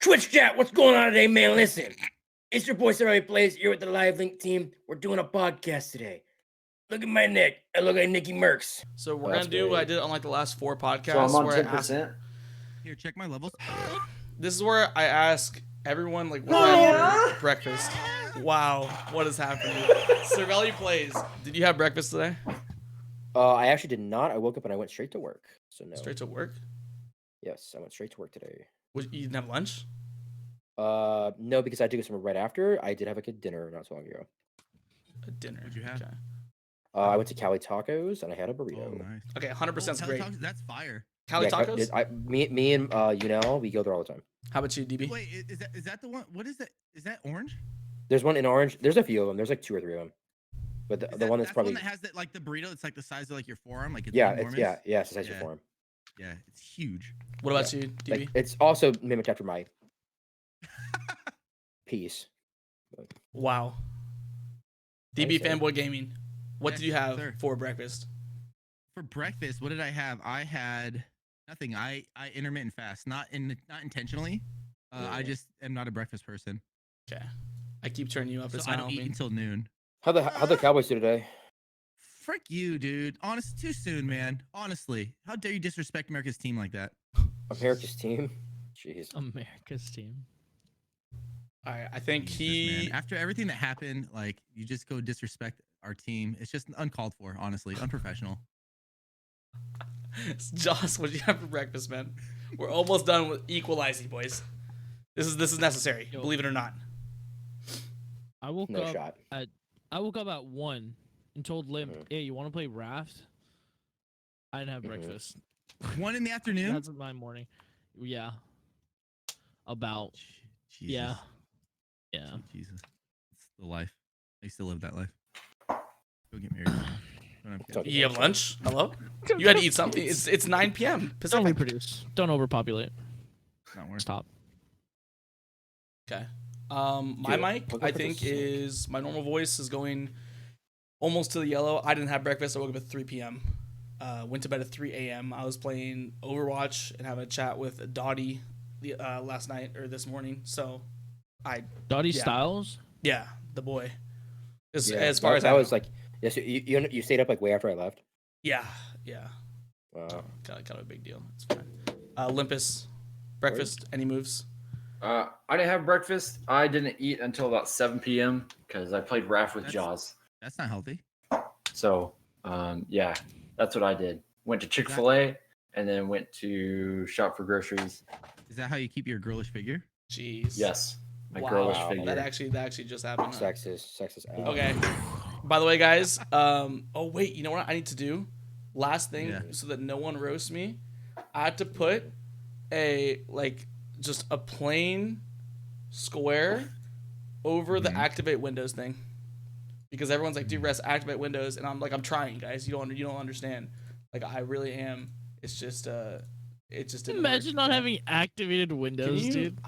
Twitch chat, what's going on today, man? Listen, it's your boy CervelliPlays here with the LiveLinkTeam. We're doing a podcast today. Look at my neck. I look like Nicky Merckx. So we're gonna do what I did on like the last 4 podcasts. So I'm on where 10%. Here, check my levels. This is where I ask everyone like what they had for breakfast. Wow, what is happening? CervelliPlays, did you have breakfast today? I actually did not. I woke up and I went straight to work. So no. Straight to work? Yes, I went straight to work today. You didn't have lunch? No, because I took some right after. I did have like a dinner not so long ago. A dinner. What'd you have? Okay. I went to Cali Tacos and I had a burrito. Oh, nice. Okay, 100% is great. That's fire. Cali tacos? Me and Unel, we go there all the time. How about you, DB? Wait, is that the one? What is that? Is that orange? There's one in orange. There's a few of them. There's like 2 or 3 of them. But the one that's probably the one that has that, like the burrito. It's like the size of like your forearm. Like it's it's enormous. it's the size of your forearm. Yeah, it's huge. What about you, DB? Like, it's also mimicked after my piece. Wow. DBfanboyGaming. What Yes, did you have sir. for breakfast? For breakfast, what did I have? I had nothing. I intermittent fast, not intentionally. I just am not a breakfast person, Okay. I keep turning you up. so It's I not don't eat helping. until noon. How the Cowboys do today? Frick you, dude. Honest, too soon, man. Honestly, how dare you disrespect America's team like that? America's team? Jeez. America's team. All right, I think Jesus, man. After everything that happened, like you just go disrespect our team. It's just uncalled for, honestly, unprofessional. Joss, what did you have for breakfast, man? We're almost done with equalizing, boys. This is necessary, Yo. believe it or not. I woke No up shot. at 1 and told Limp, "Hey, you want to play Raft?" I didn't have Mhm. breakfast. 1 in the afternoon. That's my morning. Yeah. About Jesus. yeah. Yeah. Jesus, it's the life. I used to live that life. Go get married. Don't have kids. You have lunch? Hello? You had to eat something. It's 9 p.m. Don't Pacific. reproduce. Don't overpopulate. Not worth. Stop. Okay. My Dude, mic, look I at think, this. is my normal voice is going almost to the yellow. I didn't have breakfast. I woke up at 3 p.m. Went to bed at 3 a.m. I was playing Overwatch and having a chat with Dottie last night or this morning. So, Dottie Yeah. Styles. yeah, the boy. As Yeah, far as I I was know. like, yes, you stayed up like way after I left. Yeah. Wow. Kind of a big deal. It's fine. Olympus, breakfast, any moves? I didn't have breakfast. I didn't eat until about 7 p.m. because I played Raft with Jaws. That's not healthy. So, yeah, that's what I did. Went to Chick-fil-A and then went to shop for groceries. Is that how you keep your girlish figure? Jeez. Yes, my Wow. girlish Wow. figure. That actually just happened. Huh? Sexist. Okay. By the way, guys, oh wait, you know what I need to do? Last thing, Yeah. so that no one roasts me, I had to put just a plain square over the activate Windows thing, because everyone's like, "Dude, rest activate Windows," and I'm like, "I'm trying, guys. You don't understand. Like, I really am. It's just didn't Imagine work. not having activated Windows, dude.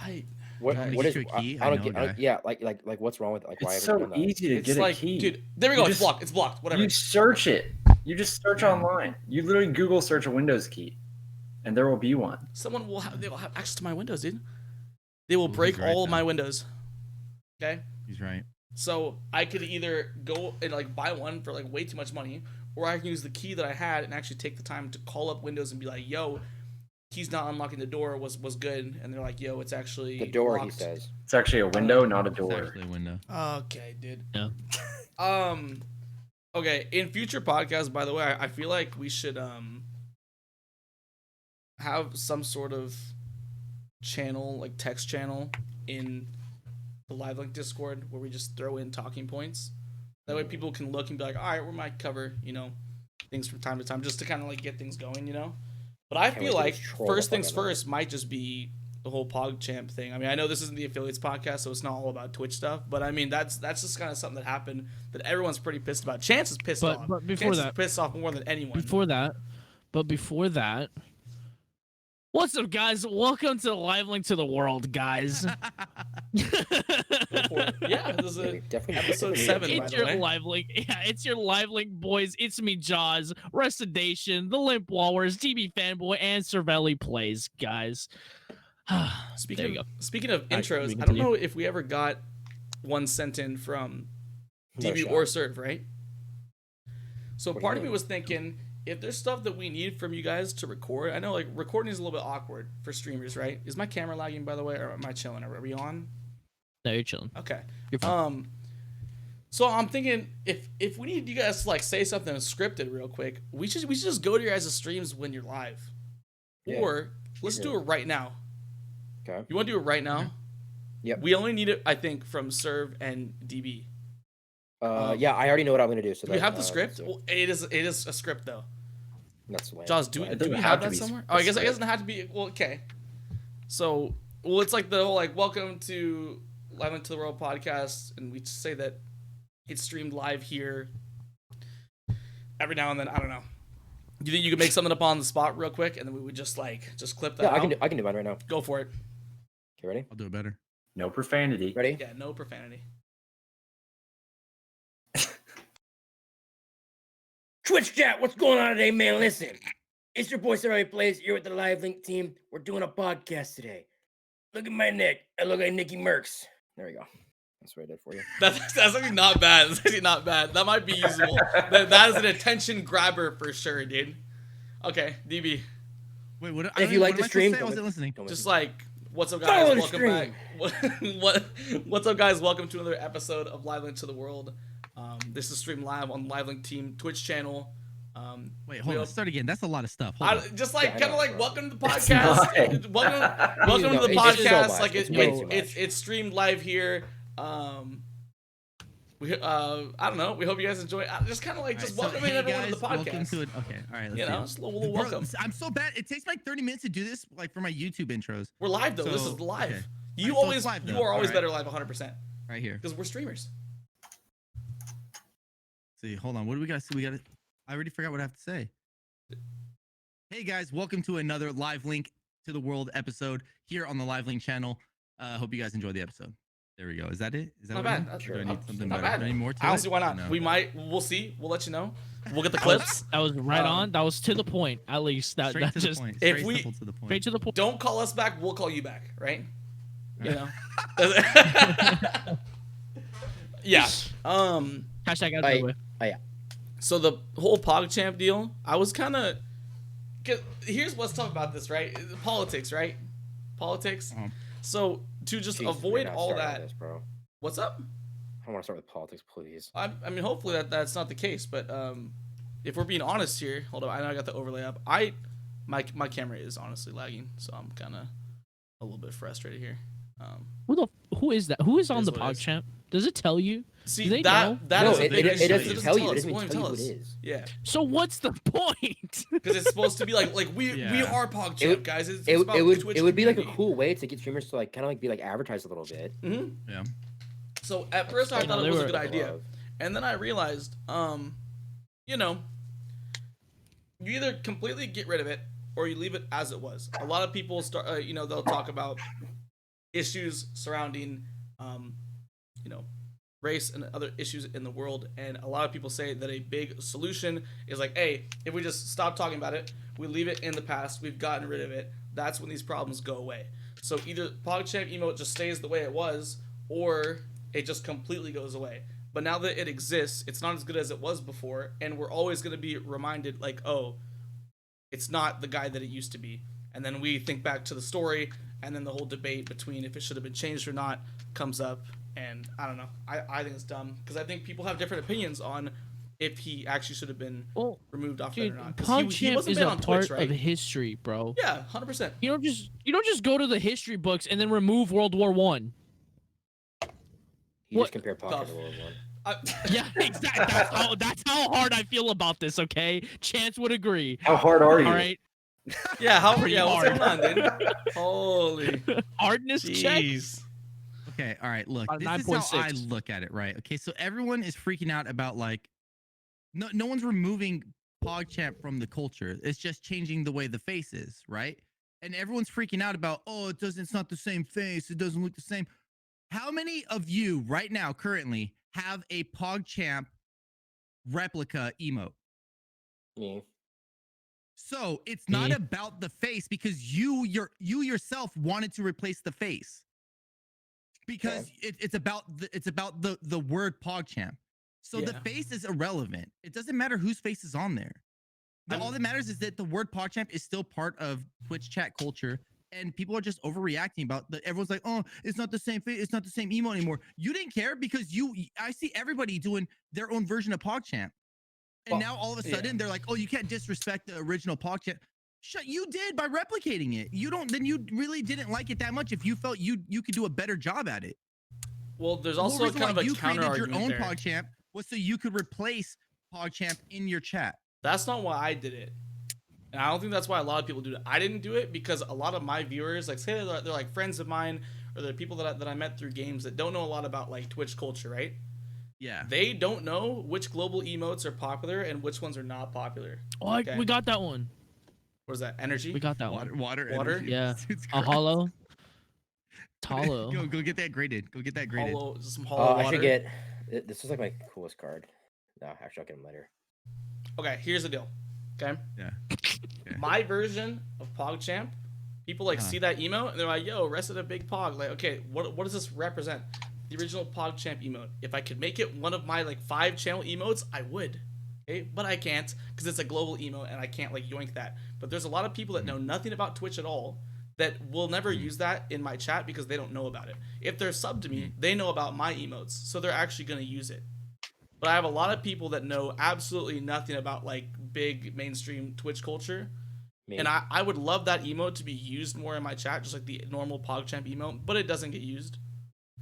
What Can I is? get you a key? I I don't know get. a guy. Yeah, like what's wrong with it? Like why It's haven't so you done that? easy to It's get like, a key. dude, there we You go. just- It's blocked. Whatever. You search it. You just search online. You literally Google search a Windows key, and there will be one. Someone they will have access to my Windows, dude. They will He's break right, all of though. my Windows. Okay. He's right. So I could either go and like buy one for like way too much money, or I can use the key that I had and actually take the time to call up Windows and be like, "Yo, key's not unlocking the door was good," and they're like, "Yo, it's actually The door, he locked." says. It's actually a window, not a It's door. actually a window. Okay, dude. Yeah. Okay. In future podcasts, by the way, I feel like we should have some sort of channel, like text channel, in the LiveLink Discord where we just throw in talking points. That way people can look and be like, all right, we might cover, things from time to time just to kind of like get things going, But I Can't feel wait to like just troll first the fuck things out of it. first might just be the whole PogChamp thing. I mean, I know this isn't the affiliates podcast, so it's not all about Twitch stuff, but I mean, that's just kind of something that happened that everyone's pretty pissed about. Chance is pissed off. But before Chance is that, pissed off more than anyone. before that, what's up, guys? Welcome to the Live Link to the World, guys. Yeah, this is Yeah, we definitely episode definitely 7, need by It's the your way. Live Link. Yeah, it's your Live Link boys. It's CervelliPlays, Recidation, TheLimpWalrus, DBfanboy, and CervelliPlays, guys. There you go. Speaking of All right, intros, we I don't continue. know if we ever got one sent in from No DB shot. or Serve, right? So What do you part of me mean? was thinking, if there's stuff that we need from you guys to record, I know like recording is a little bit awkward for streamers, right? Is my camera lagging, by the way, or am I chilling? Are we on? No, you're chilling. Okay. You're fine. So I'm thinking if we need you guys to like say something scripted real quick, we should just go to your guys' streams when you're live, Yeah. or let's do it right now. Okay. You want to do it right now? Yep. We only need it, I think, from Serve and DB. Yeah, I already know what I'm gonna do. So Do we that, have the let's script? see. Well, it is a script though. That's lame. Jaws, do but- we, It do we doesn't have have to that be somewhere? a Oh, I guess it script. doesn't have to be. Well, okay. So, well, it's like the whole like welcome to Live into the World podcast, and we say that it's streamed live here every now and then. I don't know. Do you think you could make something up on the spot real quick, and then we would just clip that? Yeah, out? I can do mine right now. Go for it. Okay, ready? I'll do it better. No profanity. Ready? Yeah, no profanity. Twitch chat, what's going on today, man? Listen, it's your boy CervelliPlays here with the LiveLinkTeam. We're doing a podcast today. Look at my neck. I look like Nicky Merckx. There we go. That's what I did for you. That's actually not bad. That's actually not bad. That might be usable. That is an attention grabber for sure, dude. Okay, DB. Wait, what? If you like the stream, I wasn't listening. don't Just listen. like, what's up, Follow guys? the Welcome back. What's up, guys? Welcome to another episode of Live Link to the World. This is streamed live on LiveLinkTeam Twitch channel. Wait, hold on. Let's start again. That's a lot of stuff. Hold on. Just like Yeah, I kind of know, like bro. welcome to the It's podcast. not. Welcome to the No, it's just so podcast. much. Like It's way too much. it's streamed live here. We I don't know. We hope you guys enjoy. Just kind of like just Alright, so, welcoming hey, everyone guys, to the Welcome podcast. to it. Okay, all right. Let's You know, do it. just a little Bro, welcome. I'm so bad. It takes like 30 minutes to do this, like for my YouTube intros. We're live though. This So, is live. okay. You Alright, so always it's live, you though. are always Alright. better live 100% Right here. because we're streamers. See, hold on. What do we got? We got. I already forgot what I have to say. Hey guys, welcome to another Live Link to the World episode here on the Live Link channel. Hope you guys enjoy the episode. There we go. Is that it? Is that Not what I bad. need? That's Or do I need something not better? bad. Do I need more to I don't it? see why not. No. We'll see. We'll let you know. We'll get the clips. That was right Um, on. That was to the point. At least that Straight to the just point. if Straight we- simple to the point. straight to the point. Don't call us back. We'll call you back. Right? You know. Yeah. Hashtag out of Aye. the way. So the whole PogChamp deal, I was kind of. Here's what's tough about this, right? Politics, right? Politics. Uh-huh. So to just Jesus, we're avoid not all starting that, This, bro. what's up? I don't want to start with politics, please. I mean, hopefully that's not the case, but if we're being honest here, hold on, I know I got the overlay up. My camera is honestly lagging, so I'm kind of a little bit frustrated here. Who is that? Who is on Is the what it is. PogChamp? Does it tell you? See Do they that know? that No, is the it big issue. doesn't tell you. It us. doesn't won't even tell you us. what it is. Yeah, So what's the point? because it's supposed to be like we Yeah. are PogChamp, It would- guys. It's It, about it would Twitch it would be like a community. cool way to get streamers to like kind of like be like advertised a little bit. Mm-hmm. Yeah. So at first I You know, thought it they was a were- good idea, and then I realized, you know, you either completely get rid of it or you leave it as it was. A lot of people start, you know, they'll talk about issues surrounding, you know, race and other issues in the world, and a lot of people say that a big solution is like, hey, if we just stop talking about it, we leave it in the past, we've gotten rid of it, that's when these problems go away. So either PogChamp emote just stays the way it was, or it just completely goes away. But now that it exists, it's not as good as it was before, and we're always going to be reminded, like, oh, it's not the guy that it used to be. And then we think back to the story, and then the whole debate between if it should have been changed or not comes up. And I don't know. I think it's dumb because I think people have different opinions on if he actually should have been Well, removed off dude, that or not. 'Cause he PogChamp wasn't is been a on part Twitch, right? of history, bro. Yeah, 100%. You don't just go to the history books and then remove World War One. You What- just compare Tough. pocket to World War I. Yeah, exactly. That's how hard I feel about this. Okay, Chance would agree. How hard are you? All right, Yeah, how? Pretty Yeah, what's hard. going on, dude? Holy, hardness check. jeez. Okay, all right. Look, About this is how I 9.6. look at it, right? Okay, so everyone is freaking out about like, no one's removing PogChamp from the culture. It's just changing the way the face is, right? And everyone's freaking out about, oh, it's not the same face. It doesn't look the same. How many of you right now, currently, have a PogChamp replica emote? Me. So it's not Me. about the face because you yourself wanted to replace the face. Because it's about the word PogChamp. So the Yeah. face is irrelevant. It doesn't matter whose face is on there. All that matters is that the word PogChamp is still part of Twitch chat culture, and people are just overreacting about that. Everyone's like, "Oh, it's not the same face. It's not the same emo anymore." You didn't care because I see everybody doing their own version of PogChamp, and Well, now all of a yeah. sudden they're like, "Oh, you can't disrespect the original PogChamp." Shut! You did by replicating it. You don't. Then you really didn't like it that much. If you felt you could do a better job at it. Well, there's The whole also reason kind of why a you counter created your argument own there. PogChamp was so you could replace PogChamp in your chat. That's not why I did it. And I don't think that's why a lot of people do it. I didn't do it because a lot of my viewers, like, say they're like friends of mine, or they're people that I met through games that don't know a lot about like Twitch culture, right? Yeah. They don't know which global emotes are popular and which ones are not popular. Oh, Okay. we got that one. What is that? Energy? We got that one. Water. Water? energy. Yeah. It's A gross. hollow. Hollow. Go get that graded. Go get that graded. Hollow, some hollow water. I should get. This is like my coolest card. No, actually, I'll get him later. Okay, here's the deal. Okay. Yeah. Okay. My version of PogChamp, people like Uh-huh. see that emote and they're like, "Yo, rested a big Pog." Like, okay, what does this represent? The original PogChamp emote. If I could make it one of my like 5-channel emotes, I would. Okay, but I can't because it's a global emote and I can't like yoink that. But there's a lot of people that know nothing about Twitch at all that will never use that in my chat because they don't know about it. If they're subbed to me, they know about my emotes, so they're actually gonna use it. But I have a lot of people that know absolutely nothing about like big mainstream Twitch culture. Me. And I would love that emote to be used more in my chat, just like the normal PogChamp emote, but it doesn't get used.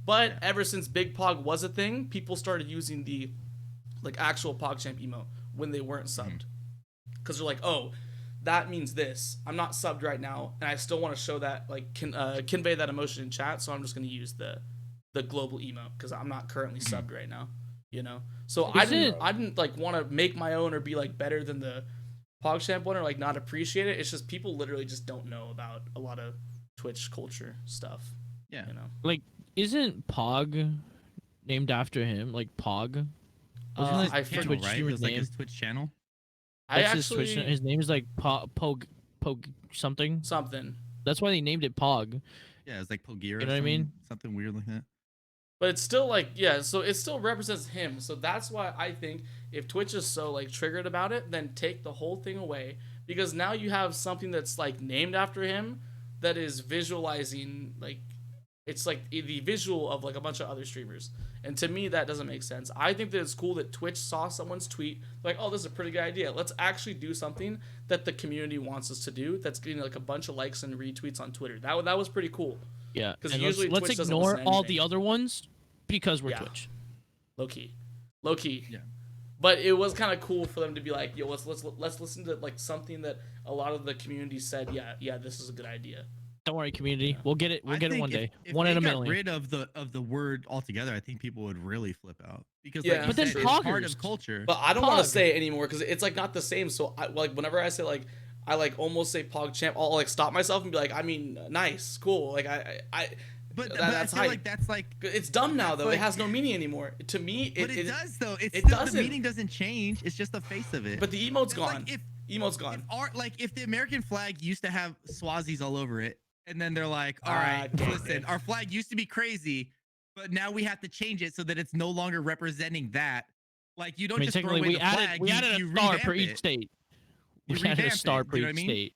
But ever since Big Pog was a thing, people started using the like actual PogChamp emote when they weren't subbed. Because they're like, oh, that means this. I'm not subbed right now, and I still want to show that, like, convey that emotion in chat, so I'm just going to use the global emote because I'm not currently subbed right now, you know? So I didn't like want to make my own or be like better than the PogChamp one or like not appreciate it. It's just people literally just don't know about a lot of Twitch culture stuff. Yeah. You know? Like, isn't Pog named after him? Like Pog? Wasn't I his forget, Twitch right? It streamer's was like name? his Twitch channel. That's I his Twitch. actually His name is like Pog something. something. That's why they named it Pog. Yeah, it's like Pogira. You know what I mean? Something weird like that. But it's still like, yeah, so it still represents him. So that's why I think if Twitch is so like triggered about it, then take the whole thing away. Because now you have something that's like named after him that is visualizing, like, it's like the visual of like a bunch of other streamers. And to me, that doesn't make sense. I think that it's cool that Twitch saw someone's tweet, like, oh, this is a pretty good idea. Let's actually do something that the community wants us to do that's getting like a bunch of likes and retweets on Twitter. That was pretty cool. Yeah. 'Cause And usually let's Twitch doesn't ignore listen to all anything. the other ones because we're Yeah. Twitch. Low key. Yeah. But it was kind of cool for them to be like, yo, let's listen to like something that a lot of the community said, yeah, this is a good idea. Don't worry, community. We'll get it. We'll I get it think one day. If One they in a got million. rid of the word altogether, I think people would really flip out because Yeah, like you but then said, it's part poggers. of culture. But I don't want to Pog. say it anymore because it's like not the same. So I like whenever I say like I like almost say PogChamp, I'll like stop myself and be like, I mean, nice, cool. Like but I that's feel hype. like that's like. It's dumb now that's though. like- it has no meaning anymore. To me, But it does though. It's it still, doesn't. the meaning doesn't change. It's just the face of it. But the emote's It's gone. like Emote's gone. if the American flag used to have Swazis all over it, and then they're like, all Ah, right, okay. listen, our flag used to be crazy, but now we have to change it so that it's no longer representing that. Like you don't I mean, just throw technically, away we the added flag. we you added you a star revamp for each it. state. You We added a revamp star it, for you know what each I mean? state.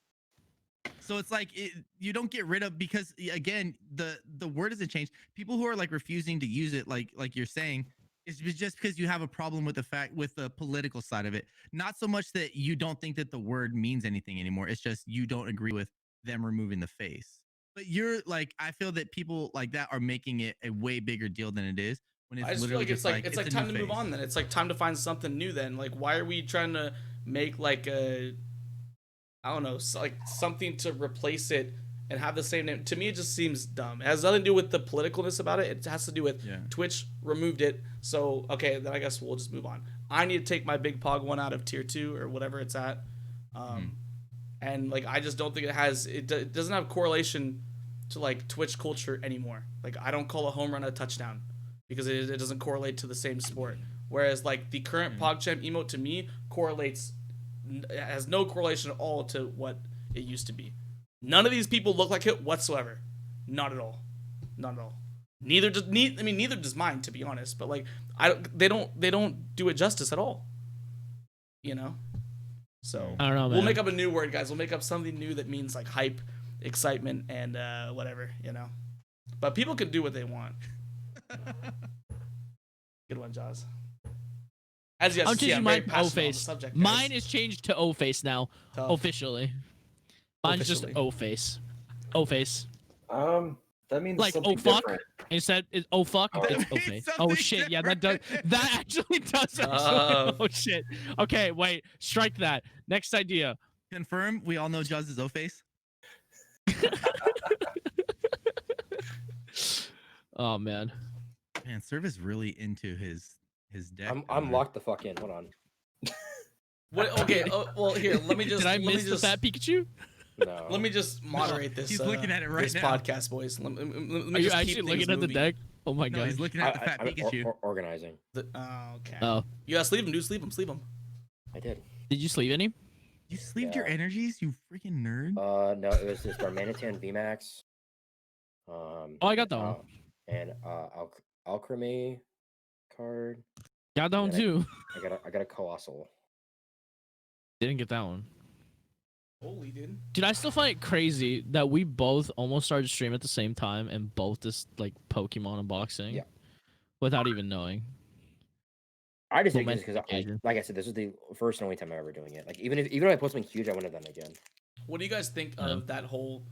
So it's like you don't get rid of because again the word doesn't change. People who are like refusing to use it, like you're saying, is just because you have a problem with the political side of it. Not so much that you don't think that the word means anything anymore. It's just you don't agree with them removing the face. But you're like, I feel that people like that are making it a way bigger deal than it is. When it's I just feel literally like it's like a time new to move face. on. Then it's like time to find something new. Then like why are we trying to make like a I don't know like something to replace it and have the same name? To me, it just seems dumb. It has nothing to do with the politicalness about it. It has to do with Twitch removed it. So okay, then I guess we'll just move on. I need to take my Big Pog one out of tier 2 or whatever it's at, and like I just don't think it doesn't have correlation to like Twitch culture anymore. Like I don't call a home run a touchdown because it doesn't correlate to the same sport. Whereas like the current PogChamp emote to me correlates it has no correlation at all to what it used to be. None of these people look like it whatsoever. Not at all. Not at all. Neither does mine, to be honest. But like, they don't do it justice at all. You know. So I don't know, man. we'll make up a new word, guys. We'll make up something new that means like hype, excitement, and whatever. You know. But people can do what they want. Good one, Jaws. As you I'm guys see, changing I'm very mine to passionate on the O-Face. subject, guys. Mine is changed to O-Face now, Tough. officially. Mine's just Officially. O-Face. O-Face. That means Like, something oh, fuck. different. Instead, oh, fuck, Oh. it's That means O-Face. Oh, something shit, yeah, that does. different. That actually does. Actually, oh, shit. Okay, wait, strike that. Next idea. Confirm. We all know Juz is O-Face. Oh, man. Man, Serv is really into his deck. I'm locked the fuck in. Hold on. What? Okay. Well, here. Let me just. Did I let me miss the just, fat Pikachu? No. Let me just moderate this. He's looking at it right this now. podcast, boys. Let me Are you just keep actually things looking at the moving. deck? Oh, my No, God. he's looking at the fat I'm Pikachu. organizing. Okay. Oh, You gotta sleeve him, dude. Sleeve him. I did. did you sleeve any? You sleeved your Yeah. energies, you freaking nerd. No, it was this Darmanitan VMAX. Oh, I got that one. And Alchemy card. Got that one, Yeah, too. I got a Colossal. Didn't get that one. Holy, dude. Dude, I still find it crazy that we both almost started stream at the same time and both just like Pokemon unboxing. Yeah. Without even knowing. I just Well, think because occasion. like I said, this is the first and only time I'm ever doing it. Like even if I post something huge, I wouldn't have done it again. What do you guys think Yeah. of that whole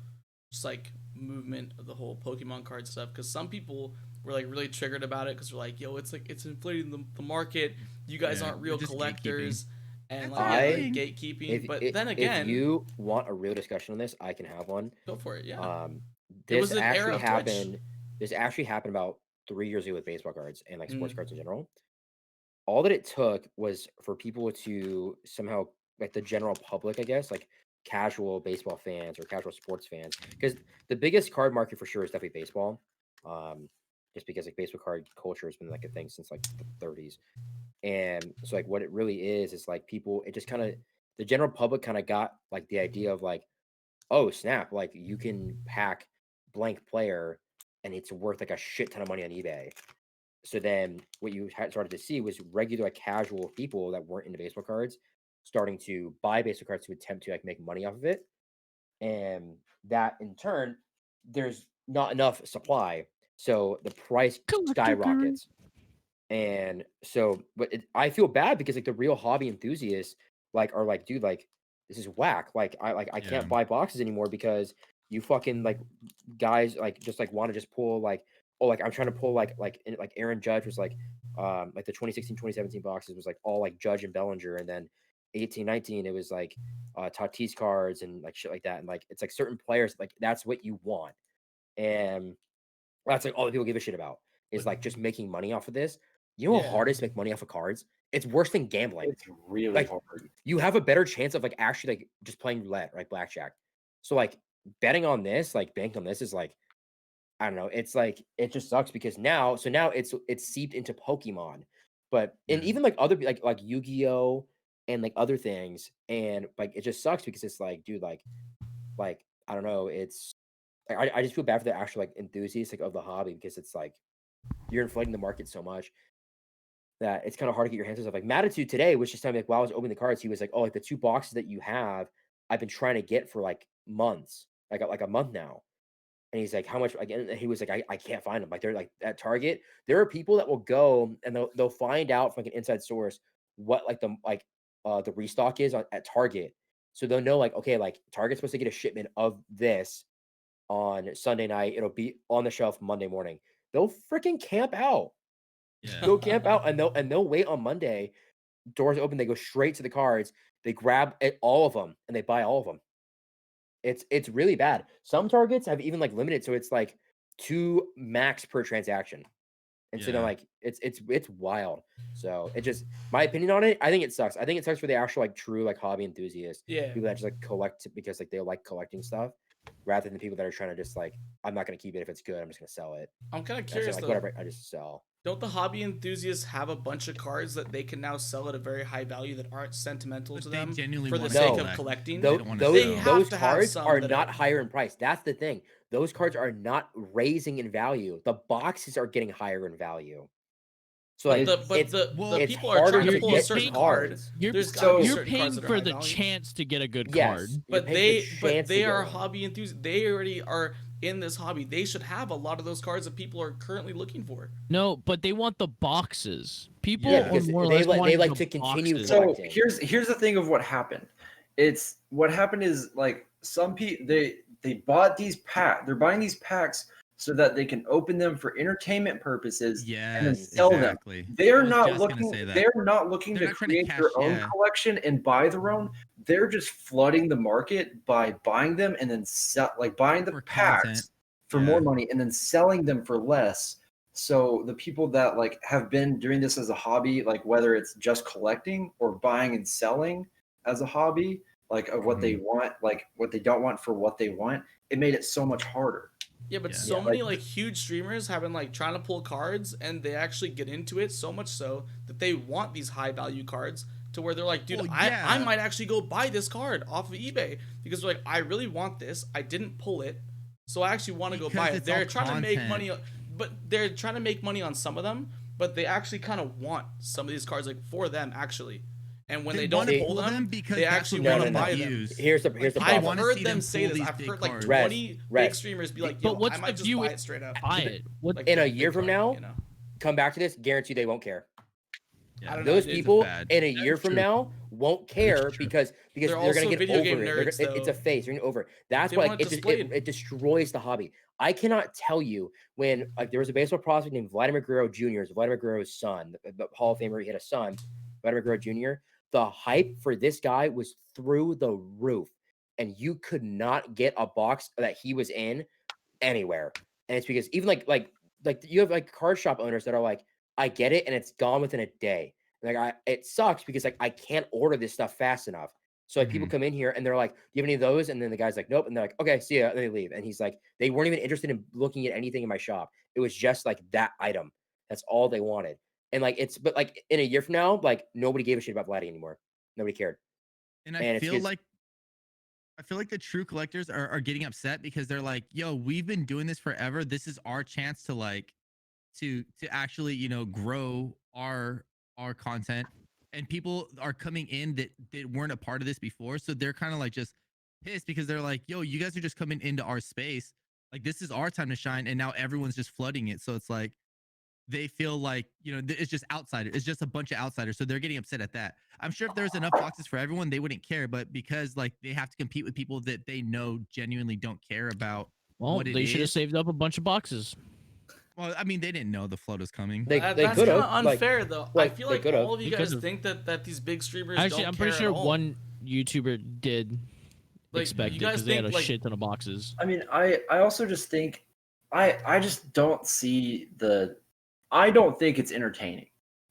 just like movement of the whole Pokemon card stuff? Because some people were like really triggered about it because they're like, yo, it's inflating the market. You guys Yeah, aren't real we're just collectors. And That's like, okay. gatekeeping. But then if again, you want a real discussion on this, I can have one. go for it. Yeah. It This was an era actually of Twitch. happened. This actually happened about 3 years ago with baseball cards and like sports Mm. cards in general. All that it took was for people to somehow, like the general public, I guess, like casual baseball fans or casual sports fans, because the biggest card market for sure is definitely baseball. Just because like baseball card culture has been like a thing since like the 30s. And so like what it really is like people, it just kind of, the general public kind of got like the idea of like, oh snap, like you can pack blank player and it's worth like a shit ton of money on eBay. So then what you had started to see was regular like casual people that weren't into baseball cards starting to buy baseball cards to attempt to like make money off of it. And that in turn, there's not enough supply. So the price skyrockets. And so, but I feel bad because like the real hobby enthusiasts like are like, dude, like this is whack. Like I Yeah. can't buy boxes anymore because you fucking like guys like just like want to just pull like, oh, like I'm trying to pull like Aaron Judge was like the 2016 2017 boxes was like all like Judge and Bellinger, and then 18-19 it was like Tatis cards and like shit like that, and like it's like certain players like that's what you want, and that's like all that people give a shit about is like just making money off of this. You know how Yeah. hard it is to make money off of cards? It's worse than gambling. It's really Like, hard. You have a better chance of like actually like just playing roulette, right? Blackjack. So like betting on this, like banking on this is like, I don't know. It's like it just sucks because now it's seeped into Pokemon, but and Yeah. even like other like Yu-Gi-Oh and like other things, and like it just sucks because it's like, dude, like I don't know. It's like, I just feel bad for the actual like enthusiasts like of the hobby because it's like you're inflating the market so much that it's kind of hard to get your hands on stuff. Like Matitude today was just telling me like while I was opening the cards, he was like, oh, like the 2 boxes that you have, I've been trying to get for like months, like a month now. And he's like, how much? Again, he was like, I can't find them. Like they're like at Target. There are people that will go and they'll find out from like an inside source what like the restock is at Target. So they'll know like, okay, like Target's supposed to get a shipment of this on Sunday night. It'll be on the shelf Monday morning. They'll freaking camp out. Yeah. Go camp out and they'll wait on Monday. Doors open, they go straight to the cards. They grab all of them and they buy all of them. It's really bad. Some Targets have even like limited, so it's like 2 max per transaction. And so then Yeah. like it's wild. So it just, my opinion on it, I think it sucks. I think it sucks for the actual like true like hobby enthusiasts, Yeah. people that just like collect because like they like collecting stuff. rather than people that are trying to just like, I'm not going to keep it if it's good. I'm just going to sell it. I'm kind of That's curious like though. whatever. I just sell. Don't the hobby enthusiasts have a bunch of cards that they can now sell at a very high value that aren't sentimental But to they them genuinely for the wanna sake of collect. collecting? They Those don't wanna those, sell. have those to have cards some are that not are- higher in price. That's the thing. Those cards are not raising in value. The boxes are getting higher in value. So But like the it's people are harder trying to to pull a get certain the card. cards. There's got to be So- You're certain cards paying that are for high the value. chance to get a good Yes, card. you're But paying for the chance to they get are one. hobby enthusiasts. They already are in this hobby. They should have a lot of those cards that people are currently looking for. No, but they want the boxes. People Yeah, are because more or they less like wanting the to continue boxes. So collecting. here's the thing of what happened. It's what happened is like some people they bought these they're buying these packs so that they can open them for entertainment purposes and then Yes, sell exactly. them. They're I was not just gonna looking say that. they're not looking They're to not trying to create their cash- own yeah. collection and buy their own. They're just flooding the market by buying them and then buying the For packs content. for Yeah. more money and then selling them for less. So the people that like have been doing this as a hobby, like whether it's just collecting or buying and selling as a hobby, like of what they want, like what they don't want for what they want, it made it so much harder. Yeah, but Yeah. so Yeah. many like huge streamers have been like trying to pull cards, and they actually get into it so much so that they want these high value cards to where they're like, dude, Well, I yeah. might actually go buy this card off of eBay because they're like, I really want this. I didn't pull it, so I actually want to go Because buy it. it's They're all trying to make content. money, but they're trying to make money on some of them, but they actually kind of want some of these cards like for them actually. And when they don't wanna pull them, because they that's actually what want they to no, no. buy them. use. Here's the Like, I've problem. heard see them them say pull this. these I've big heard like cards. 20 Res, big streamers be like, yo, But what's I the might just view buy it- it straight up. Buy it. What? Like In a the year big from card, now, you know? come back to this, guarantee they won't care. I don't know, Those dude. people fad. in a That year is from true. now won't care because They're they're also gonna get video over game it. nerds, It's a though. phase. They're gonna get over it. That's They why want like, it displayed. it destroys the hobby. I cannot tell you when like there was a baseball prospect named Vladimir Guerrero Jr. It's Vladimir Guerrero's son, the Hall of Famer. He had a son, Vladimir Guerrero Jr. The hype for this guy was through the roof, and you could not get a box that he was in anywhere. And it's because even like you have like card shop owners that are like, I get it, and it's gone within a day. Like it sucks because like I can't order this stuff fast enough. So like people come in here and they're like, "Do you have any of those?" And then the guy's like, "Nope." And they're like, "Okay, see ya." And they leave. And he's like, they weren't even interested in looking at anything in my shop. It was just like that item. That's all they wanted. And like but like in a year from now, like nobody gave a shit about Vladdy anymore. Nobody cared. And And I it's feel 'cause- like the true collectors are getting upset because they're like, yo, we've been doing this forever. This is our chance to like to actually, you know, grow our content. And people are coming in that weren't a part of this before. So they're kind of like just pissed because they're like, yo, you guys are just coming into our space. Like this is our time to shine. And now everyone's just flooding it. So it's like they feel like, you know, it's just outsiders. It's just a bunch of outsiders. So they're getting upset at that. I'm sure if there's enough boxes for everyone, they wouldn't care. But because like they have to compete with people that they know genuinely don't care about Well, what it they should have is. saved up a bunch of boxes. Well, I mean, they didn't know the flood was coming. They That's could kind have of unfair, though. I feel they like could've. all of you They guys could've. think that these big streamers Actually, don't I'm pretty care sure at all. one YouTuber did Like, expect you it guys because they had a think, like- shit ton of boxes. I mean, I also just think I just don't see I don't think it's entertaining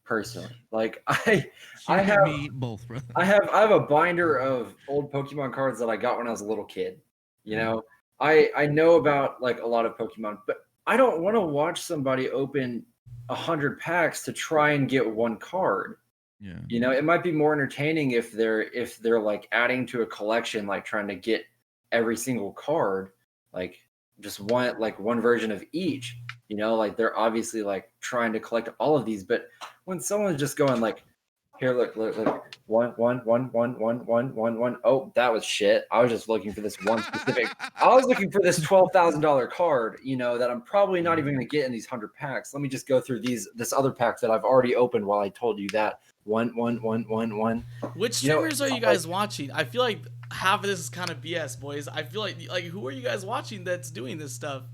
personally. Like I Shoot have- me both, bro. I have a binder of old Pokemon cards that I got when I was a little kid. You know, I know about like a lot of Pokemon, but I don't want to watch somebody open 100 packs to try and get one card. Yeah. You know, it might be more entertaining if they're like adding to a collection, like trying to get every single card, like just one version of each. You know, like they're obviously like trying to collect all of these, but when someone's just going like, here, look, one. Oh, that was shit. I was just looking for this one specific. I was looking for this $12,000 card, you know, that I'm probably not even going to get in these 100 packs. Let me just go through this other pack that I've already opened while I told you that. One. Which You know, streamers are you guys watching? I feel like half of this is kind of BS, boys. I feel like who are you guys watching that's doing this stuff?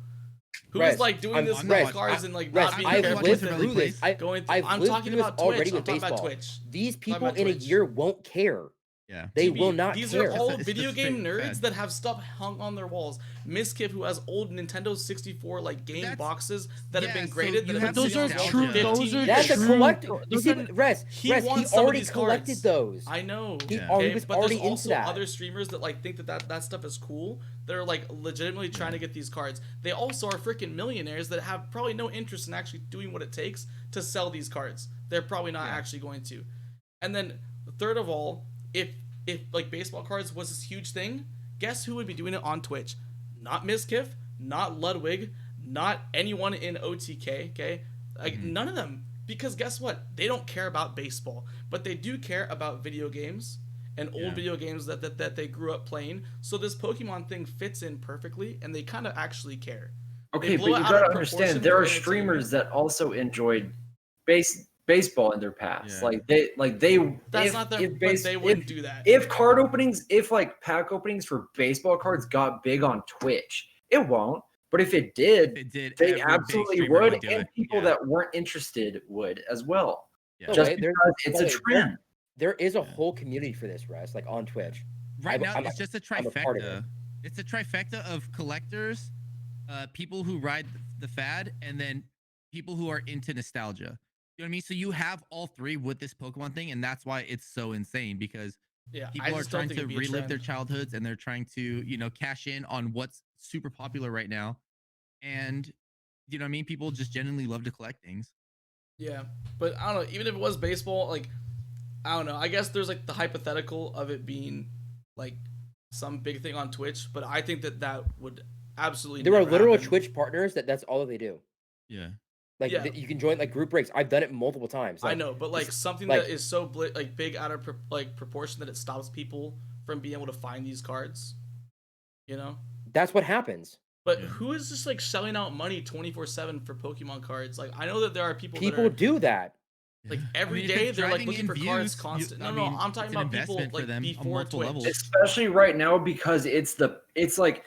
Who's Res, like doing I'm- this with Res, cards and like Res, not being I've careful lived with it? through this. Going through, I've I'm lived talking through this about already Twitch. I'm with talking about baseball. Twitch. These Talking people about in a Twitch. year won't care. Yeah. They TB, will not These care. are all It's video just game straight nerds fad. that have stuff hung on their walls. Miskif, who has old Nintendo 64 like game That's- boxes that have yeah, been so graded. you that have have been those are sitting on true. for 15 Those are years. That's a true. collector. You Those see, are- Res, He Res, he wants some of already these collected cards. those. I know. He Yeah. already Okay, was but already there's into also that. other streamers that like think that stuff is cool. They're like legitimately trying to get these cards. They also are freaking millionaires that have probably no interest in actually doing what it takes to sell these cards. They're probably not actually going to. And then third of all, if like baseball cards was this huge thing, guess who would be doing it on Twitch? Not Miskiff, not Ludwig, not anyone in OTK, okay? Like none of them. Because guess what? They don't care about baseball, but they do care about video games and old video games that they grew up playing. So this Pokemon thing fits in perfectly, and they kind of actually care. Okay, but blow you it out gotta of understand proportion there for are entertainment. streamers that also enjoyed baseball in their past. Yeah. That's not their, but they wouldn't do that. If card openings, if like pack openings for baseball cards got big on Twitch, it won't. But if it did, If it did, they every big absolutely streamer would, do and it. people Yeah. that weren't interested would as well. Yeah. No Just way, there- because it's no a way, trend. There is a Yeah. whole community for this, Res, like on Twitch. Right now, I'm it's just a I'm a part of trifecta. It's a trifecta of collectors, people who ride the fad, and then people who are into nostalgia. You know what I mean? So you have all three with this Pokemon thing, and that's why it's so insane because Yeah, I people are just don't trying think to it'd be a relive their trend. childhoods, and they're trying to, you know, cash in on what's super popular right now. And you know what I mean? People just genuinely love to collect things. Yeah, but I don't know. Even if it was baseball, like I don't know. I guess there's like the hypothetical of it being like some big thing on Twitch, but I think that would absolutely. There are never literal happen. Twitch partners that's all that they do. Yeah. Like Yeah. you can join like group breaks. I've done it multiple times. I Like, know, but like just, something like- that is so like big out of proportion that it stops people from being able to find these cards. You know. that's what happens. But Yeah. who is just like shelling out money 24/7 for Pokemon cards? Like I know that there are people People that are, do that. like Yeah. every if day it's they're like driving looking in for cards views, constant. I No, mean, I'm talking it's an about people investment for like them on before multiple Twitch. levels. Especially right now because it's like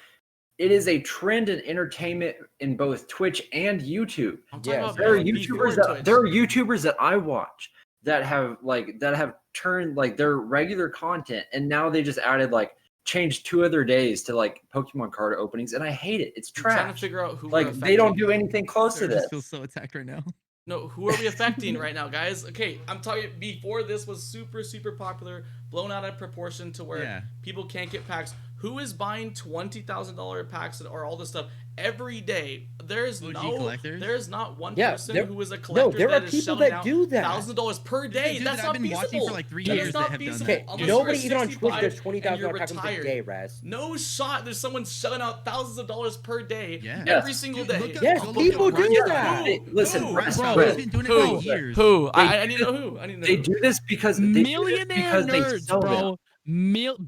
it is a trend in entertainment in both Twitch and YouTube. I'm talking Yes, about There are man. before YouTubers Twitch. that I watch that have turned like their regular content, and now they just added like changed 2 other days to like Pokemon card openings, and I hate it. It's I'm trying to trash. figure out who Like we're they don't affecting. do anything close Sir to this. just feels so attacked right now. No, who are we affecting right now, guys? Okay, I'm talking before this was super popular, blown out of proportion to where Yeah. people can't get packs. Who is buying $20,000 packs or all this stuff every day? There's OG no, collectors? there's not one Yeah, person there- who is a collector there are that is people shelling that out do that. $1,000 per day. dude That's that not I've been watching feasible. for, like, 3 That years is that not have done feasible. that. Okay, Unless nobody you're even on Twitch 65 does and $20,000 you're packs a retired. day, Res. No shot. There's someone shelling out thousands of dollars per day Yeah. every Yes. single Dude, day. look up- Yes, go look people up do Russ that. Brown. Hey, listen, Who? Russ Bro, Brown, Chris, he's been doing it Who? for years. Who? They I need to know who. I need to know They who. do this because Millionaire they nerds, sell them. bro.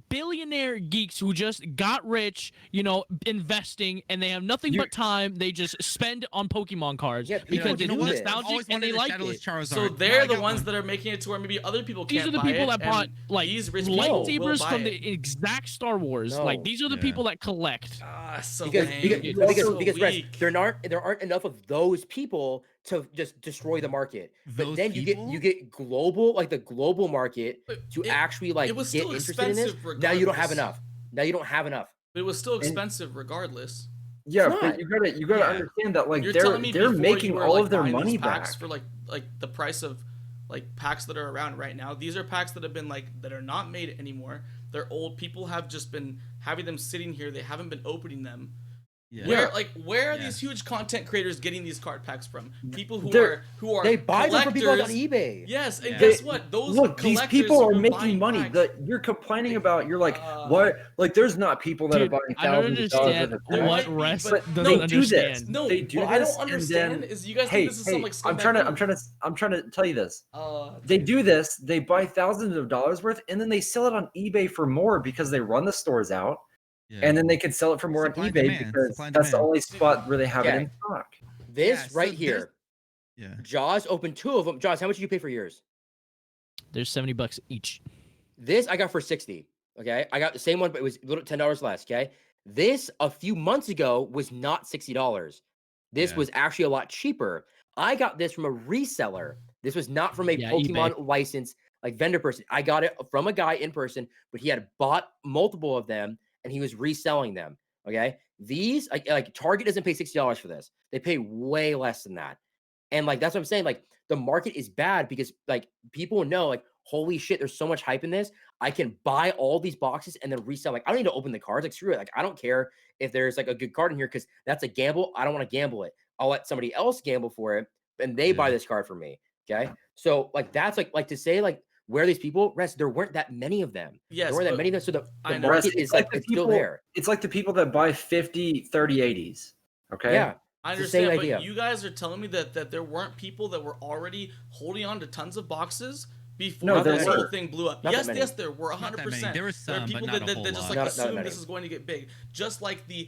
Billionaire geeks who just got rich, you know, investing, and they have nothing You- but time. They just spend on Pokemon cards Yeah, people because do it's this. I've nostalgic always and wanted they a like Shadowless it. Charizard. So Now they're I the got ones one. that are making it to where maybe other people These can't are the buy people it, that bought and like these rich people will lightsabers buy from it. the exact Star Wars. No. Like these are the Yeah. people that collect. Ah, so Because lame. because It's because, so because Res, weak. there aren't enough of those people to just destroy the market. But Those then people? you get global, like the global market to It- actually like it was get still interested in this. expensive Now you don't have regardless. enough. Now you don't have enough. But it was still expensive regardless. Yeah, It's but not. you gotta Yeah. understand that like You're they're telling me before making you were, all like, of their buying these money packs back. for like the price of like packs that are around right now. These are packs that have been like that are not made anymore. They're old. People have just been having them sitting here. They haven't been opening them. Yeah. Where are Yeah. these huge content creators getting these card packs from? People who They're- are They buy them from people on collectors. eBay. Yes, and Yeah. guess what? Those Look, these collectors people who are making buying money. packs- That you're complaining about. You're like, Uh, what? Like, there's not people that Dude, are buying I don't thousands of dollars understand worth of There packs. what might be, Rest but doesn't they do understand. this. No, They do what I this, don't and understand then- is you guys Hey, think this is some like I'm trying to tell you this. They do this. They buy thousands of dollars worth, and then they sell it on eBay for more because they run the stores out, Yeah. and then they can sell it for more Supply on and eBay demand. because Supply and that's the demand. only spot where they have Yeah. it in stock. This Yeah, so right there's- here, Yeah. Jaws opened 2 of them. Jaws, how much did you pay for yours? There's $70 each. This I got for 60. Okay, I got the same one, but it was a little $10 less. Okay, this a few months ago was not $60. This Yeah. was actually a lot cheaper. I got this from a reseller. This was not from a Yeah, Pokemon license, like vendor person. I got it from a guy in person, but he had bought multiple of them and he was reselling them. Okay, these like Target doesn't pay $60 for this. They pay way less than that. And like that's what I'm saying. Like the market is bad because like people know like holy shit, there's so much hype in this. I can buy all these boxes and then resell. Like I don't need to open the cards. Like screw it. Like I don't care if there's like a good card in here because that's a gamble. I don't want to gamble it. I'll let somebody else gamble for it and they buy this card for me. Okay, so like that's like to say like where are these people rest. There weren't that many of them. Yes, there weren't that many of them. So the I know. market is like it's still there. It's like the people that buy 50, 30, 80s. Okay. Yeah. I It's the same understand, but idea. you guys are telling me that there weren't people that were already holding on to tons of boxes before No, this there whole were. thing blew up. Not that yes, many. yes, there were Not that 100%. many. There were There some, are but people not a that whole just lot. like Not assume many. this is going to get big. Just like the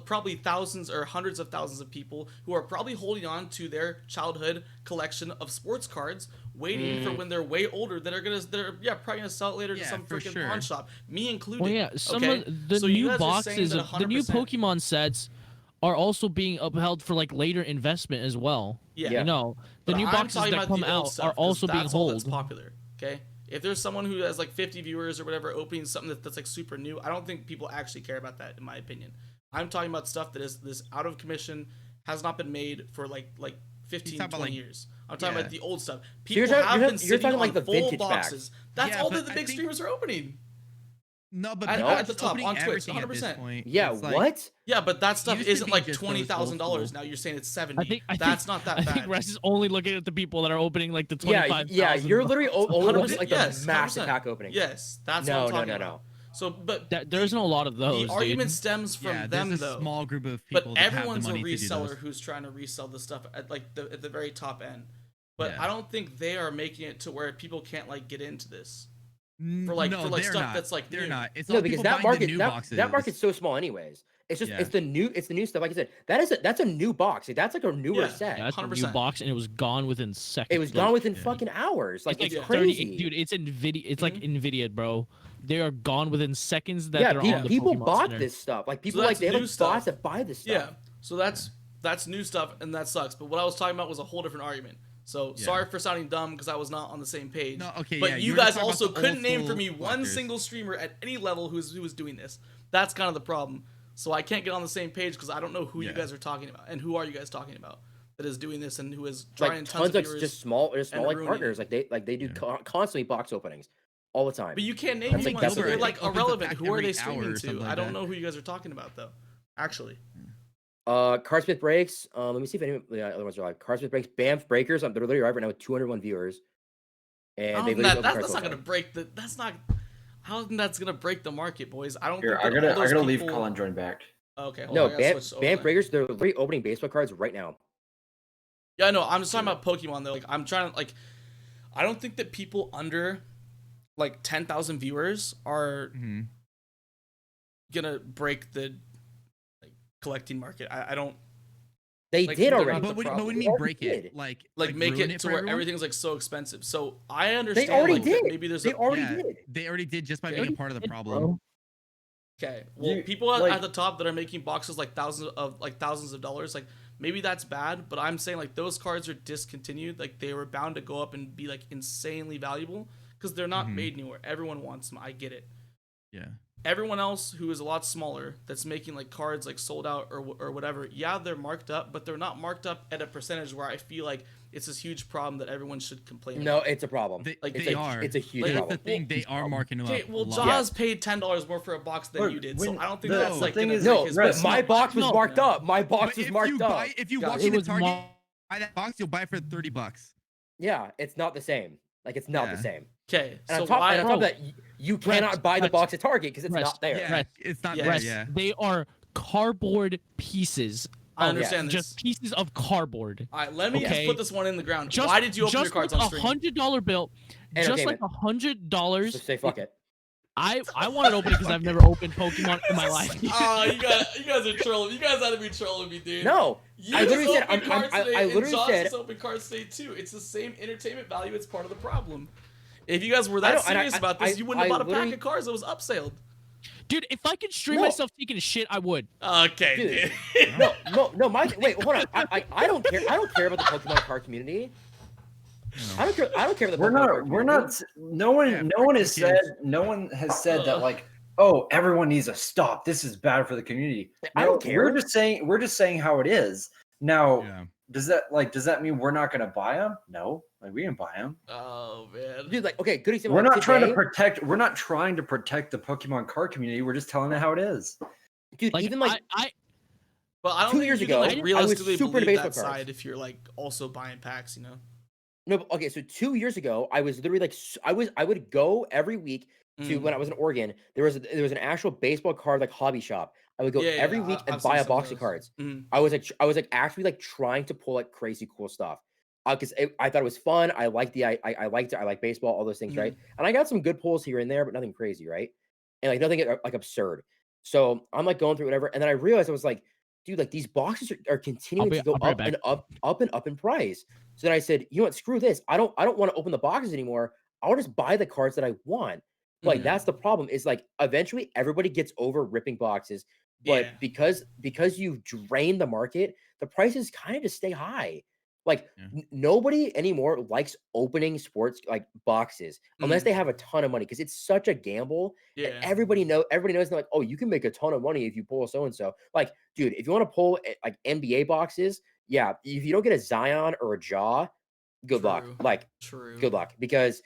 probably thousands or hundreds of thousands of people who are probably holding on to their childhood collection of sports cards, waiting for when they're way older that are probably gonna sell it later to Yeah, some for freaking sure. pawn shop. Me included. Well, yeah, some okay? of the So you new guys are saying boxes, that the new 100% Pokemon sets are also being upheld for like later investment as well. Yeah. You know, the But new I'm boxes talking that about come the old out stuff, are 'cause also being that's all that's held. popular. Okay, if there's someone who has like 50 viewers or whatever opening something that's like super new, I don't think people actually care about that, in my opinion. I'm talking about stuff that is this out of commission, has not been made for like 15, talking 20 about, like- years. I'm talking yeah. about the old stuff. you're People talking- have you're been talking sitting like on the full vintage boxes. packs. That's Yeah, all but that the I big think- streamers are opening. No, but At people the are just top, opening on Twitch, everything at this 100%. point. Yeah. It's like- What? Yeah, but that stuff used to isn't be like just those $20,000. old Now you're saying it's 70. I think That's not that I bad. think Rest is only looking at the people that are opening like the Yeah. 25,000. Yeah. You're literally only looking at like the 100%, massive 100%. pack opening. Yes, that's what No. I'm No. talking No. about. No. So, but There isn't a lot of those. the argument dude. stems from Yeah, them there's a though. small group of But people that have the everyone's a money to do reseller those. who's trying to resell the stuff at like at the very top end. But Yeah. I don't think they are making it to where people can't like get into this. No, for, like, they're stuff not. that's, like, they're new. not. It's No, all because people that buying the market new that, boxes. that market's so small anyways. It's just Yeah. it's the new stuff. Like I said, that's a new box. Like, that's like a newer Yeah. set. Yeah, that's a new 100%. box, and it was gone within seconds. It was like, gone within yeah. fucking hours. Like it's it's like crazy. 30, dude. It's Nvidia. It's like Nvidia, bro. They are gone within seconds. That Yeah, they're on the people Pokemon bought Center. this stuff. Like people that's like they have new like stuff. bots that buy this stuff. Yeah. So that's new stuff and that sucks. But what I was talking about was a whole different argument. So Yeah. sorry for sounding dumb because I was not on the same page. No, okay, But yeah, you you were just guys talking about also the couldn't old name for school me one collectors. single streamer at any level who was doing this. That's kind of the problem. So I can't get on the same page because I don't know who you Yeah. guys are talking about and who are you guys talking about that is doing this and who is trying Like tons tons of of viewers. just small like ruining partners. Like they do constantly box openings all the time. But you can't name That's like- anyone. that's so what they're it like is. Opens a irrelevant. pack Who are every they hour streaming or to? something I like don't that. know who you guys are talking about though. Actually. Cardsmith Breaks. Let me see if any other ones are live. Cardsmith Breaks, Banff Breakers. They're literally right now with 201 viewers. And I they don't think literally open that's cards not all the gonna time. break the. That's not. I don't think that's gonna break the market, boys. I don't. Here, think I that all gotta those leave people- Colin join back. Okay. hold No, on, I gotta switch over Banff there. Breakers. They're literally opening baseball cards right now. Yeah, no, I'm just talking about Pokemon though. Like, I'm trying to like. I don't think that people under, like 10,000 viewers are Mhm. gonna break the, like, collecting market. I don't They Like, did they're already. not But what do you They mean already break it? did. Like make ruin it to for where everyone? everything's like so expensive. So I understand. They already like, that did. Maybe there's They a, already Yeah, did. They already did just by They being a already part of the did, problem. bro. Okay. Well, You- people at like- the top that are making boxes like thousands of dollars, like maybe that's bad, but I'm saying like those cards are discontinued. Like they were bound to go up and be like insanely valuable because they're not Mhm. made anywhere. Everyone wants them. I get it. Yeah. Everyone else who is a lot smaller that's making like cards like sold out or whatever, yeah, they're marked up, but they're not marked up at a percentage where I feel like it's this huge problem that everyone should complain No, about. it's a problem. They, Like, it's they a, are. It's a huge Like, That's problem. the thing. They are marking them Okay, up. well, a lot. Jaws paid $10 more for a box than Look, you did, so when- I don't think the- that's the like thing gonna is- break No, his but business. my box was No. marked up. My box But was if marked you up. buy, if you Guys, walk it into was Target, mar- buy that box, you'll buy it for $30. Yeah, it's not the same. Like it's not the Yeah. same. Okay, And so on top, why? and on top of that, you cannot buy the Rest, box at Target because it's Rest, not there. Yeah, Right. it's not Yeah. there. Rest, Yeah. They are cardboard pieces. I Oh, understand this. Just pieces of cardboard. All right, let me just Okay. put this one in the ground. Just, Why did you open your just cards like on stream? $100 bill? Just like Entertainment. $100. So say fuck it. I wanted to open it because I've never opened Pokemon in my life. Oh, you guys are trolling. You guys had to be trolling me, dude. No, You I just literally said. opened cards today, I and literally Josh said. just opened cards today too. It's the same entertainment value. It's part of the problem. If you guys were I that don't- and serious about this, you wouldn't have I bought a pack literally- of cards that was upselled. Dude, if I could stream No. myself taking a shit, I would. Okay, Dude. dude. No. Wait, hold on. I don't care. I don't care about the Pokemon card community. I don't care. I don't care if the We're Pokemon not. card We're community. not. No one. Yeah, no one has frick the kids. said. No one has said that Ugh. like, oh, everyone needs to stop. This is bad for the community. I No, don't care. We're just saying. We're just saying how it is. Now, Yeah. does that mean we're not going to buy them? No, like we can buy them. Oh man. Dude, like, okay, good example. We're like not trying to today- protect. We're not trying to protect the Pokemon card community. We're just telling it how it is. dude. Like, Even like But I don't 2 think years you ago, can, I like, was realistically super into believe baseball that cards. side if you're like also buying packs, you know. no, but- okay. So 2 years ago, I was literally like, I would go every week to Mm. when I was in Oregon. There was an actual baseball card like hobby shop. I would go Yeah, every yeah, week and I've seen buy a some of box of those. cards. Mhm. I was like actually like trying to pull like crazy cool stuff. Because I thought it was fun. I liked I liked it. I like baseball, all those things, right? And I got some good pulls here and there, but nothing crazy, right? And like nothing like absurd. So I'm like going through whatever, and then I realized I was like, dude, like these boxes are continuing to go I'll be right up back. and up in price. So then I said, you know what, screw this. I don't want to open the boxes anymore. I'll just buy the cards that I want. Like Mhm. that's the problem. Is like eventually everybody gets over ripping boxes, but Yeah. because you've drained the market, the prices kind of just stay high. Like Yeah. nobody anymore likes opening sports like boxes unless Mhm. they have a ton of money because it's such a gamble. And Yeah. everybody knows they're like, oh, you can make a ton of money if you pull so and so. Like, dude, if you want to pull like NBA boxes, yeah, if you don't get a Zion or a Jaw, good luck. True. Like, True. good luck because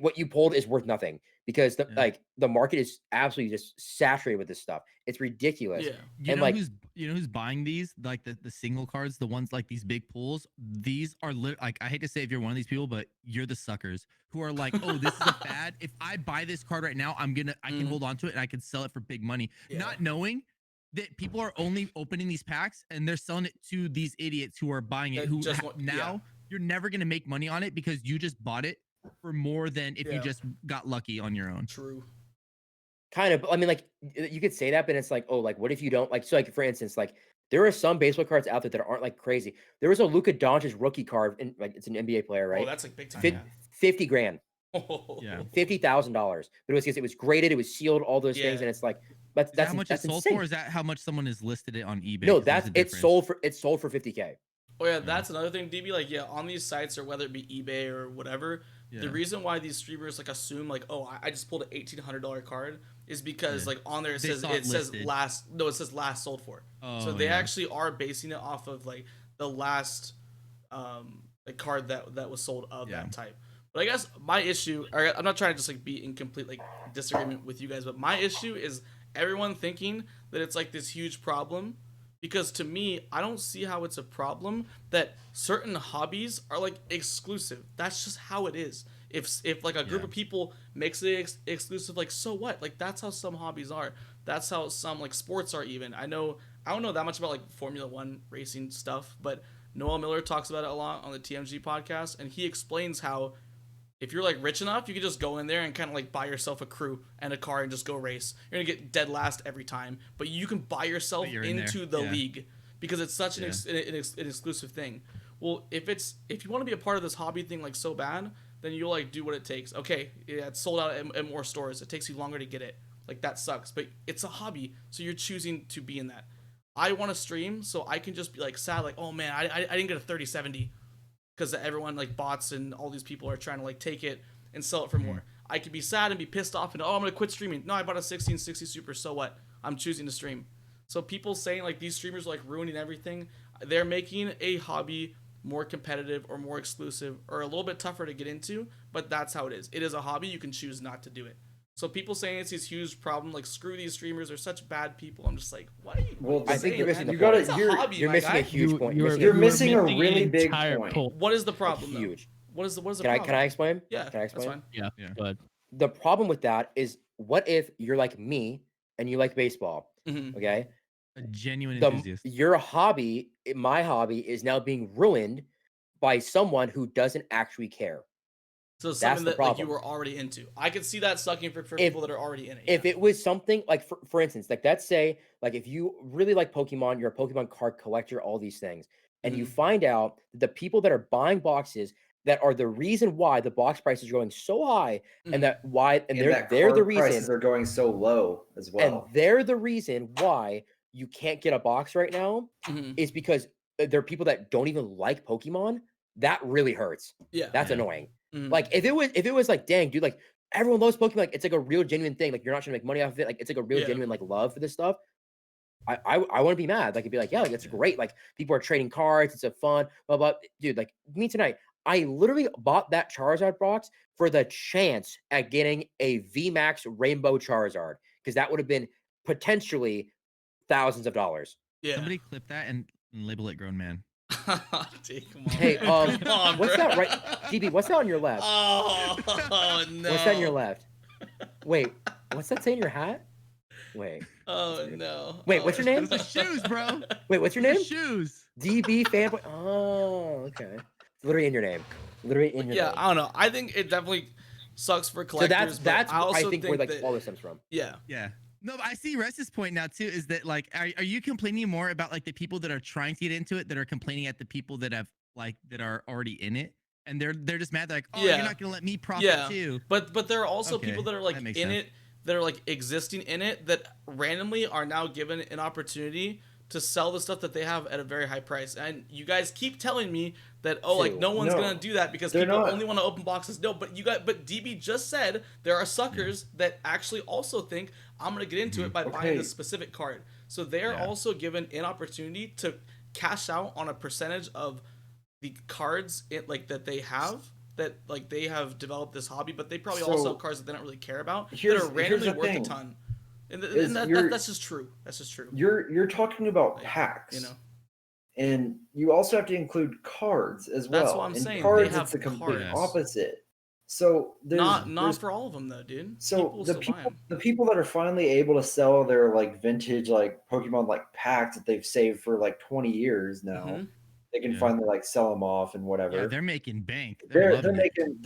what you pulled is worth nothing because Yeah. the market is absolutely just saturated with this stuff. It's ridiculous. Yeah. You And, know like- who's buying these, like the single cards, the ones like these big pools. These are like, I hate to say if you're one of these people, but you're the suckers who are like, oh, this is a fad. If I buy this card right now, I can hold on to it and I can sell it for big money, Yeah. not knowing that people are only opening these packs and they're selling it to these idiots who are buying it. That Who just want- yeah. now you're never gonna make money on it because you just bought it for more than if you Yeah. just got lucky on your own. True. Kind of. I mean, like you could say that, but it's like, oh, like what if you don't like? So, like for instance, like there are some baseball cards out there that aren't like crazy. There was a Luka Doncic rookie card, and like it's an NBA player, right? Oh, that's like big time. Fif- 50 grand, Yeah. $50,000. But it was because it was graded, it was sealed, all those things, Yeah. and it's like that's Is that how much that's it's sold insane. for? Or is that how much someone has listed it on eBay? No, 'Cause there's that's a it's difference. sold for 50K. Oh yeah, that's another thing, DB. Like, yeah, on these sites or whether it be eBay or whatever, the Yeah. reason why these streamers like assume like, oh, I just pulled an $1,800 card is because Yeah. like on there it They says saw it listed. it says last sold for. So Oh, they yeah. actually are basing it off of like the last like card that was sold of Yeah. that type. But I guess my issue, or I'm not trying to just like be in complete like disagreement with you guys, but my issue is everyone thinking that it's like this huge problem. Because to me, I don't see how it's a problem that certain hobbies are like exclusive. That's just how it is. If like a group Yeah. of people makes it exclusive, like so what? Like that's how some hobbies are. That's how some like sports are even. I don't know that much about like Formula One racing stuff, but Noel Miller talks about it a lot on the TMG podcast, and he explains how if you're like rich enough, you can just go in there and kind of like buy yourself a crew and a car and just go race. You're gonna get dead last every time, but you can buy yourself But you're in there, into the yeah. league because it's such an, Yeah. an exclusive thing. Well, if you want to be a part of this hobby thing like so bad, then you'll like do what it takes. Okay, yeah, it's sold out at more stores. It takes you longer to get it. Like that sucks, but it's a hobby, so you're choosing to be in that. I want to stream, so I can just be like sad, like, oh man, I didn't get a 3070 because everyone like bots and all these people are trying to like take it and sell it for more. I could be sad and be pissed off and, oh, I'm gonna quit streaming. No, I bought a 1660 Super, so what? I'm choosing to stream. So people saying like these streamers are like ruining everything, they're making a hobby more competitive or more exclusive or a little bit tougher to get into, but that's how it is. It is a hobby, you can choose not to do it. So people saying it's this huge problem, like screw these streamers, are such bad people. I'm just like, what are you? Well, what are I you think you're saying, missing man? the It's point. a hobby, You're my missing guy. a huge point. You're missing a really an big entire point. pull. What is the problem? Huge. Though? What is the Can problem? I explain? Yeah, Can I explain? that's fine. Yeah, Yeah. go ahead. The problem with that is, what if you're like me and you like baseball? Mhm. Okay, A genuine the enthusiast. your hobby, my hobby, is now being ruined by someone who doesn't actually care. So it's That's something the that like you problem. were already into. I could see that sucking for If- people that are already in it. If yeah. it was something like, for instance, like let's say, like if you really like Pokemon, you're a Pokemon card collector, all these things, and you Mhm. find out that the people that are buying boxes that are the reason why the box price is going so high, Mhm. and that why, and And that they're the card reason, prices are going so low as well. and they're the reason why you can't get a box right now, Mhm. is because there are people that don't even like Pokemon that really hurts. Yeah. That's Yeah. annoying. Mhm. Like if it was like, dang, dude, like everyone loves Pokemon, like it's like a real genuine thing. Like you're not trying to make money off of it. Like it's like a real Yeah. genuine like love for this stuff. I wouldn't be mad. Like it'd be like, yeah, like it's great. Like people are trading cards. It's a fun, blah blah. Dude, like me tonight, I literally bought that Charizard box for the chance at getting a VMAX Rainbow Charizard because that would have been potentially thousands of dollars. Yeah. Somebody clip that and label it grown man. Dude, come on. Hey, man. Come on, what's bro. that right? DB, what's that on your left? Oh no. What's that on your left? Wait, what's that say in your hat? Wait. Oh no. Wait, what's your name? The shoes, bro. Wait, what's your The name? shoes. DB fanboy. Oh, okay. It's literally in your name. Literally in your Yeah, name. I don't know. I think it definitely sucks for So collectors. that's but I also think where like that, all this stems from. yeah. Yeah. No, but I see Res's point now too. Is that like, are you complaining more about like the people that are trying to get into it that are complaining at the people that have like that are already in it, and they're just mad. They're like, oh, Yeah. you're not gonna let me profit Yeah. too. But there are also Okay, people that are like that in makes sense. it, that are like existing in it, that randomly are now given an opportunity to sell the stuff that they have at a very high price. And you guys keep telling me that, oh, like no one's No, gonna do that because they're people not. only want to open boxes. No, but but DB just said there are suckers that actually also think I'm gonna get into it by buying Okay. this specific card. So they are Yeah. also given an opportunity to cash out on a percentage of the cards like that they have, that like they have developed this hobby, but they probably also So, have cards that they don't really care about that here's are randomly the worth thing, a ton. And, is that's just true. That's just true. You're talking about Like, packs, You know, and you also have to include cards as well. That's what I'm and saying, they cards, have it's the complete cards. opposite. So there's not for all of them though, dude. so People the still buy 'em. the people that are finally able to sell their like vintage like Pokemon like packs that they've saved for like 20 years now, Mhm. they can Yeah. finally like sell them off and Yeah, whatever. they're making bank. they're Loving it.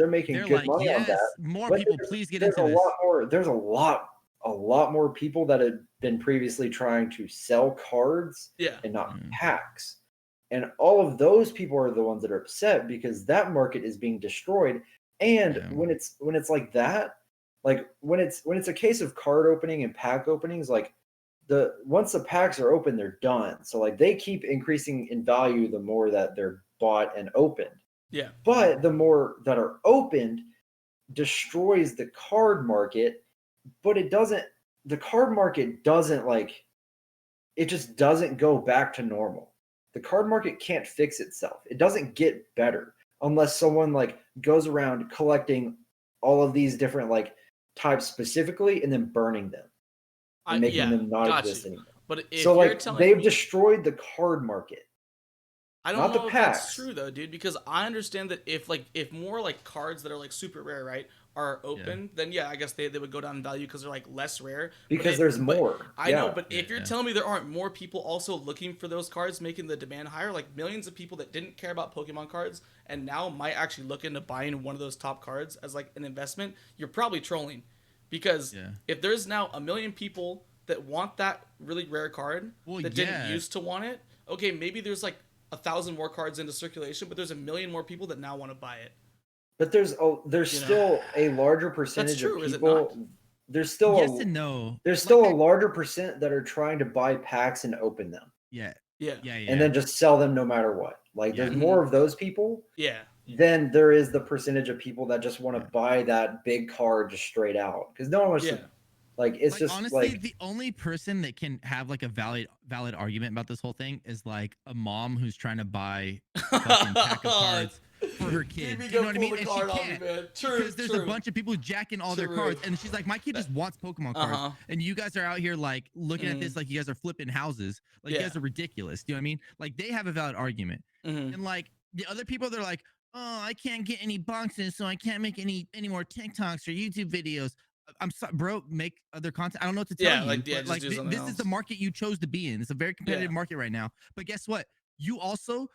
making They're good like, money on yes, that. more But people, please get there's into a this. lot more. There's a lot more people that have been previously trying to sell cards Yeah. and not Mm. packs. And all of those people are the ones that are upset because that market is being destroyed. And Yeah. when it's like that, like when it's a case of card opening and pack openings, like once the packs are open, they're done. So like they keep increasing in value the more that they're bought and opened. Yeah. But the more that are opened destroys the card market, but the card market doesn't like, it just doesn't go back to normal. The card market can't fix itself. It doesn't get better unless someone like goes around collecting all of these different like types specifically and then burning them and making yeah, them not got exist you. anymore. But if So you're like telling they've me, destroyed the card market. I don't not the know if that's packs. true though, dude, because I understand that if more like cards that are like super rare, right, are open, then yeah, I guess they would go down in value because they're like less rare. Because there's more. I know, Yeah. but if you're Yeah. telling me there aren't more people also looking for those cards, making the demand higher, like millions of people that didn't care about Pokemon cards and now might actually look into buying one of those top cards as like an investment, you're probably trolling. Because Yeah. if there's now 1 million people that want that really rare card Well, that didn't used to want it, okay, maybe there's like 1,000 more cards into circulation, but there's 1 million more people that now want to buy it. But there's You know. still a larger percentage true, of is it people. not? There's still Yes and no. there's Like still I- a larger percent that are trying to buy packs and open them Yeah. Yeah. Yeah. and then just sell them no matter what. Like Yeah. there's more of those people Yeah. than there is the percentage of people that just want to Yeah. buy that big card just straight out because no one wants Yeah. to. Like it's like, just honestly, like the only person that can have like a valid argument about this whole thing is like a mom who's trying to buy a fucking pack of cards for her kid. You know what I mean? And she can't True, because there's a bunch of people jacking all their True. cards, and she's like, my kid just wants Pokemon cards, Uh-huh. and you guys are out here like looking at this like you guys are flipping houses, like you Yeah. guys are ridiculous. Do you know what I mean? Like they have a valid argument, Mhm. and like the other people, they're like, oh, I can't get any boxes, so I can't make any more TikToks or YouTube videos. I'm sorry, bro. Make other content. I don't know what to tell Yeah, you. like, yeah, but, just like do something this is the else. market you chose to be in. It's a very competitive market right now. But guess what? You also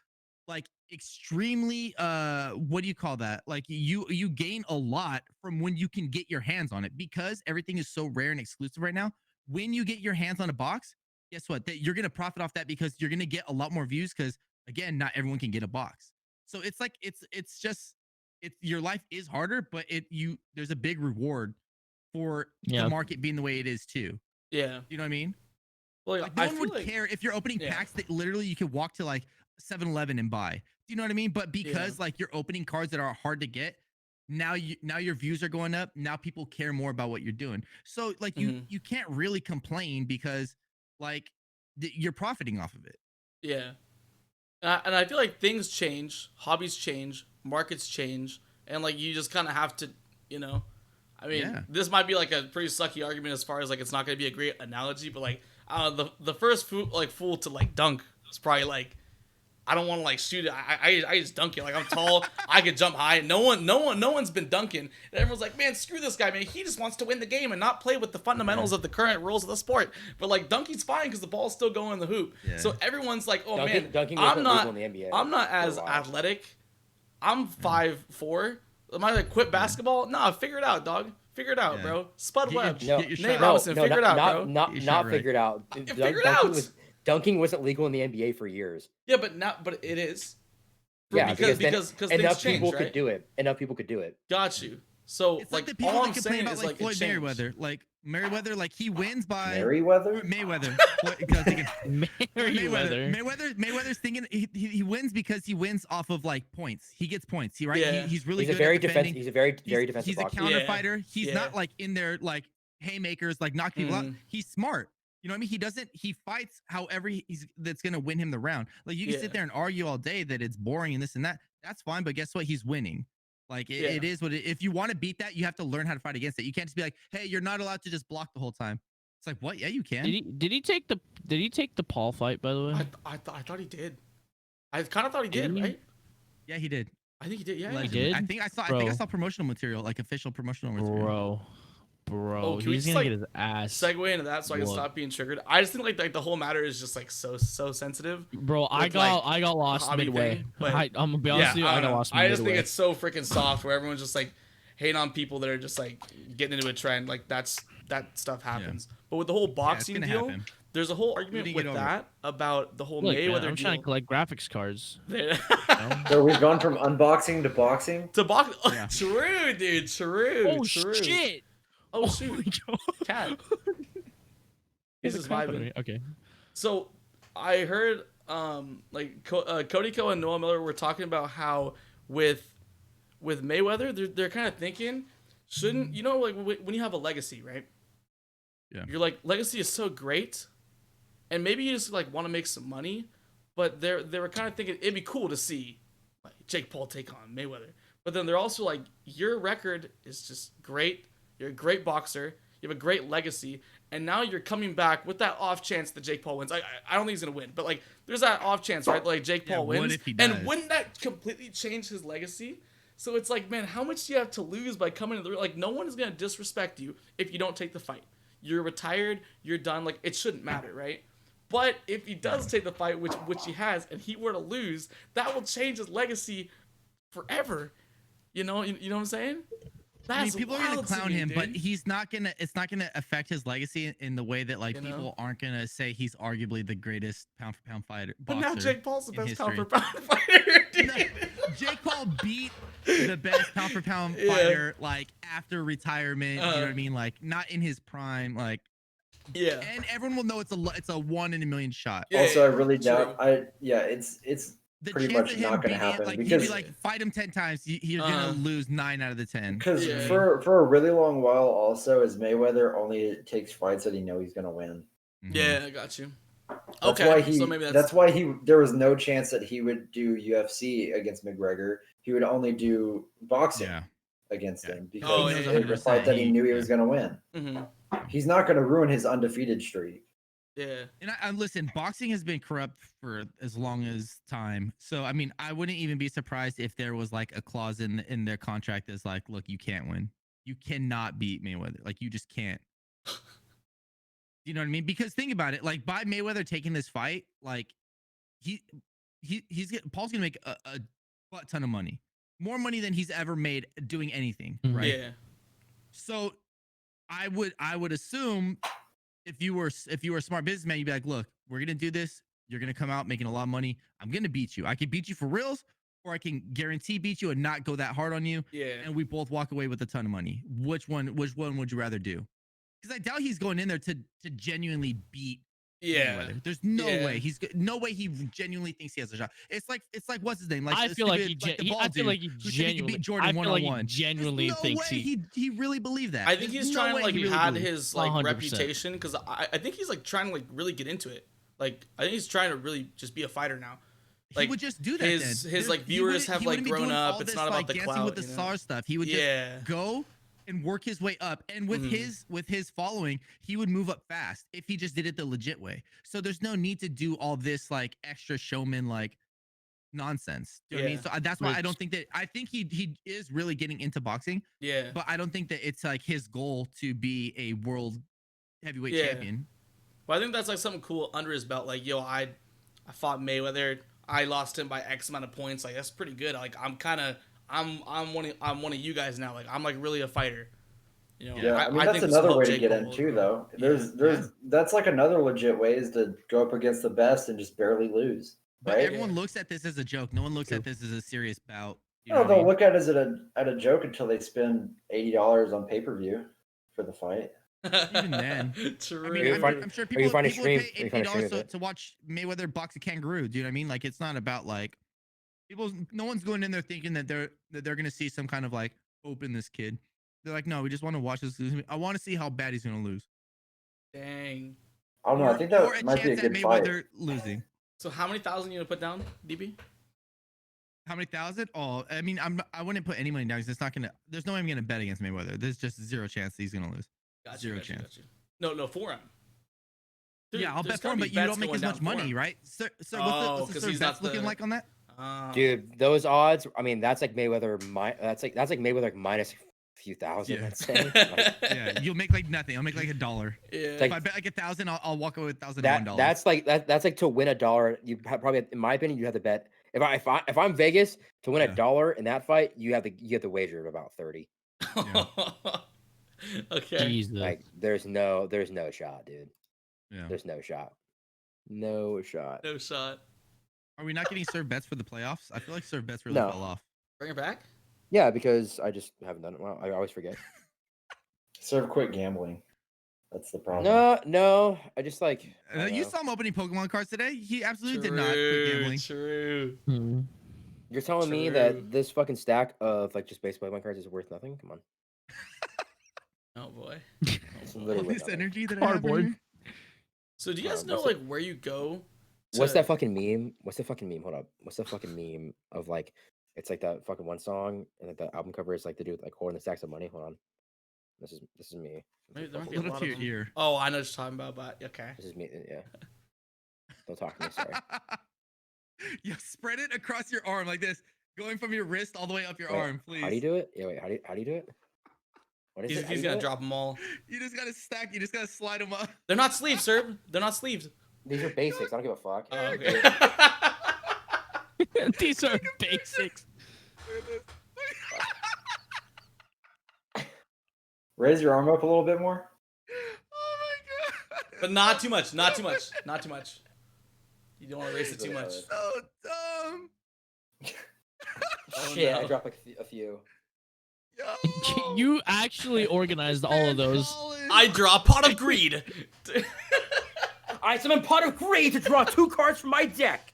like extremely what do you call that? Like you gain a lot from when you can get your hands on it because everything is so rare and exclusive right now. When you get your hands on a box, guess what? That you're gonna profit off that because you're gonna get a lot more views because again, not everyone can get a box. So it's like it's just your life is harder, but there's a big reward for Yeah. the market being the way it is too. Yeah. You know what I mean? Well, Like no I one feel would like care if you're opening yeah. packs that literally you could walk to like 7-Eleven and buy. you know what I mean? But because like you're opening cards that are hard to get, now your views are going up. Now people care more about what you're doing. So like you can't really complain because like you're profiting off of it. Yeah. And I feel like things change, hobbies change, markets change, and like you just kind of have to, you know, I mean, this might be like a pretty sucky argument as far as like it's not going to be a great analogy, but like the first fool to like dunk is probably like, I don't want to like shoot it. I just dunk it. Like I'm tall, I can jump high. No one's been dunking. And everyone's like, man, screw this guy, man. He just wants to win the game and not play with the fundamentals of the current rules of the sport. But like dunking's fine because the ball's still going in the hoop. Yeah. So everyone's like, oh dunking I'm not in the NBA I'm not as athletic. I'm 5'4". Am I like quit basketball? Nah, figure it out, dog. Figure it out, bro. Spud Webb, Nate Robinson, figure it out, bro. Not figure it out. Figure it out. Dunking wasn't legal in the NBA for years. Yeah, but it is. Because enough people could do it. Enough people could do it. Got you. So it's like the people all that I'm complain saying about is like Floyd Mayweather, like he wins by Mayweather. Mayweather's thinking he wins because he wins off of like points. He gets points. He's really good. He's a very defensive. He's a counter fighter. He's not like in there like haymakers, like knock people out. He's smart. You know what I mean? He fights however that's going to win him the round. Like you can sit there and argue all day that it's boring and this and that. That's fine. But guess what? He's winning. Like it is what if you want to beat that, you have to learn how to fight against it. You can't just be like, hey, you're not allowed to just block the whole time. It's like, what? Yeah, you can. Did he take the Paul fight, by the way? I thought he did. I kind of thought he did, right? Yeah, he did. I think he did. Yeah, he did. I think I saw promotional material, like official promotional material. Bro, he's gonna get his ass. Segue into that so I can stop being triggered. I just think like the whole matter is just like so sensitive. Bro, I got lost midway. I'm gonna be honest with you, I got lost midway. I just think it's so freaking soft where everyone's just like hating on people that are just like getting into a trend. Like that stuff happens. Yeah. But with the whole boxing deal, there's a whole argument with that about the whole Mayweather deal. I'm trying to collect graphics cards. So we've gone from unboxing to boxing. To boxing. Yeah. True, dude. True. Oh shit. Oh shoot, cat. This is vibing. Okay. So, I heard like Cody Ko and Noah Miller were talking about how with Mayweather, they're kind of thinking, shouldn't like when you have a legacy, right? Yeah. You're like legacy is so great, and maybe you just like want to make some money, but they were kind of thinking it'd be cool to see like Jake Paul take on Mayweather, but then they're also like your record is just great. You're a great boxer. You have a great legacy. And now you're coming back with that off chance that Jake Paul wins. I don't think he's going to win. But, like, there's that off chance, right? Like, Jake Paul wins. What if he does? And wouldn't that completely change his legacy? So it's like, man, how much do you have to lose by coming to the... Like, no one is going to disrespect you if you don't take the fight. You're retired. You're done. Like, it shouldn't matter, right? But if he does take the fight, which he has, and he were to lose, that will change his legacy forever. You know what I'm saying? I mean, people are gonna clown him, but he's not gonna. It's not gonna affect his legacy in the way that like people aren't gonna say he's arguably the greatest pound for pound fighter. But now Jake Paul's the best pound for pound fighter. No, Jake Paul beat the best pound for pound fighter like after retirement. You know what I mean? Like not in his prime. Like and everyone will know it's a 1 in a million shot. Also, I really doubt. It's the pretty chance much of him not going to beating happen like because he'd be like fight him 10 times, you're gonna lose 9 out of the 10. Because for a really long while, also as Mayweather only takes fights that he knows he's going to win. Yeah, I got you. That's why there was no chance that he would do UFC against McGregor. He would only do boxing against him because it was a fight that he knew he was going to win. Mm-hmm. He's not going to ruin his undefeated streak. Yeah. And I listen, boxing has been corrupt for as long as time. So, I mean, I wouldn't even be surprised if there was like a clause in their contract that's like, look, you can't win. You cannot beat Mayweather. Like, you just can't. You know what I mean? Because think about it. Like, by Mayweather taking this fight, like, Paul's going to make a butt ton of money. More money than he's ever made doing anything, right? Yeah. So, I would assume if you were a smart businessman, you'd be like, look, we're going to do this. You're going to come out making a lot of money. I'm going to beat you. I can beat you for reals, or I can guarantee beat you and not go that hard on you. Yeah. And we both walk away with a ton of money. Which one would you rather do? Because I doubt he's going in there to genuinely beat Yeah. There's no way no way he genuinely thinks he has a shot. It's like what's his name? Like I feel like he genuinely beat Jordan one-on-one. Genuinely thinks he really believed that. I think he's trying to like had his like 100%. reputation because I think he's like trying to like really get into it. Like I think he's trying to really just be a fighter now. Like, he would just do that. His like viewers have like grown up. It's not about the clout. With the star stuff, he would just go and work his way up, and with his following, he would move up fast if he just did it the legit way. So there's no need to do all this like extra showman like nonsense. Do you know what I mean? So that's why I don't think that. I think he is really getting into boxing. Yeah. But I don't think that it's like his goal to be a world heavyweight champion. Well, I think that's like something cool under his belt. Like, yo, I fought Mayweather. I lost him by X amount of points. Like, that's pretty good. Like, I'm one of you guys now. Like, I'm like really a fighter. You know. Yeah, I mean that's another way to get in too, though. That's like another legit way is to go up against the best and just barely lose. But right? everyone looks at this as a joke. No one looks at this as a serious bout. No, they'll look at it as a joke until they spend $80 on pay-per-view for the fight. Even then, True. I mean, I'm sure people would pay $80 to watch Mayweather box a kangaroo. Do you know what I mean? Like, it's not about like people. No one's going in there thinking that they're gonna see some kind of like hope in this kid. They're like, no, we just want to watch this. I want to see how bad he's gonna lose. Dang. I don't know. I think that might be a good fight. Mayweather losing. So how many thousand you gonna put down, DB? How many thousand? Oh, I mean, I wouldn't put any money down because it's not gonna. There's no way I'm gonna bet against Mayweather. There's just zero chance he's gonna lose. Zero chance. No, for him. Dude, yeah, I'll bet for him, but you don't make as much money, right? So what's the bets looking like on that? Dude, those odds. I mean, that's like Mayweather. That's like Mayweather like minus a few thousand. Yeah. Let's say. Like, yeah, you'll make like nothing. I'll make like $1. Yeah. If I bet like 1,000, I'll walk away with $1,001. That's like to win $1. You probably, in my opinion, you have to bet. If I'm Vegas to win $1 in that fight, you have to wager of about 30. Yeah. Okay. Jesus. Like there's no shot, dude. Yeah. There's no shot. No shot. No shot. Are we not getting served bets for the playoffs? I feel like served bets really No. fell off. Bring it back. Yeah, because I just haven't done it well. I always forget. Serve quit gambling. That's the problem. No. I just like. I You saw him opening Pokemon cards today. He absolutely did not quit gambling. True. You're telling me that this fucking stack of like just base Pokemon cards is worth nothing? Come on. Oh boy. It's literally All worth this nothing. energy that I have in here. So do you guys know like where you go? What's that fucking meme? Hold up. What's the fucking meme of like? It's like that fucking one song, and like the album cover is like the dude like holding the stacks of money. Hold on. This is me. Maybe there might be Hold a up lot to of your them. ear. Oh, I know what you're talking about, but okay. This is me. Yeah. Don't talk to me. Sorry. You spread it across your arm like this, going from your wrist all the way up your arm, please. How do you do it? Yeah, wait. How do you do it? What is it? He's gonna drop them all. You just gotta stack. You just gotta slide them up. They're not sleeved, sir. They're not sleeved. These are basics. I don't give a fuck. Oh, okay. These are basics. Raise your arm up a little bit more. Oh my god! But not too much. Not too much. Not too much. You don't want to race it too much. So dumb. Oh, Shit, no. I dropped like a few. Yo, You actually organized all of those. I draw Pot of Greed. I summon Pot of Greed to draw 2 cards from my deck.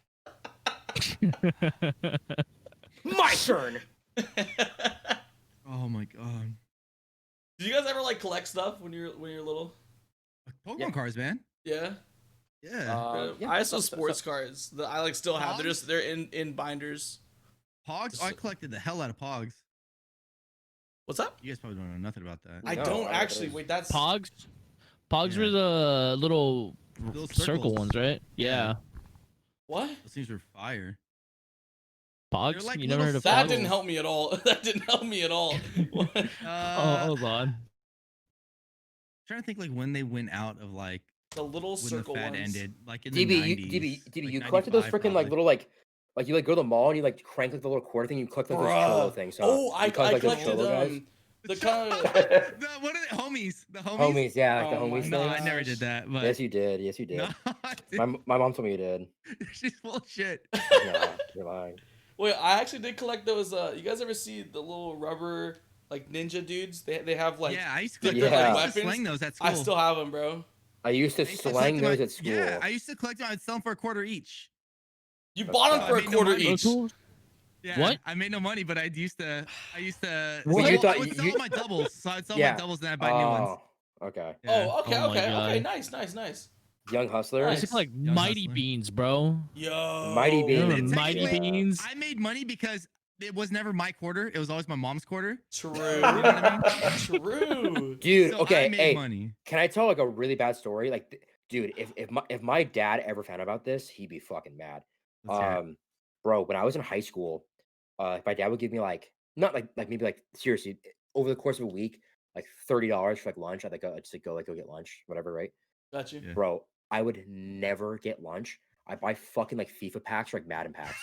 My turn. Oh my god. Did you guys ever like collect stuff when you're little? Pokemon cards, man. Yeah. Yeah. Yeah, I also sports cards that I like still have. They're in binders. Pogs? Oh, I collected the hell out of Pogs. What's up? You guys probably don't know nothing about that. I No, don't I actually. don't. Wait, that's Pogs? Pogs Yeah. were the little Those circle circles. ones, right? Yeah. what? Those things were fire. Pogs? like You never little heard of That Pogs? didn't help me at all. That didn't help me at all. What? Oh, hold on. Trying to think like when they went out of like The little when circle the fad ones. ended, like in the DB, 90s. you like collected those 95 freaking like probably. little like you like go to the mall and you like crank like the little quarter thing. You collect like those Bruh. cholo things. Huh? Oh, I You collect, like, those collected cholo guys? the kind of. What are they? Homies. The homies. Homies, yeah, like the Oh my homies No, thing. I never did that. But Yes, you did. Yes, you did. No, I didn't. My mom told me you did. She's full of shit. No, you're lying. Wait, I actually did collect those. You guys ever see the little rubber like ninja dudes? They have like. Yeah, I used to the- collect Yeah. those. I used to weapons. sling those at school. I still have them, bro. I used to I used to slang collect those them at school. Yeah, I used to collect them. I'd sell them for a quarter each. You That's bought them bad. for I a made no quarter money. each. Yeah, What? I made no money, but I used to. What? Well, You thought I would you- sell my doubles. So I'd sell Yeah. my doubles and I'd buy new ones. Okay. Yeah. Oh, okay, Oh my okay, okay. God. Nice. Young hustler. Nice. It's like Young Mighty hustler. Beans, bro. Yo. Mighty You remember Beans. Mighty Yeah. Beans? I made money because it was never my quarter. It was always my mom's quarter. True. You know what I True. Dude, So okay, I made hey, money. can I tell like a really bad story? Like, dude, if my dad ever found out about this, he'd be fucking mad. Let's hear it. Bro, when I was in high school, my dad would give me like not like maybe like seriously over the course of a week, like $30 for like lunch. I'd like go just like go get lunch, whatever, right? Got you. Yeah. Bro, I would never get lunch. I buy fucking like FIFA packs or like Madden packs.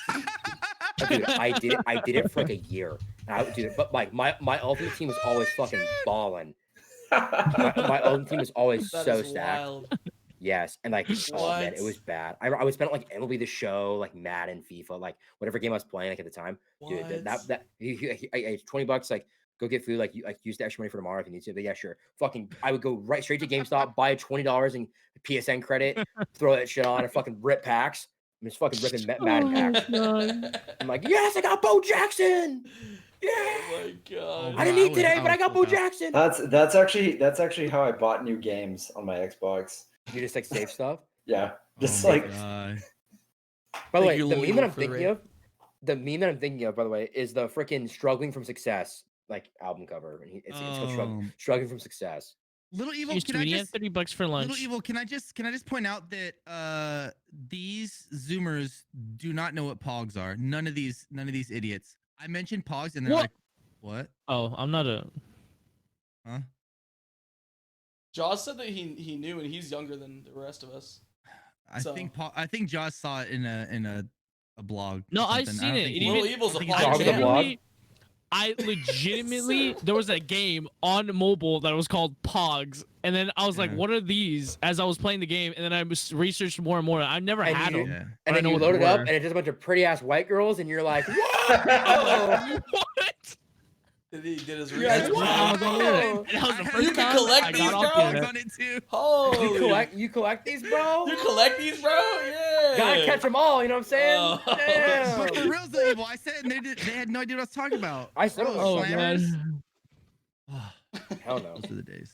Dude, I did it for like a year. But like my ultimate team was always fucking balling. My ultimate team was always That so is stacked. wild. Yes, and like oh man, it What? was bad. I would spend like MLB The Show, like Madden, FIFA, like whatever game I was playing like at the time. Dude, What? I $20, like go get food, like use the extra money for tomorrow if you need to. But yeah, sure. Fucking, I would go right straight to GameStop, buy $20 in PSN credit, throw that shit on, and fucking rip packs. I'm just fucking ripping Madden packs. I'm like, yes, I got Bo Jackson. Yeah. Oh my god. Oh, I didn't bro, eat today, but I got Bo full out. Jackson. That's actually how I bought new games on my Xbox. You just like save stuff. Yeah, just Oh my like God. By the Thank way, you, the Lil meme that Evil, I'm for the thinking raid. of, by the way, is the freaking "Struggling from Success" like album cover, and it's called "Struggling from Success." Little Evil, Here's can I Tweety at just $30 for lunch. Little Evil, can I just point out that these Zoomers do not know what Pogs are. None of these idiots. I mentioned Pogs and they're What? like, what? Oh, I'm not a. Huh? Jaws said that he knew, and he's younger than the rest of us. I think Josh saw it in a blog. or No, I've something. seen don't it. think It he- even- Lil Evil's a I don't think Dog he's with a a blog? legitimately, I legitimately there was a game on mobile that was called Pogs, and then I was like, Yeah. "What are these?" As I was playing the game, and then I researched more and more. I've never And had you- them. Yeah. And I then know you what they load it up, were. and it's just a bunch of pretty ass white girls, and you're like, What? He did his You're like, research. I was on there, and "Whoa." that was the I first You can time collect I these, got off bro? the Pogs internet. on it too. Holy. you collect these, bro? You collect these, bro? Yeah. Gotta catch them all. You know what I'm saying? Oh. Damn. But for real, Little Evil, I said, and they had no idea what I was talking about. I said, Oh Slammers. man. hell no. Those are the days.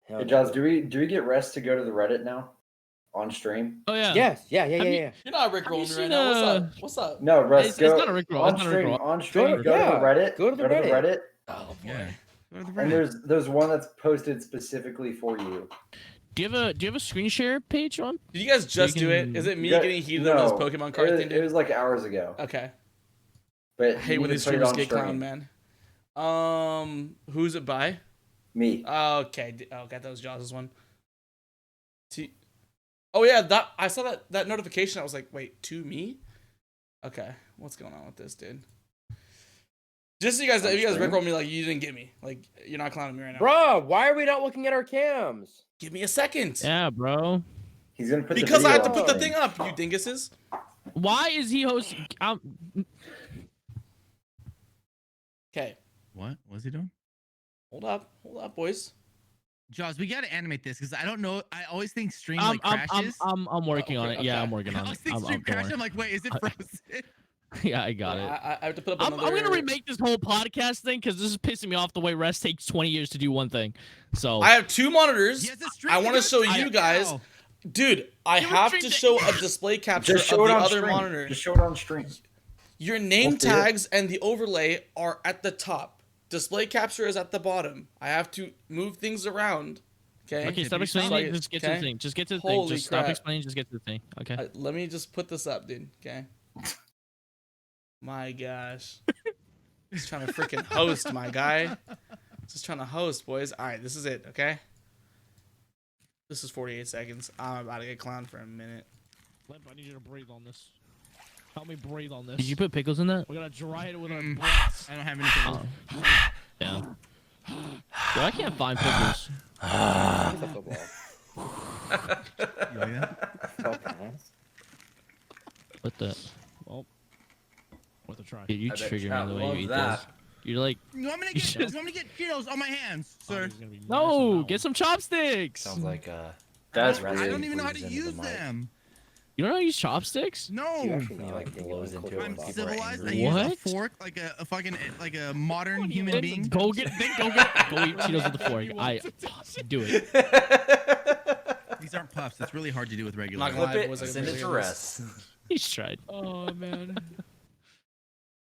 Hell Hey, no. Jaws, do we get rest to go to the Reddit now on stream? Oh yeah. Yes, yeah. Have you- You're not Rick Have you rolling me right seen, now. What's up? What's up? No, rest. It's go not a Rickroll, on it's not a stream. Rickroll. On stream, to- go yeah, to the Reddit. go to the Reddit. Oh boy. Yeah. Go to the And Reddit. there's one that's posted specifically for you. Do you have a screen share page on? Did you guys just do it? can- Is it me You got- getting heated over this Pokemon card it, thing, it dude? was like hours ago. Okay. But I hate you when need these to put it streamers on get clown, stream. man. Who's it by? Me. Okay. Oh, got those Jaws' one. Oh yeah, that I saw that notification. I was like, wait, to me? Okay, what's going on with this, dude? Just so you guys, if you guys rickroll me, like you didn't get me, like you're not clowning me right now. Bro, why are we not looking at our cams? Give me a second. Yeah, bro. He's gonna put Because the I video have to put the on thing up, you dinguses. Why is he hosting? Okay, What was he doing? hold up, boys. Jaws, we gotta animate this because I don't know. I always think stream I'm crashes. I'm working on okay, it. Yeah, okay. I'm working I on always it. think I'm, stream don't crashes. worry. I'm like, wait, is it frozen? Yeah, I got it. I have to put up I'm another. gonna remake this whole podcast thing because this is pissing me off the way rest takes 20 years to do one thing. So I have two monitors. Yes, it's stream. I We want to gotta show stream you it guys, now. dude. I You have stream to it. show a display capture Just of show it the on other stream. monitor. Just show it on stream. Your name We'll see it. tags and the overlay are at the top. Display capture is at the bottom. I have to move things around. Okay. okay, stop Tippity explaining. top. Just get to the Okay. thing. Just get to the Holy thing. Just crap. stop explaining. Just get to the thing. Okay. Let me just put this up, dude. Okay. My gosh. Just trying to freaking host, my guy. Just trying to host, boys. All right, this is it. Okay. This is 48 seconds. I'm about to get clowned for a minute. Limp, I need you to breathe on this. Help me breathe on this. Did you put pickles in that? We're gonna dry it with our breaths. I don't have anything. Yeah. Yo, I can't find pickles. What's up, football? You like that? So fast. What the? Well, worth a try. Dude, you I bet trigger me Chat the way you loves eat that. this. You're like, You want me to get Cheetos on my hands, sir? He's gonna be nice no, on that get some chopsticks. Sounds like That's I don't really even know how to breathes into the use mic. them. You don't know how to use chopsticks? No. You actually He, know, like, dang it, blows I'm into cool it when with people that. are Civilized. I angry. use a What? fork like a fucking like a modern human Then being. Go eat Cheetos with a fork. Do it. These aren't puffs. It's really hard to do with regular. Not gonna Clip lie, it, boys, I send it really to like this. rest. He's tried. Oh man.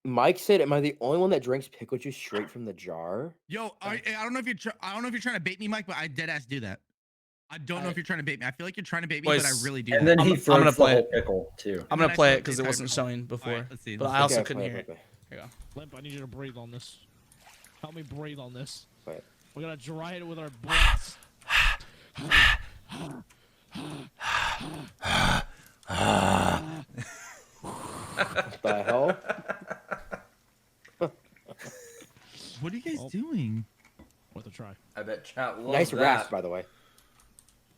Mike said, "Am I the only one that drinks pickle juice straight from the jar?" Yo, I don't know if you're I don't know if you're trying to bait me, Mike, but I dead ass do that. I don't know if you're trying to bait me. I feel like you're trying to bait me, but I Boys, really do And that. then he I'm throws gonna the play whole it. pickle too. I'm then gonna I play throw it it because the it entire wasn't pickle. showing before. Alright, let's see. But Let's I see. also Okay, couldn't play, hear it. play, play. Here you go. Limp, I need you to breathe on this. Help me breathe on this. Wait. We're gonna dry it with our breaths. What the hell? What are you guys Oh. doing? Worth a try. I bet chat loves Nice that. rasp, by the way.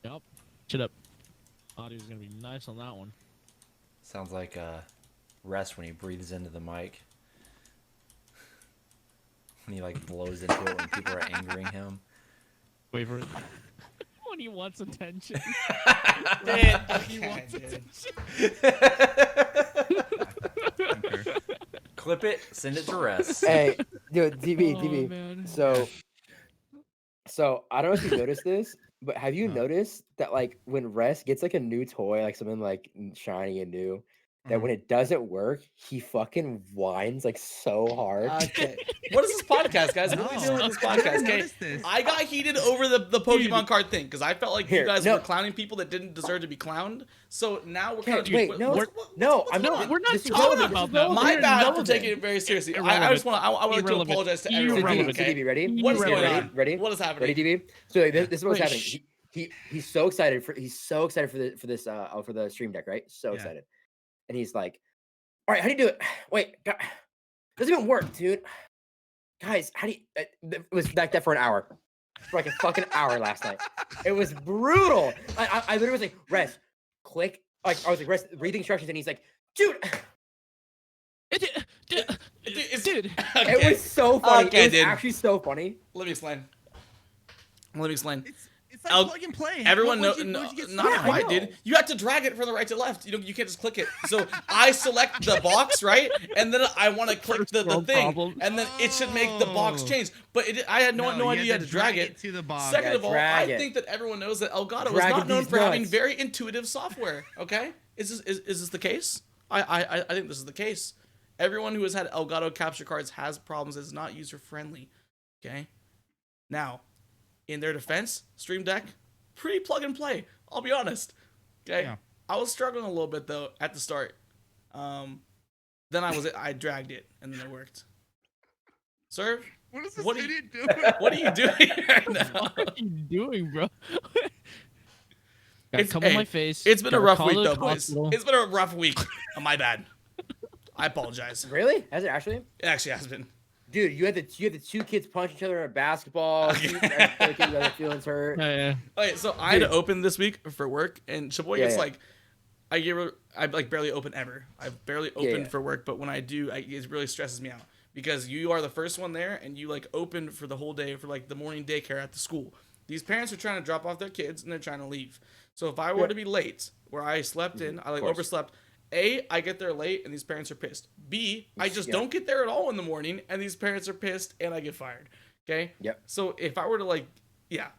Yep. Shut up. Audio's gonna be nice on that one. Sounds like rest when he breathes into the mic. When he like blows into it when people are angering him. Wait for it. When he wants attention. He wants it. Okay. Clip it, send it to rest. Hey, dude, DB, Oh, DB. man. So I don't know if you noticed this, but have you Uh-huh. noticed that like when Rest gets like a new toy, like something like shiny and new, that Uh-huh. when it doesn't work, he fucking whines like so hard. Okay. What is this podcast, guys? What are we No, doing with this I never podcast? Okay. noticed this. I got heated over the Pokemon card thing because I felt like you Here, guys no. were clowning people that didn't deserve to be clowned. So now we're Okay, kind of wait, no, no, I'm No, not. we're not this is talking relevant, about this is that. My relevant, bad for relevant. taking it very seriously. I Irrelevant. just want to I want to Irrelevant. apologize to So everyone. Irrelevant. DB, so Okay. DB, ready? What is Ready, going ready? on? Ready? What is happening? Ready, DB? So like, this is what's Wait, happening. He's so excited for for the stream deck, right? So Yeah. excited, and he's like, "All right, how do you do it? Wait, God, doesn't even work, dude. Guys, how do you?" It was like that for an hour, for like a fucking hour last night. It was brutal. I literally was like, "Rest, click." Like I was like, "Rest, read the instructions," and he's like, "Dude." Dude. Okay. It was so funny. Okay, it was dude. actually so funny. Let me explain. It's like I'll- plug and play. Everyone What'd know, you- no, what'd you get not started? I quite, dude. know. You have to drag it from the right to left. You can't just click it. So I select the box, right, and then I want to click the world thing, problem. and then it should make the box Oh. change. But I had no you idea you had to drag it. to the box. Second Yeah, of all, I drag it. think that everyone knows that Elgato is Drag not it known these for having nuts. very intuitive software. Okay, is this the case? I think this is the case. Everyone who has had Elgato capture cards has problems. It's not user friendly. Okay, now, in their defense, Stream Deck, pretty plug and play. I'll be honest. Okay, Yeah. I was struggling a little bit though at the start. Then I dragged it and then it worked. Sir, What is this What do idiot doing? what are you doing right now? What are you doing, bro? Got It's- come on hey, my face. It's been a gotta rough call week the though, boys. hospital. It's been a rough week. My bad. I apologize. Really? Has it actually? It actually has been. Dude, you had the two kids punch each other at basketball. Two other kids got their feelings hurt. Yeah. Okay, so I had to open this week for work, and Shaboy Yeah, gets yeah. like, I like barely open ever. I've barely opened yeah. for work, but when I do, it really stresses me out because you are the first one there, and you like open for the whole day for like the morning daycare at the school. These parents are trying to drop off their kids and they're trying to leave. So if I were Yeah. to be late, where I slept in, I like course. overslept. A, I get there late and these parents are pissed. B, I just Yeah. don't get there at all in the morning and these parents are pissed and I get fired. Okay? Yep. So if I were to like, yeah.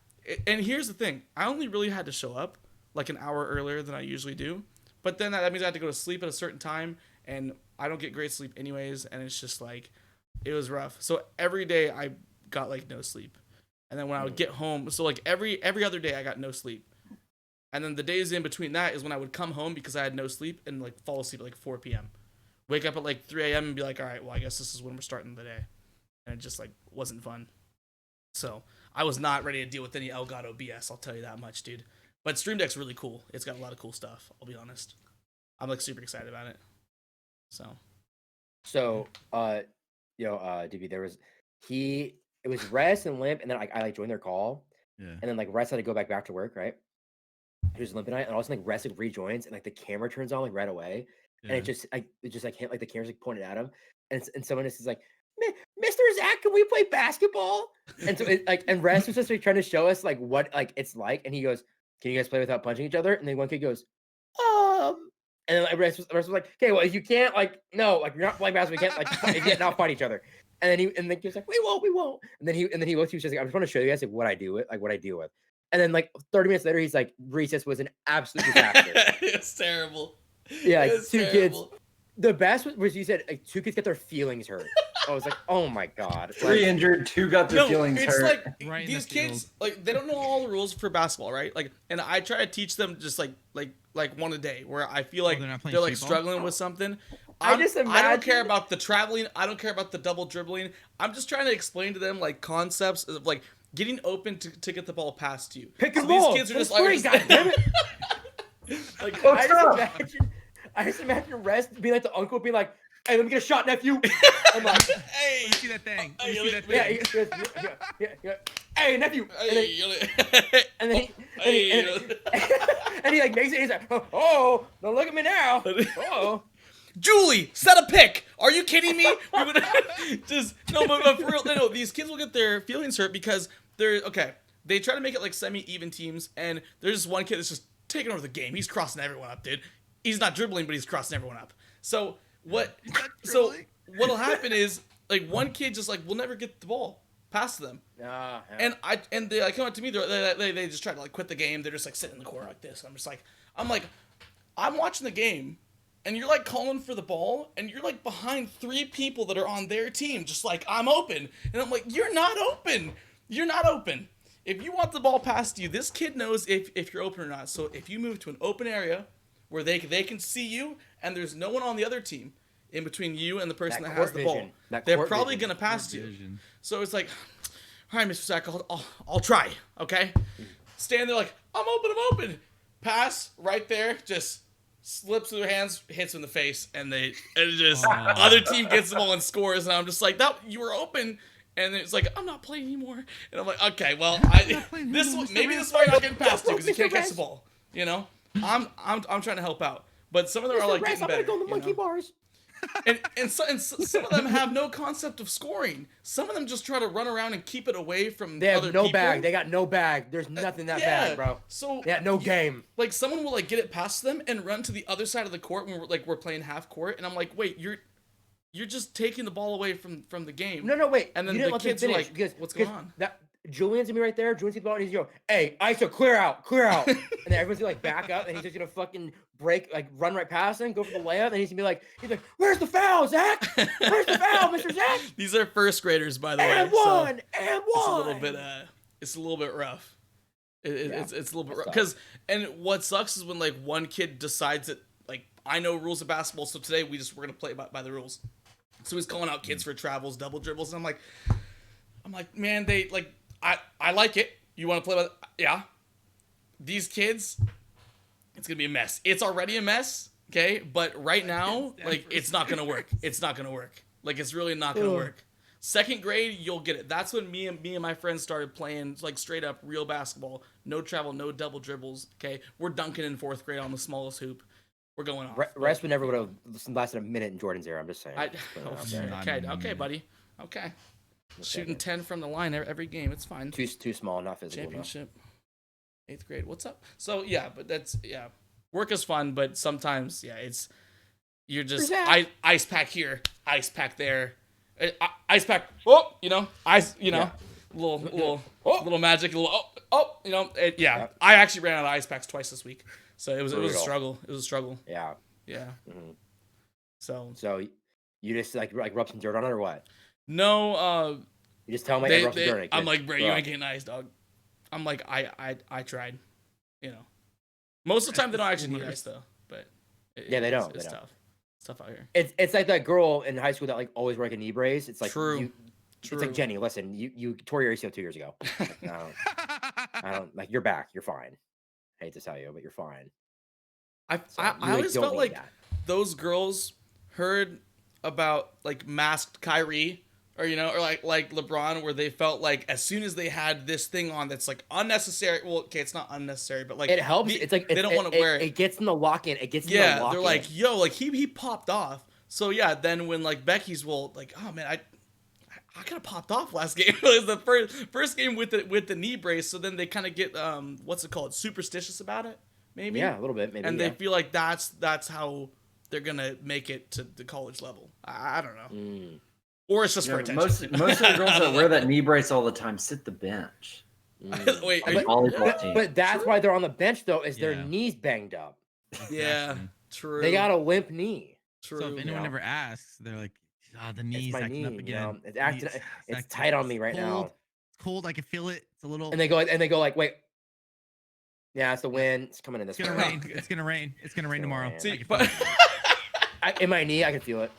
And here's the thing. I only really had to show up like an hour earlier than I usually do. But then that means I had to go to sleep at a certain time and I don't get great sleep anyways. And it's just like, it was rough. So every day I got like no sleep. And then when I would get home, so like every other day I got no sleep. And then the days in between that is when I would come home because I had no sleep and like fall asleep at like 4 p.m. Wake up at like 3 a.m. and be like, all right, well, I guess this is when we're starting the day. And it just like wasn't fun. So I was not ready to deal with any Elgato BS. I'll tell you that much, dude. But Stream Deck's really cool. It's got a lot of cool stuff. I'll be honest. I'm like super excited about it. So So, DB, it was Rest and Limp, and then I like joined their call, Yeah. and then like Rest had to go back to work, right? He was Limp and and all of a sudden like Rest like rejoins, and like the camera turns on like right away, and it just like hit, like the camera's like pointed at him, and someone is like, Mr. Zach, can we play basketball? And so and Rest was just like trying to show us like what like it's like, and he goes, can you guys play without punching each other? And then one kid goes, and then the rest was like, okay, well, if you can't, like, no, like, you're not playing basketball, you can't, like, you can't now fight each other. And then he was like, we won't. And then he looked, he was just like, I just want to show you guys like what I do with, And then like 30 minutes later, he's like, recess was an absolute disaster. It's terrible. Yeah, like, It's two terrible. kids. The best was you said like 2 kids get their feelings hurt. I was like, oh my god. It's 3 like, injured, 2 got their feelings it's hurt. like Right in these the field. kids, like they don't know all the rules for basketball, right? Like, and I try to teach them just like one a day, where I feel like they're not playing they're like street ball? struggling with something. I I just don't care imagine- about the traveling. I don't care about the double dribbling. I'm just trying to explain to them like concepts of like getting open to get the ball past you. pick and These roll. kids are just Free, like, goddammit. like I just imagine Rest being like the uncle, being like, "Hey, let me get a shot, nephew." I'm like, hey, Let me see that thing. Let me Hey, see that yeah, thing. yeah. Hey, nephew. And then he like makes it. He's like, "Oh, don't look at me now." Oh, Julie, set a pick. Are you kidding me? We would just no, but for real, no. These kids will get their feelings hurt because they're okay. They try to make it like semi-even teams, and there's just one kid that's just taking over the game. He's crossing everyone up, dude. He's not dribbling, but he's crossing everyone up. So what? So dribbling? what'll happen is like one kid just like will never get the ball past them, nah. and they like come up to me. They just try to like quit the game. They're just like sitting in the corner like this. I'm watching the game. And you're like calling for the ball, and you're like behind 3 people that are on their team, just like, I'm open. And I'm like, you're not open. You're not open. If you want the ball past you, this kid knows if you're open or not. So if you move to an open area where they can see you, and there's no one on the other team in between you and the person that has the ball, they're probably going to pass you. Vision. So it's like, all right, Mr. Sack, I'll try, okay? Stand there like, I'm open. Pass right there, just slips through their hands, hits them in the face, and other team gets the ball and scores, and I'm just like, that you were open, and it's like, I'm not playing anymore, and I'm like, okay, well, maybe this is why I'm not getting past you, because you can't catch the ball, you know? I'm trying to help out, but some of them are like getting better, I'm gonna go to you monkey know? bars. And some of them have no concept of scoring. Some of them just try to run around and keep it away from They have other no people. bag. They got no bag. There's nothing in that bag, bro. So They got no game. like someone will like get it past them and run to the other side of the court when we're playing half court, and I'm like, wait, you're just taking the ball away from the game. No, wait. And then you didn't the let them kids are finish like, because what's going on? That Julian's gonna be right there. Julian's gonna be out, and he's gonna go, "Hey, ISO, clear out." And then everyone's gonna like back up, and he's just gonna fucking run right past him, go for the layup, and he's like, "Where's the foul, Zach? Where's the foul, Mr. Zach?" These are first graders, by the way. And so one. it's a little bit rough. It's a little bit rough tough. because and what sucks is when like one kid decides that like I know rules of basketball, so today we're gonna play by the rules. So he's calling out kids for travels, double dribbles, and I'm like, man, they like I like it. You want to play yeah. These kids, it's gonna be a mess. It's already a mess, okay? But right now, like it's not gonna work. It's not gonna work. Like it's really not gonna work. Second grade, you'll get it. That's when me and my friends started playing like straight up real basketball. No travel, no double dribbles. Okay, we're dunking in 4th grade on the smallest hoop. We're going off. Rest would never would have lasted a minute in Jordan's era. I'm just saying. Okay, buddy. Okay. Shooting 10 from the line every game. It's fine. Too small, not physical. enough. Championship. 8th grade. What's up? So yeah, but that's work is fun, but sometimes you're just ice pack here, ice pack there, ice pack. Oh, little magic, I actually ran out of ice packs twice this week, so it was a struggle. It was a struggle. Yeah. Yeah. Mm-hmm. So you just like rub some dirt on it or what? no, You just tell me rub some dirt on it. I'm kid. like, bro, you ain't getting ice, dog. I'm like, I tried, Most of the time they don't actually need ice though, but they don't. It's tough. It's tough out here. It's like that girl in high school that like always wore like a knee brace. It's like True. It's like Jenny. Listen, you tore your ACL 2 years ago. I don't like. You're back. You're fine. I hate to tell you, but you're fine. I You always don't felt need like that. those girls heard about like masked Kyrie or like LeBron, where they felt like as soon as they had this thing on that's like unnecessary. Well, okay, it's not unnecessary, but like It helps. It's like they don't want to wear it. It gets in the lock-in. It gets in the lock-in. They're like, yo, like he popped off. So yeah, then when like Becky's like, oh man, I kind of popped off last game. It was the first game with the knee brace. So then they kind of get what's it called? Superstitious about it, maybe. Yeah, a little bit, maybe. And yeah. they feel like that's how they're gonna make it to the college level. I don't know. Mm. Or it's just for attention. Most of the girls that wear that knee brace all the time sit the bench. Mm. Wait, On the volleyball team. But that's why they're on the bench though, is their Yeah. knees banged up. yeah, Exactly. true. They got a limp knee. true. So if anyone Yeah. ever asks, they're like, "Ah, the It's knees my acting knee. up You again. know, it's acting. Knees It's acting tight up. on me right cold. now. It's cold. I can feel it. It's a little. And they go like, wait. Yeah, it's the wind. It's coming in this It's gonna way. rain. It's gonna rain. It's gonna rain gonna tomorrow. rain. I See, can but feel it. In my knee, I can feel it.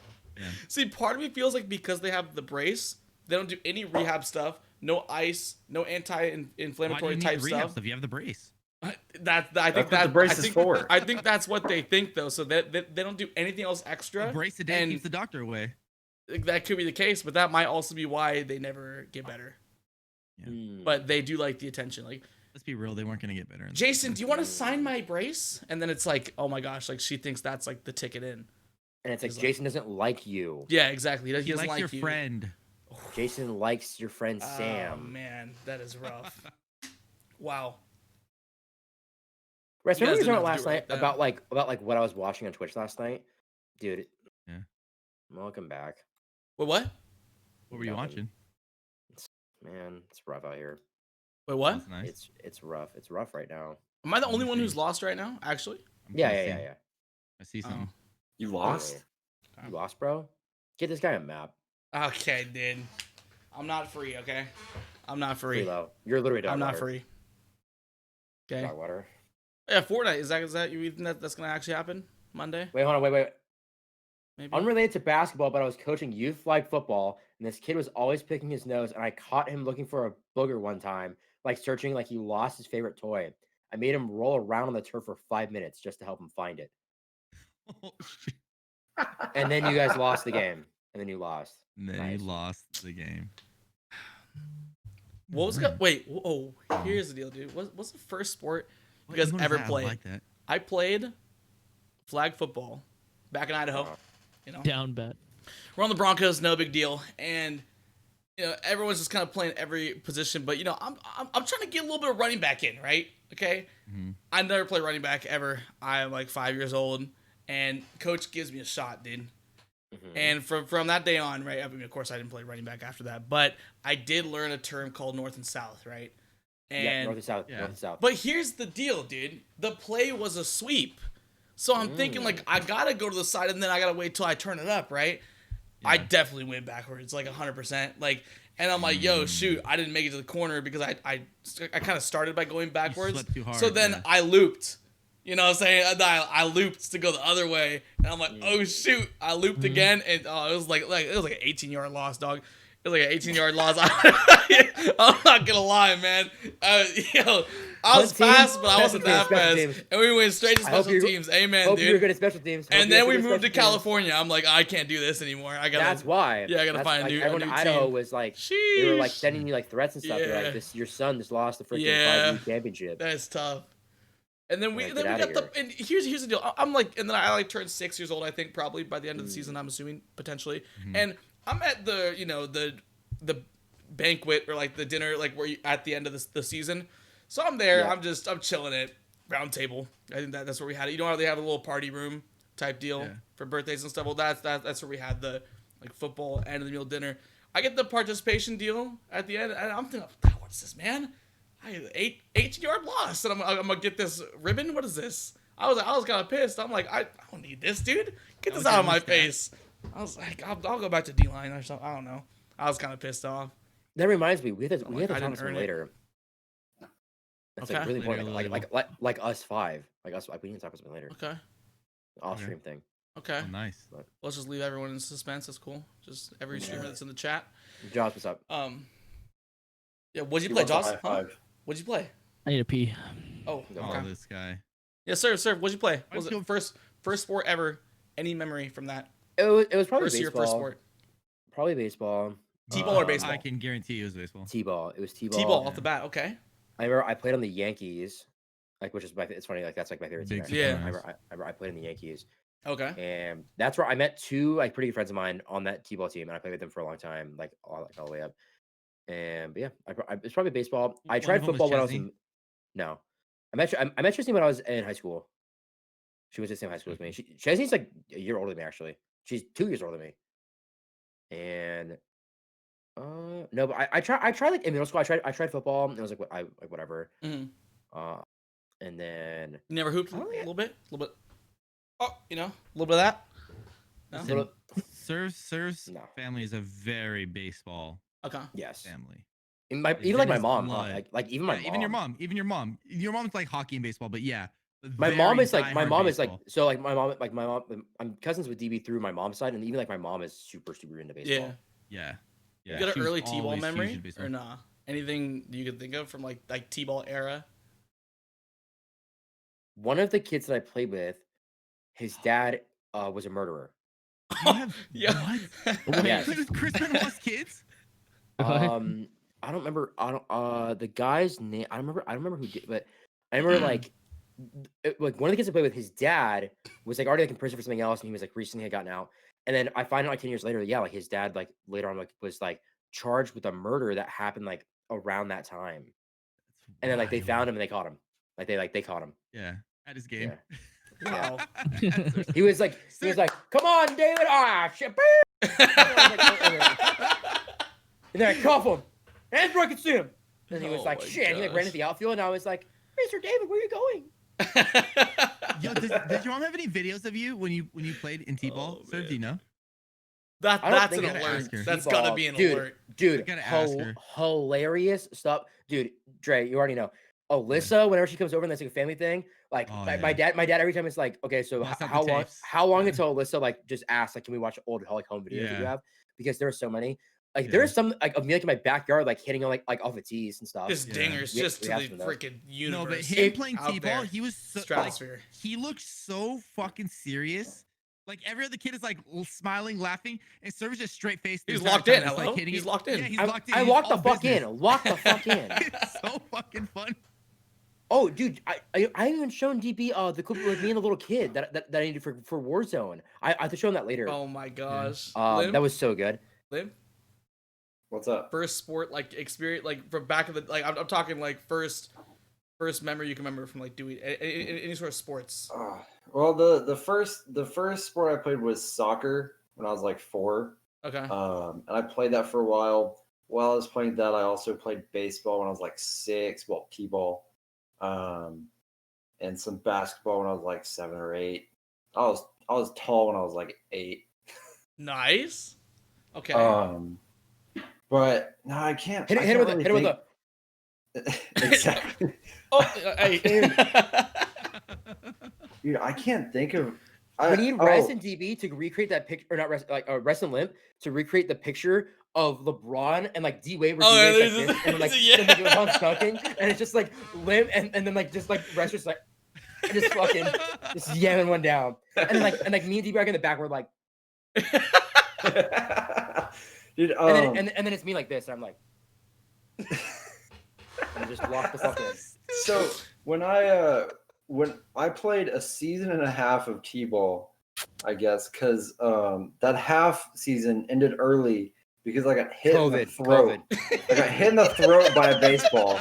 see, part of me feels like because they have the brace, they don't do any rehab stuff. No ice, no Why do you anti-inflammatory need type the rehab stuff. stuff? You have the brace. I That's think what that the brace I is think, for. I think that's what they think though. So that they don't do anything else A extra. brace a day and keeps the doctor away. that could be the case, but that might also be why they never get better. Yeah. Mm. But they do like the attention. Like, Let's be real. They weren't gonna get better. Jason, do you want to sign my brace? And then it's like, oh my gosh, like she thinks that's like the ticket in. And it's like He's like- Jason doesn't like you. Yeah, exactly. He He doesn't likes like your you. friend. Jason likes your friend Oh Sam. man, that is rough. Wow. Rest, You remember guys we didn't were have to talking do last it night like about like what I was watching on Twitch last night, dude. Yeah. I'm looking back, Wait, what? What were you Nothing. watching? man. It's rough out here. Wait, what? That's nice. It's rough. It's rough right now. Am I the Let only me one see. who's lost right now? Actually. I'm Yeah, trying to yeah, see. yeah, yeah. I see Oh. something. You lost? You lost, bro. Get this guy a map. Okay, dude. I'm not free. Okay. I'm not free. Freelo. You're literally dog I'm not water. free. Okay. Dog water. Yeah, Fortnite. Is that you think that's gonna actually happen Monday? Wait, hold on. Wait. Maybe. Unrelated to basketball, but I was coaching youth flag football, and this kid was always picking his nose, and I caught him looking for a booger one time, like searching like he lost his favorite toy. I made him roll around on the turf for 5 minutes just to help him find it. Oh, shit. And then you guys lost the game. And then you lost. And then Nice. you lost the game. What was Alright. wait? Oh, here's the deal, dude. What's the first sport What you guys even is ever that? I played? like that. I played flag football back in Idaho. Oh. You know, Down bet. we're on the Broncos, no big deal, and you know everyone's just kind of playing every position. But you know, I'm trying to get a little bit of running back in, right? Okay, Mhm. I never played running back ever. I'm like 5 years old, and coach gives me a shot, dude. Mhm. And from that day on, right? I mean, of course, I didn't play running back after that, but I did learn a term called north and south, right? Yeah, And north and south. yeah. North and south. but here's the deal, dude. The play was a sweep. So I'm thinking, like, I gotta go to the side and then I gotta wait till I turn it up, right? I Yeah. definitely went backwards, like 100%. Like, and I'm like, yo, shoot, I didn't make it to the corner because I kind of started by going backwards. slept too hard, So then yeah. I looped. You know what I'm saying? I looped to go the other way. And I'm like, oh, shoot. I looped again. And it was like it was like an 18-yard loss, dog. It was like an 18-yard loss. I'm not gonna lie, man. I was Punt team, fast, but I special wasn't that teams, special fast. teams. And we went straight to I hope special you're- teams. Amen, Hope you're dude. good at special teams. Hope And you're then we good at moved to special teams. California. I'm like, I can't do this anymore. I gotta. That's why. Yeah, I gotta That's- find a like, new- a everyone new in Idaho team. was like, they were like Sheesh. sending you like threats and stuff. They're Yeah. like, this, your son just lost the freaking Yeah. 5U championship. That's tough. And then we Yeah, then get we outta got the and here's the deal. I'm like, and then I like turned 6 years old. I think probably by the end of the season. I'm assuming potentially. And I'm at the the banquet or like the dinner like where you at the end of the season. So I'm there. Yeah. I'm chilling at round table. I think that's where we had it. You know how they have a little party room type deal Yeah. for birthdays and stuff. Well, that's where we had the like football end of the meal dinner. I get the participation deal at the end, and I'm thinking, what's this, man? I had 18-yard loss, and I'm gonna get this ribbon. What is this? I was kind of pissed. I'm like, I don't need this, dude. Get this was out your of my only stat? face. I was like, I'll go back to D-line or something. I don't know. I was kind of pissed off. That reminds me, we had to I didn't talk about earn it. later. That's like Okay. really Later, important. Like us five. Like us. We need to talk about something later. Okay. Off Okay. stream thing. Okay. Oh, nice. Let's just leave everyone in suspense. That's cool. Just every streamer that's in the chat. Josh, what's up? Yeah. What'd you He play, wants a Joss? high Huh? five. What'd you play? I need a pee. Oh. No, Oh, Okay. this guy. Yeah, sir. What'd you play? I What was feel- it first sport ever? Any memory from that? It was probably First year, baseball. first sport. Probably baseball. T-ball or Um, baseball? I can guarantee it was baseball. T-ball. It was T-ball. T-ball off the bat. Okay. I remember I played on the Yankees, like which is it's funny, like that's like my favorite team. Big actually. Yeah. I remember I played in the Yankees. Okay. And that's where I met two like pretty good friends of mine on that t-ball team, and I played with them for a long time, like all the way up. And but yeah, it's probably baseball. I One tried of 'em was football when I was Chesney? no. I met Tristan when I was in high school. She was the same high school as me. Chesney's like a year older than me, actually. She's 2 years older than me. And no, but I tried like in middle school. I tried football, and it was like whatever. Mhm. And then You never hooped a I don't little bit, a little bit. Oh, a little bit of that. No? Listen, Serv's No. family is a very baseball Okay. yes, family. and It's even like in my his mom, blood. like even my Yeah, mom. even your mom. Your mom's like hockey and baseball, but yeah. My mom is like baseball. so like my mom. I'm cousins with DB through my mom's side, and even like my mom is super into baseball. Yeah. Yeah. You got she an was early t-ball always huge memory in baseball. or nah? Anything you could think of from like t-ball era? One of the kids that I played with, his dad was a murderer. You have Yeah. what? Yes. You played with Chris Benoit's kids? I don't remember. I don't the guy's name. I don't remember who did, but I remember like one of the kids I played with, his dad was like already like in prison for something else, and he was like recently had gotten out. And then I find out like 10 years later, yeah, like his dad like later on like was like charged with a murder that happened like around that time. And then like they found him and they caught him. Like they caught him. Yeah, at his game. Wow. He was like, come on, David. Ah, shit. And then I cuff him. Andrew, I can see him. And he was Oh like, my shit. He like ran gosh. into the outfield, and I was like, Mr. David, where are you going? Yo, did your mom have any videos of you when you played in T-ball? Oh, Sir, man. do you know? That's I don't an think I gotta alert. ask her. That's gotta be an Dude, alert. Dude, I gotta ask her. hilarious stuff. Dude, Dre, you already know. Alyssa, whenever she comes over and that's like a family thing, like Oh, my yeah. dad every time it's like, okay, so Bust out the how long tapes. until Alyssa like just asks like, can we watch old like home videos that you Yeah. have? Because there are so many. Like Yeah. there's some like of me like in my backyard like hitting on like off the tees and stuff. Just Yeah. dingers, We- just we to have the some of those. freaking universe. No, but him playing out T-ball, there. he was so, like, Stratosphere. he looked so fucking serious. Like every other kid is like smiling, laughing, and Server's just straight faced. He's locked in. Hello? Like, He's locked in. Yeah, he's I, locked in. I He's locked the all fuck business. in. Lock the fuck in. It's so fucking fun. Oh, dude, I haven't shown DB the clip with me and the little kid that I needed for Warzone. I have to show him that later. Oh my gosh. That was so good. Lim? What's up? First sport like experience like from back of the like I'm talking like first memory you can remember from like doing any sort of sports. Well, the first sport I played was soccer when I was like 4. Okay. And I played that for a while. While I was playing that, I also played baseball when I was like 6. Well, t-ball, and some basketball when I was like 7 or 8. I was tall when I was like 8. Nice. Okay. But no, I can't. Hit it with a. Exactly. Oh, hey. Dude, I can't think of. We need Res and DB to recreate that picture, or not Res, like Res and Limp to recreate the picture of LeBron and like D Wade, where Oh, D Wade's yeah, like this, and then, like yeah. then, like, LeBron's dunking, and it's just like Limp, and then like just like Res just like just fucking just yamming one down, and like me and DB are in the back, we're like, Dude, and then it's me like this, and I'm like, and just lock the fuck in. So when I played a season and a half of t-ball, I guess, because that half season ended early because I got hit in the throat. I got hit in the throat by a baseball.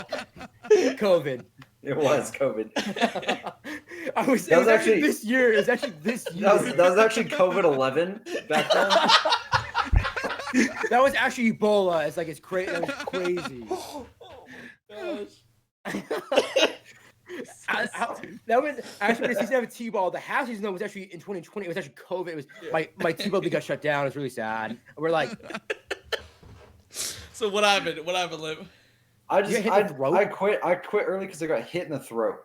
COVID. It was COVID. It was actually this year. It was actually this year. That was actually COVID-11 back then. That was actually Ebola. It's like it's crazy. That was crazy. That was actually the season of T-ball. The half season though was actually in 2020. It was actually COVID. It was my T-ball league got shut down. It was really sad. We're like, So what happened? What happened, Lim? I quit early because I got hit in the throat.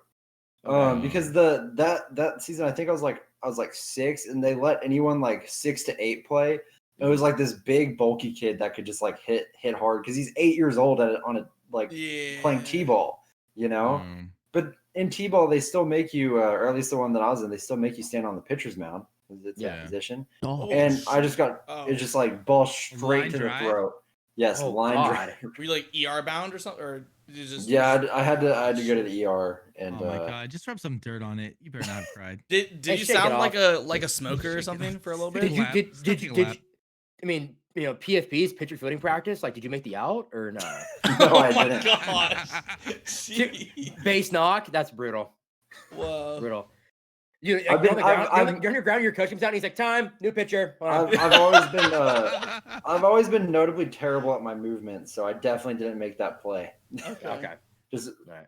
Because that season I think I was like 6, and they let anyone like 6 to 8 play. It was like this big bulky kid that could just like hit hard because he's 8 years old playing t-ball, you know. But in t-ball they still make you, or at least the one that I was in, they still make you stand on the pitcher's mound. It's a position. And I just got it just like ball straight to the throat. Yes, line drive. Were you like ER bound or something? Or You just Yeah, I had to go to the ER, and Oh my god, just rub some dirt on it. You better not have cried. Did Hey, you shake it sound off. like a smoker or Shake it something off. for a little Did bit? Did you lap. did Stop did taking you a did? lap. I mean, PFP's pitcher fielding practice. Like, did you make the out or no? No, I my didn't. gosh. Jeez. Base knock. That's brutal. Whoa. Brutal. You, like, I've you're been- on the ground. I've- You're on your ground. Your coach comes out and he's like, "Time, new pitcher." Hold on. I've always been notably terrible at my movements, so I definitely didn't make that play. Okay. Just All right.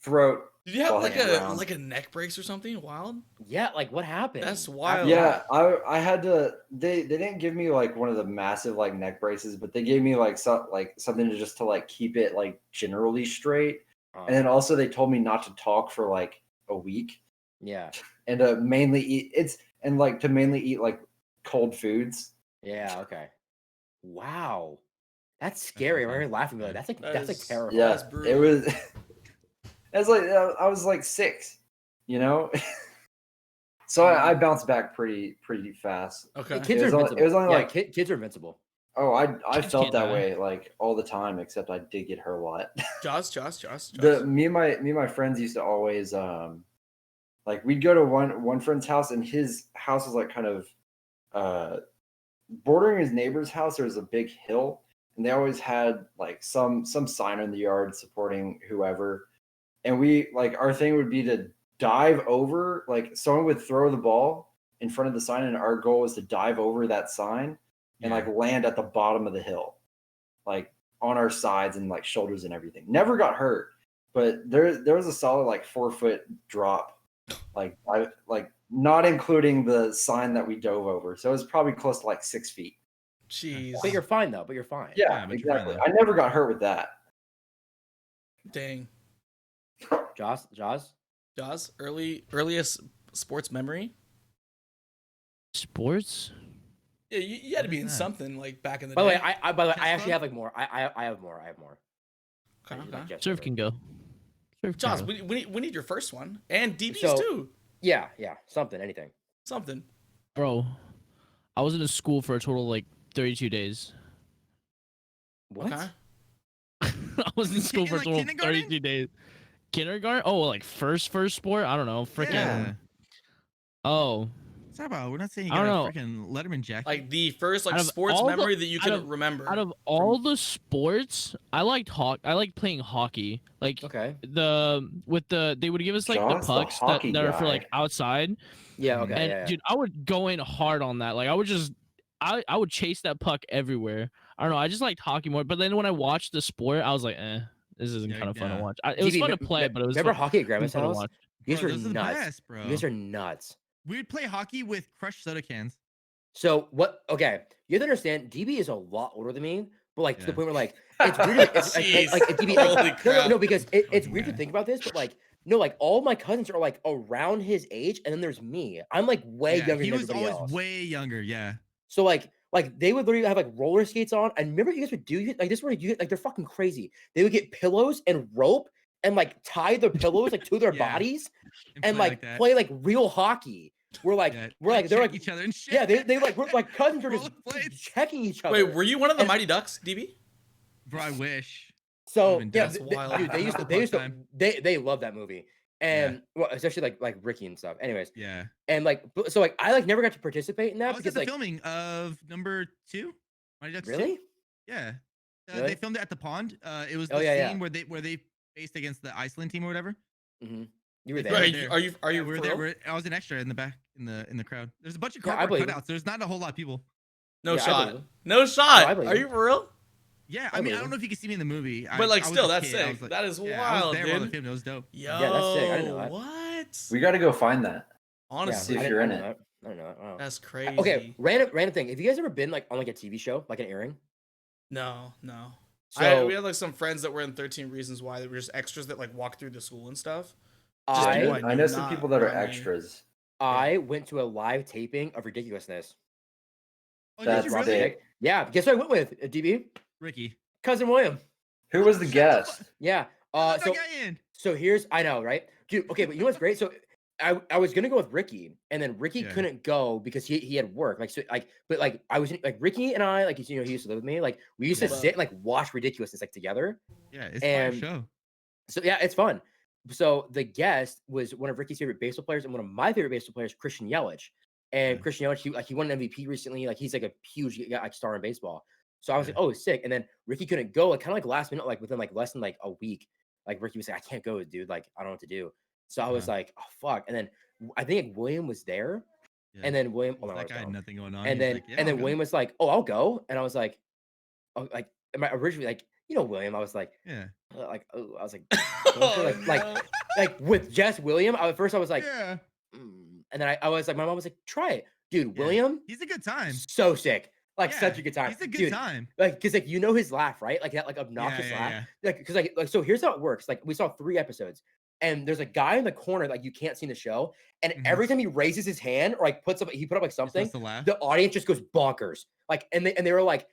throat. Did you have While like hanging a around. like a neck brace or something wild? Yeah. Like, what happened? That's wild. Yeah, I had to. They didn't give me like one of the massive like neck braces, but they gave me like something to just to like keep it like generally straight. And then also they told me not to talk for like a week Yeah. and to mainly eat like cold foods. Yeah. Okay. Wow. That's scary. rough. Right here laughing. Like, that's like is- terrifying. Yeah, That's it brutal. was. It was like I was like 6, you know. So I bounced back pretty fast. Okay. Kids It are was invincible. only- it was only Yeah, like- kids are invincible. Oh, I Kids felt can't that die. way like all the time, except I did get hurt a lot. Joss. Me and my friends used to always like we'd go to one friend's house, and his house was like kind of bordering his neighbor's house. There was a big hill, and they always had like some sign in the yard supporting whoever. And we like our thing would be to dive over, like someone would throw the ball in front of the sign, and our goal was to dive over that sign and like land at the bottom of the hill, like on our sides and like shoulders and everything. Never got hurt, but there was a solid like 4-foot drop, like not including the sign that we dove over. So it was probably close to like 6 feet. Jeez. But you're fine though. But you're fine. Yeah, but you're fine, exactly. though. I never got hurt with that. Dang. Joss. Joss, earliest sports memory? Sports? Yeah, you had to What be is in that? something like back in the By the day. way, I Chess actually club? have like more. I have more. Okay, okay. Just Surf over. can go. Surf can Joss, go. we need your first one. And DB's So- too. Yeah. Something. Anything. Something. Bro, I was in a school for a total of like 32 days. What? Okay. I was in school In, for a like, total of kindergarten? 32 days. Kindergarten? Oh, like first sport? I don't know. Freaking. Yeah. Oh, What's that about? We're not saying you I got a don't freaking Letterman jacket. Like the first like Out of sports all the- memory that you out can of- remember. out of all the sports, I liked I liked playing hockey. Like Okay. they would give us like Joss, the the pucks that hockey are for guy. like outside. Yeah. Okay. And yeah. dude, I would go in hard on that. Like I would chase that puck everywhere. I don't know. I just liked hockey more. But then when I watched the sport, I was like, this isn't Yeah, kind of fun yeah. to watch. It was DB, fun to play, but it was remember fun, hockey at it was Grandma's fun to house? watch. You guys Bro, are those are the nuts. best, bro. You guys are nuts. We would play hockey with crushed soda cans. So what? Okay, you have to understand. DB is a lot older than me, but like to the Yeah. point where like it's weird. It's Jeez. like DB. Like, Holy no, crap. because it's Fucking weird to guy. think about this, but like no, like all my cousins are like around his age, and then there's me. I'm like way Yeah, younger he than was everybody always else. way younger. Yeah. So like they would literally have like roller skates on. And remember you guys would do like this? Where you like they're fucking crazy. They would get pillows and rope and like tie the pillows like to their Yeah. bodies and like that. play like real hockey. We're like Yeah, we're like they're check like each other and shit. yeah they like we're like cousins are just Rollerblades. checking each other. Wait, were you one of the And- Mighty Ducks, DB? Bro, I wish. So Would've been yeah, That's th- wild. dude, they used to Part-time. they love that movie, and well, especially like Ricky and stuff. Anyways, Yeah. and like so like I like never got to participate in I that was at because the like filming of number 2. Mighty Ducks 2. really Yeah. Really? They filmed it at the pond. It was the Oh, yeah, scene yeah. where they faced against the Iceland team or whatever. you were They there. Are filmed you there. are you are Yeah, you we were for there. real? I was an extra in the back in the crowd. There's a bunch of Yeah, I cardboard believe it. cutouts. There's not a whole lot of people. No Yeah, I shot. believe it. No shot. I believe Are it. you for real? Yeah, I I mean, I believe don't know if you can see me in the movie. But, like, I was still, a that's kid. I sick. was That is yeah, I was wild, there while the dude. film. It was dope. Yo, that's sick. I didn't know that. What? We got to go find that. Honestly, if I you're didn't- in I it. don't know. I don't know. that's crazy. Okay, random thing. Have you guys ever been like on like a TV show, like an airing? No, no. So We had like some friends that were in 13 Reasons Why. They were just extras that like walked through the school and stuff. I people I I knew, know some not people that are me. extras. I went to a live taping of Ridiculousness. Oh, That's did you really? sick. Yeah, guess who I went with? DB, Ricky. cousin William. Who was the Shut the guest? Yeah. Let So that guy in. so here's I know right, dude. Okay, but you know what's great? So I was gonna go with Ricky, and then Ricky Yeah. couldn't go because he had work. Like so like but like I was like Ricky and I like he used to live with me. Like we used to Yeah. sit and like watch Ridiculousness like together. Yeah, it's And- a fire show. So yeah, it's fun. So the guest was one of Ricky's favorite baseball players and one of my favorite baseball players, Christian Yelich. And Christian Yelich, he won an MVP recently. Like he's like a huge like star in baseball. So I was like, oh, sick. And then Ricky couldn't go, like kind of like last minute, like within like less than like a week. Like Ricky was like, I can't go, dude. Like I don't know what to do. So I was like, oh fuck. And then I think like, William was there. And then William, He's that guy had nothing going on. And He's then like, and I'll then go. William was like, oh, I'll go. And I was like, oh, like am I originally like, William? I was like, like oh, I was like, like with just William. At first I was like, and then I was like, my mom was like, try it, dude. William, he's a good time. So sick. Like such a good time. He's a good time. Like, cause like his laugh, right? Like that like obnoxious laugh. Like, cause like so here's how it works. Like we saw 3 episodes, and there's a guy in the corner like you can't see in the show, and every time he raises his hand or like put up like something, the audience just goes bonkers. Like and they were like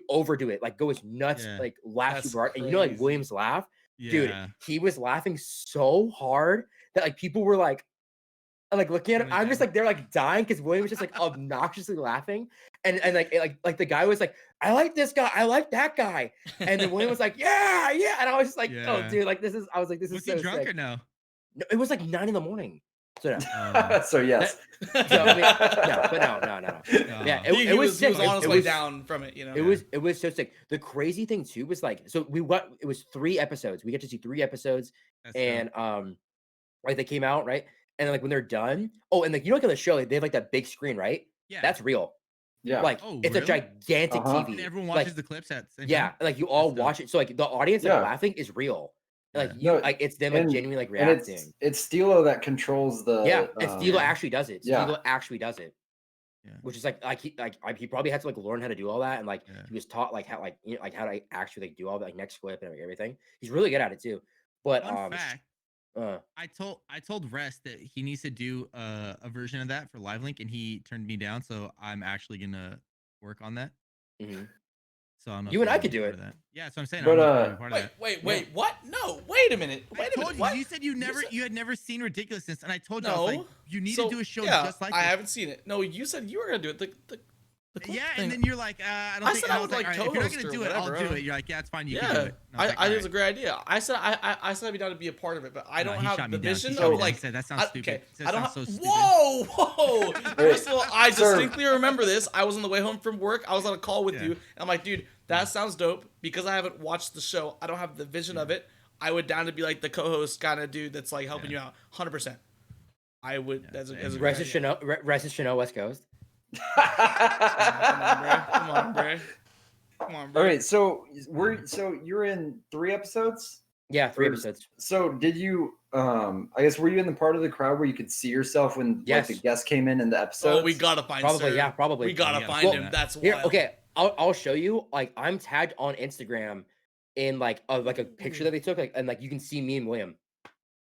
overdo it, like go as nuts, like laugh super hard. And like William's laugh, dude, he was laughing so hard that like people were like looking at him. I'm just like they're like dying because William was just like obnoxiously laughing, and like the guy was like, I like this guy, I like that guy, and then William was like, yeah, and I was just like, oh dude, like this is, I was like, this is so sick. Was he drunk or no? No, it was like 9 in the morning. So no. So yes. So, I mean, no, but no. Yeah, it was sick. He was on his way down from it, you know. It was so sick. The crazy thing too was like, so it was 3 episodes. We get to see 3 episodes, and like they came out right. And then, like when they're done, and like like on the show, like, they have like that big screen, right? Yeah, that's real. Yeah, like it's a gigantic TV. And everyone watches the clips at the same time. Like you all watch it. So like the audience like laughing is real. Like like it's them like genuinely like reacting. And it's Stilo that controls the. Yeah, and Stilo actually does it. Stilo actually does it. Yeah. Which is like he probably had to like learn how to do all that, and like he was taught like how like how to actually like do all that, like next flip and everything. He's really good at it too. But fun fact. I told Rest that he needs to do a version of that for LiveLink, and he turned me down. So I'm actually gonna work on that. So I'm not you and I could do it. Yeah, that's what I'm saying. But wait, what? No, wait a minute. Wait a minute. What? You said you had never seen Ridiculousness, and I told you I was like, you need to do a show just like this. I haven't seen it. No, you said you were gonna do it. And then you're like, I don't think I would like if you're not gonna do it, I'll do it. You're like, yeah, it's fine. You can do it. I think it's a great idea. I said I'd be down to be a part of it, but I don't have the vision of like. That sounds stupid. I don't have. Whoa! First of all, I distinctly remember this. I was on the way home from work. I was on a call with you, and I'm like, dude, that sounds dope. Because I haven't watched the show, I don't have the vision of it. I would down to be like the co-host kind of dude that's like helping you out, 100%. I would. That's a Rest is Chanel West Coast. Come on, bro. All right, so you're in 3 episodes? Yeah, 3 episodes. So did you I guess were you in the part of the crowd where you could see yourself when like the guest came in the episode? Oh, we gotta find probably. We gotta find him. That's why. Here, okay, I'll show you. Like I'm tagged on Instagram in like a picture that they took, like, and like you can see me and William,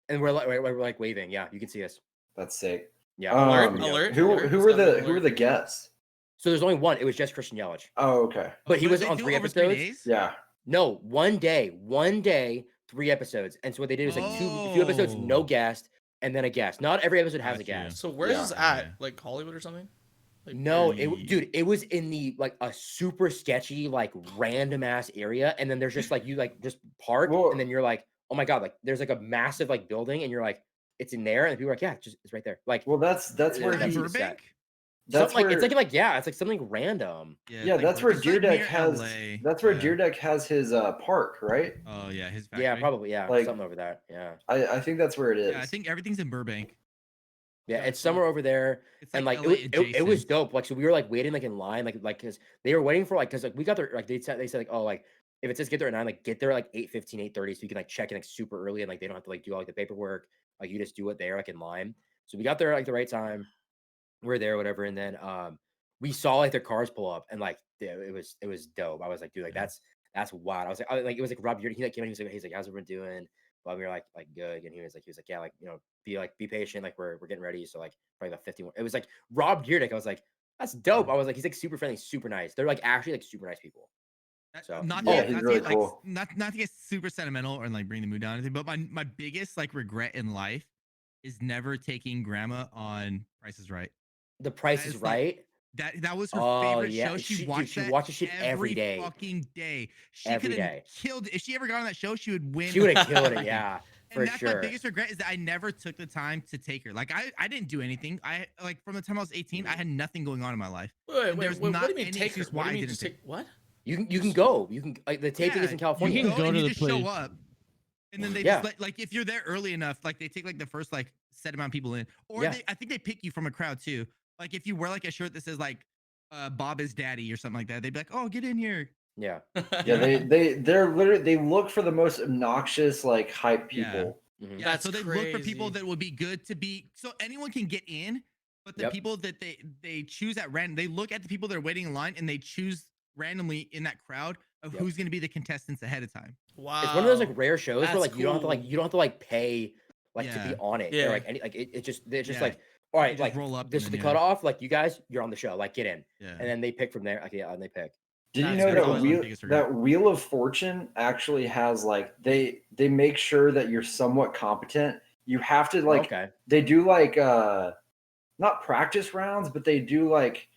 and we're like waving. Yeah, you can see us. That's sick. Yeah. Alert. Who were the guests? So there's only one. It was just Christian Yelich. Oh, okay. But he was on 3 episodes. Yeah. No, one day, 3 episodes. And so what they did is like two episodes, no guest, and then a guest. Not every episode has a guest. So where's this at? Like Hollywood or something? Like, no, it was in the like a super sketchy, like random ass area, and then there's just like you like just park, and then you're like, oh my god, like there's like a massive like building, and you're like, it's in there, and people are like, yeah, it's right there. Like, well, that's where he's Burbank. That's like it's like it's like something random. Yeah, that's where Deer Deck has. That's where Deer Deck has his park, right? Oh yeah, his factory. Yeah, probably like, something over that. Yeah, I think that's where it is. Yeah, I think everything's in Burbank. Yeah, it's somewhere over there, and like it was dope. Like so, we were like waiting like in line, like because they were waiting for like we got there like they said like, oh, like if it says get there at 9, like get there at like 8:15, 8:30, so you can like check in like super early, and like they don't have to like do all like the paperwork. Like you just do it there like in line. So we got there like the right time. We're there, whatever, and then we saw like their cars pull up, and like it was dope. I was like, dude, like that's wild. I was like, it was like Rob. He like came in, he's like, how's everyone doing? But we were like good, and he was like, yeah, like be patient, like we're getting ready. So like probably about 51. It was like Rob Deerdick. I was like, that's dope. I was like, he's like super friendly, super nice. They're like actually like super nice people. So he's really cool. Not to get super sentimental or like bring the mood down or anything, but my biggest like regret in life is never taking grandma on Price is Right. The Price is Right. That was her Oh, favorite yeah. show. She Dude, watched she that watches shit every day. fucking day. She Every could have day. killed if she ever got on that show. She would win. She would have killed it. everything. Yeah, for And that's my sure. biggest regret is that I never took the time to take her. Like I didn't do anything. I like from the time I was 18, I had nothing going on in my life. Wait, there's what not do you mean any take her? excuse What why do I you mean didn't just take what? You can go. You can like the taping is in California. You can go and to you the just show place. up, and then they Yeah. just like if you're there early enough, like they take like the first like set amount of people in, or Yeah. I think they pick you from a crowd too. Like if you wear like a shirt that says like Bob is daddy or something like that, they'd be like, oh, get in here. Yeah. Yeah, they're literally they look for the most obnoxious like hype Yeah. people. Mhm. Yeah, That's so they look for people crazy. that would be good to be. So anyone can get in, but the Yep. people that they choose at random, they look at the people that are waiting in line and they choose randomly in that crowd of Yep. who's going to be the contestants ahead of time. Wow. It's one of those like rare shows That's where like you don't have to like cool. pay like to be Yeah. on it. Yeah. Or, like any like it's just Yeah. like all right, just like roll up this is and the then, yeah. cutoff. Like you guys, you're on the show. Like get in, Yeah. and then they pick from there. Like yeah, and they pick. Did you That's know good. that Always my wheel biggest regret. that Wheel of Fortune actually has like they make sure that you're somewhat competent. You have to like Okay. they do like not practice rounds, but they do like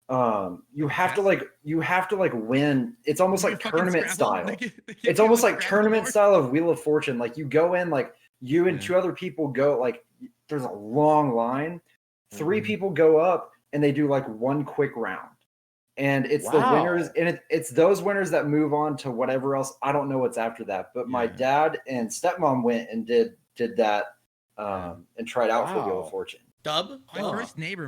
you have to like win. It's almost Like like a fucking tournament Scrabble? style. They give It's you, almost like Scrabble tournament board? style of Wheel of Fortune. Like you go in, like you and Yeah. two other people go, like there's a long line. 3 Mhm. people go up and they do like one quick round. And it's the winners, Wow. and it's those winners that move on to whatever else. I don't know what's after that. But my Yeah. dad and stepmom went and did that and tried out for Wheel Wow. of Fortune. Dub? My Huh. first neighbor,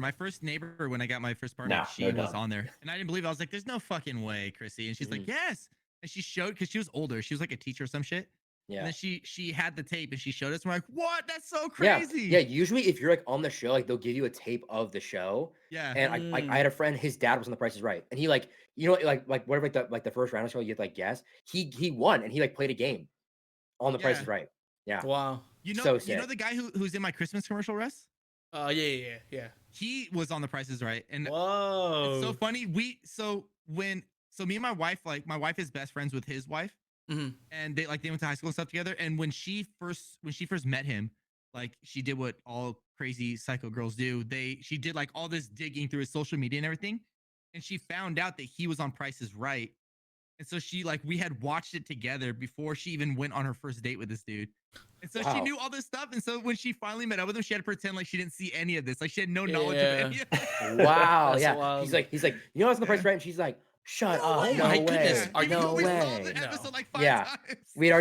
when I got my first partner, No, she no was doubt. on there, and I didn't believe it. I was like, "There's no fucking way, Chrissy." And she's like, "Yes." And she showed because she was older. She was like a teacher or some shit. Yeah. And then she had the tape and she showed us. We're like, "What? That's so Yeah. crazy." Yeah. Usually, if you're like on the show, like they'll give you a tape of the show. Yeah. And I had a friend, his dad was on The Price is Right, and he like like whatever like the first round of show you have to like guess. He won and he like played a game on The Price Yeah. is Right. Yeah. Wow. You know, So you know sick. the guy who's in my Christmas commercial, Russ? Yeah. He was on The Price is Right, and Whoa. it's so funny. Me and my wife, like my wife is best friends with his wife, Mhm. and they went to high school and stuff together. And when she first met him, like she did what all crazy psycho girls do. She did like all this digging through his social media and everything, and she found out that he was on Price is Right. And so we had watched it together before she even went on her first date with this dude. And so she Wow. knew all this stuff. And so when she finally met up with him, she had to pretend like she didn't see any of this. Like she had no knowledge of Yeah. any of it. Wow. That's yeah. wild. He's like, you know what's on The Price is Right? And she's like, shut up. way. No My way. goodness. Are no you- We saw way. the episode like 5 Yeah. times. She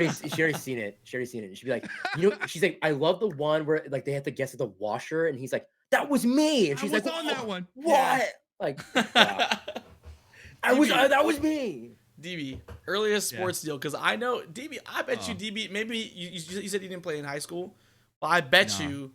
already seen it. She already seen it. And she'd be like, she's like, I love the one where like they have to guess at the washer, and he's like, that was me. And I she's was like, on that one. What? Yeah. Like, wow. That was me. DB, earliest Yeah. sports deal, because I know DB. I bet you Oh. DB. Maybe you said you didn't play in high school. Well, I bet No. you,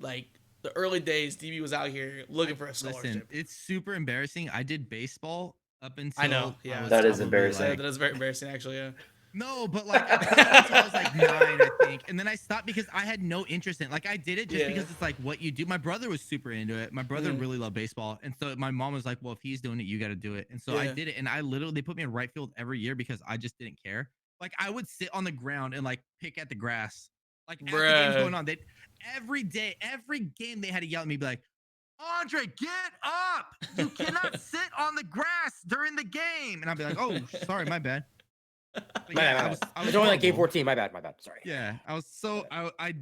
like the early days, DB was out here looking for a scholarship. Listen, it's super embarrassing. I did baseball up until I know, yeah. was That is probably, embarrassing. That is very embarrassing, actually. Yeah. No, but like I played until I was like 9, I think, and then I stopped because I had no interest in it. Like I did it just Yeah. because it's like what you do. My brother was super into it. My brother really loved baseball, and so my mom was like, "Well, if he's doing it, you got to do it." And so I Yeah. did it, and they put me in right field every year because I just didn't care. Like I would sit on the ground and like pick at the grass, like as the game's Bruh. going on. Every game they had to yell at me, be like, "Andre, get up! You cannot sit on the grass during the game." And I'd be like, "Oh, sorry, my bad." But My yeah, bad, I my was bad. I was It's only like game horrible. 14. My bad. Sorry. Yeah, I was so I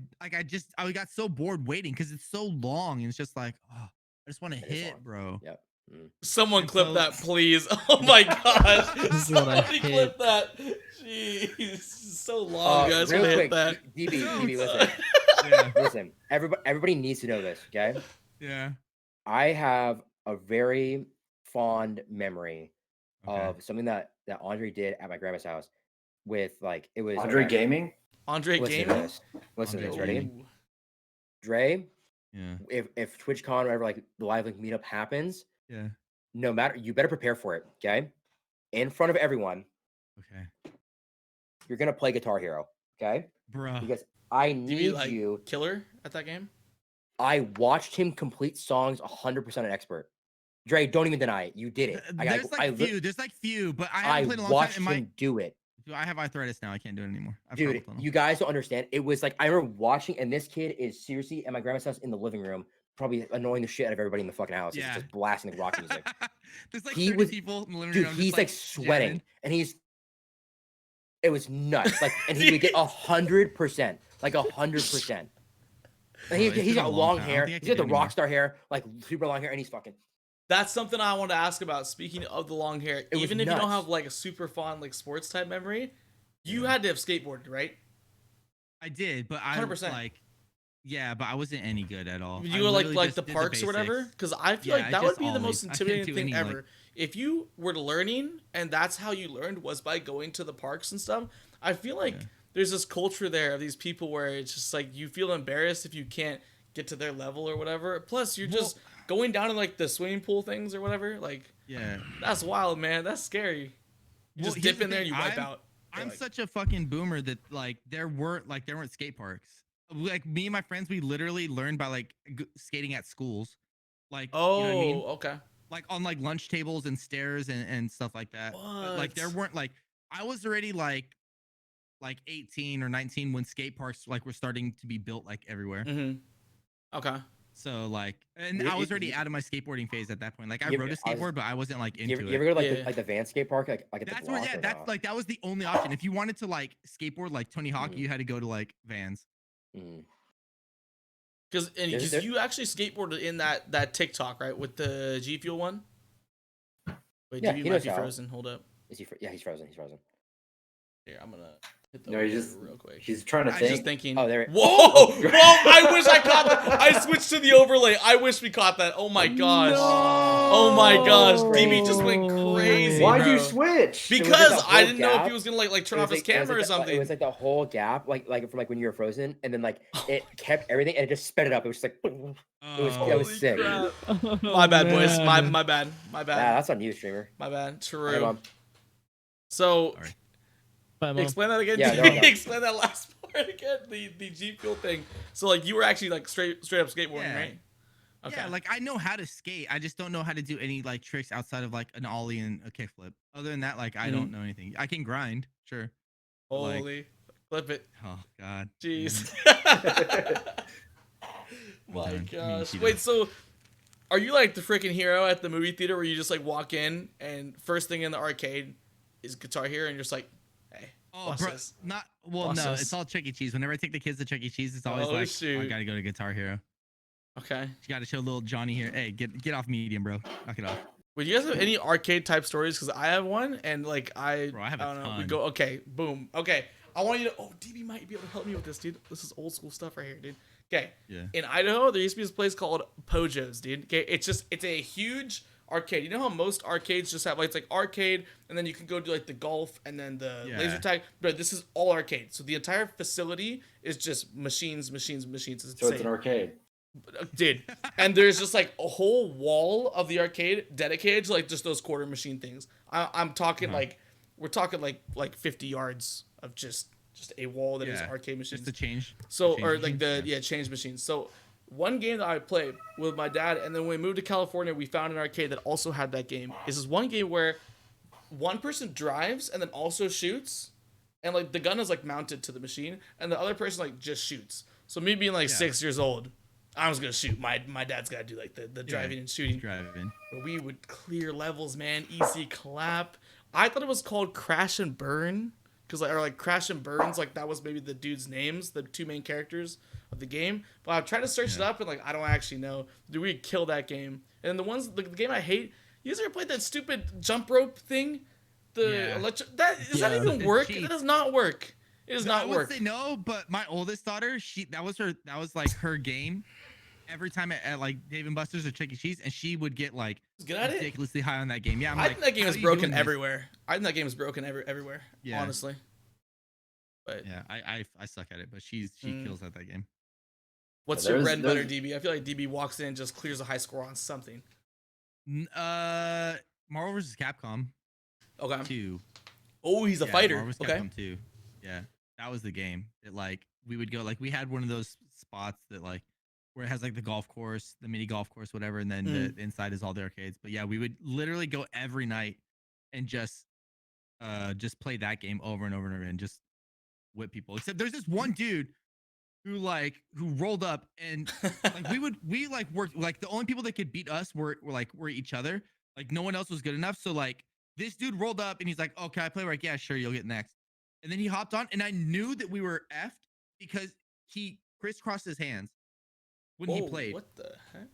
got so bored waiting because it's so long and it's just like, oh, I just want to It is hit, long. bro. Yep. Someone And clip so- that, please. Oh my gosh. This is what I Somebody hate. clip that. Jeez. So long, guys. Real When I hit quick, that. DB, listen. Yeah, Listen. Everybody needs to know this, okay? yeah. I have a very fond memory Okay. of something that Andre did at my grandma's house with like it was Andre okay, Gaming. Andre Listen to Gaming. this. Listen to this. Andre Ready? Ooh. Dre, Yeah, if TwitchCon or whatever like the live link meetup happens, yeah. no matter you better prepare for it, okay? In front of everyone, Okay, you're gonna play Guitar Hero, okay? bro. Because I Do you need like you. killer at that game? I watched him complete songs 100% an expert. Dre, don't even deny it. You did it. There's like few, but I I haven't played in a long time. watched And him do it. I have arthritis now. I can't do it anymore. I've Dude, carpal tunnel. you guys don't understand. It was like I remember watching, and this kid is seriously at my grandma's house in the living room probably annoying the shit out of everybody in the fucking house. Yeah. He's just blasting the rock music. There's like He 30 was- people in the living Dude, room. he's just, like sweating, jamming. and it was nuts. Like, and he would get 100%, like 100%. And Oh, it's he's been a got long long time. I don't hair. think I He's can got the do anymore. rock star hair, like super long hair, and he's fucking. That's something I want to ask about. Speaking of the long hair, was even if you don't nuts. have like a super fond like sports type memory, you had to have skateboarded, right? I did, but I 100%. like, yeah, but I wasn't any good at all. You I go literally like just the did parks or whatever, basics. because I feel Yeah, like I that would just be the most always- I couldn't intimidating do thing any, like- ever. If you were learning and that's how you learned was by going to the parks and stuff, I feel like Yeah. there's this culture there of these people where it's just like you feel embarrassed if you can't get to their level or whatever. Plus, you're just going down in like the swimming pool things or whatever. Like, Yeah. that's wild, man. That's scary. You Well, just here's dip the in there and thing, you wipe out. I'm Like- such a fucking boomer that like there weren't skate parks. Like me and my friends, we literally learned by like skating at schools. Like, Oh, you know what I mean? okay. Like on like lunch tables and stairs and stuff like that. But, like there What? weren't like I was already like 18 or 19 when skate parks like were starting to be built like everywhere. Mm-hmm. Okay. So like, and You- I was you- already you- out of my skateboarding phase at that point. Like I You- rode a I was- skateboard, but I wasn't like You into ever, it. you ever go to like Yeah. the Van skate park, like at the That's block? where, yeah, or that's no? like that was the only option. If you wanted to like skateboard like Tony Hawk, Mhm. you had to go to like Vans. Mm. Because There- you actually skateboarded in that TikTok, right, with the G Fuel one. Wait, Yeah, DB he might knows be how. frozen. Hold up. Is he? Yeah, he's frozen. He's frozen. Here, I'm gonna hit the No, he's overlay just real quick. he's trying to I I'm think. just thinking. Oh, there. Whoa! Whoa! I wish I caught that. I switched to the overlay. I wish we caught that. Oh my gosh. Oh my gosh. DB just went crazy. Why'd you bro. switch? It was like Because that I whole didn't know if gap. he was gonna like turn It off was his like- it was camera or like the- something. It was like the whole gap, like from like when you were frozen, and then like it kept everything, and it just sped it up. It was just like, it was Oh, sick. crap. My bad, boys. My bad. My bad. Nah, that's on you, streamer. My bad. Hey, True. Mom. So Sorry. Bye, Mom. explain that again. Yeah, DB. no, no. Explain that last part again. The G Fuel thing. So like you were actually like straight up skateboarding, Yeah. right? Okay. Yeah, like I know how to skate. I just don't know how to do any like tricks outside of like an ollie and a kickflip. Other than that, like I don't know anything. I can grind, sure. but, like- Holy, flip it. Oh God. Jeez. My done. Me and gosh. Cheetah. Wait, so are you like the freaking hero at the movie theater where you just like walk in and first thing in the arcade is Guitar Hero and you're just like, hey, Oh, bust bro, this. not well. Bust No, this. it's all Chuck E. Cheese. Whenever I take the kids to Chuck E. Cheese, it's always Oh, like, shoot. I gotta go to Guitar Hero. Okay. You gotta show little Johnny here. Hey, get off medium, bro. Knock it off. Would you guys have any arcade type stories? Because I have one, and like Bro, I have a don't know. We ton. go okay, boom. Okay, I want you to. Oh, DB might be able to help me with this, dude. This is old school stuff right here, dude. Okay, Yeah. in Idaho, there used to be this place called Pojo's, dude. Okay, it's a huge arcade. You know how most arcades just have like it's like arcade, and then you can go do like the golf and then the Yeah. laser tag. But this is all arcade, so the entire facility is just machines. It's So it's insane. an arcade. Dude, and there's just like a whole wall of the arcade dedicated to like just those quarter machine things. I'm talking like we're talking like 50 yards of just a wall that is Yeah, arcade machines. Just to change. So change or like machines, the change machines. So one game that I played with my dad, and then when we moved to California, we found an arcade that also had that game. Is this one game where one person drives and then also shoots, and like the gun is like mounted to the machine, and the other person like just shoots. So me being like Yeah. 6 years old, I was gonna shoot. My dad's gotta do like the driving and shooting. Driving. But we would clear levels, man. Easy clap. I thought it was called Crash and Burn, or like Crash and Burns, like that was maybe the dude's names, the two main characters of the game. But I tried to search it up and like I don't actually know. Dude, we kill that game. And the game I hate. You guys ever played that stupid jump rope thing? Yeah. Does that Yeah. even It work? cheats. It does not work. It does No, I not would work. say no, but my oldest daughter, that was like her game. Every time at like Dave and Buster's or Chuck E. Cheese, and she would get like Who's good at it? ridiculously high on that game. Yeah, I'm I like, think that game how is are you doing broken this? everywhere. I think that game is broken everywhere. Yeah. Honestly. But Yeah, I suck at it, but she Mm. kills at that game. what's Yeah, your there's- bread and butter, there's- DB? I feel like DB walks in and just clears a high score on something. Marvel vs. Capcom Okay. 2. Oh, he's a Yeah, fighter. Marvel vs. Okay. Capcom 2. Yeah, that was the game. It like we would go like we had one of those spots that like where it has like the golf course, the mini golf course, whatever, and then the inside is all the arcades. But yeah, we would literally go every night and just play that game over and over and over and just whip people. Except there's this one dude who rolled up and like we worked like the only people that could beat us were each other. Like no one else was good enough. So like this dude rolled up and he's like, "Oh, can I play?" We're like, "Yeah, sure, you'll get next." And then he hopped on, and I knew that we were effed because he crisscrossed his hands when he Whoa, played. What the heck?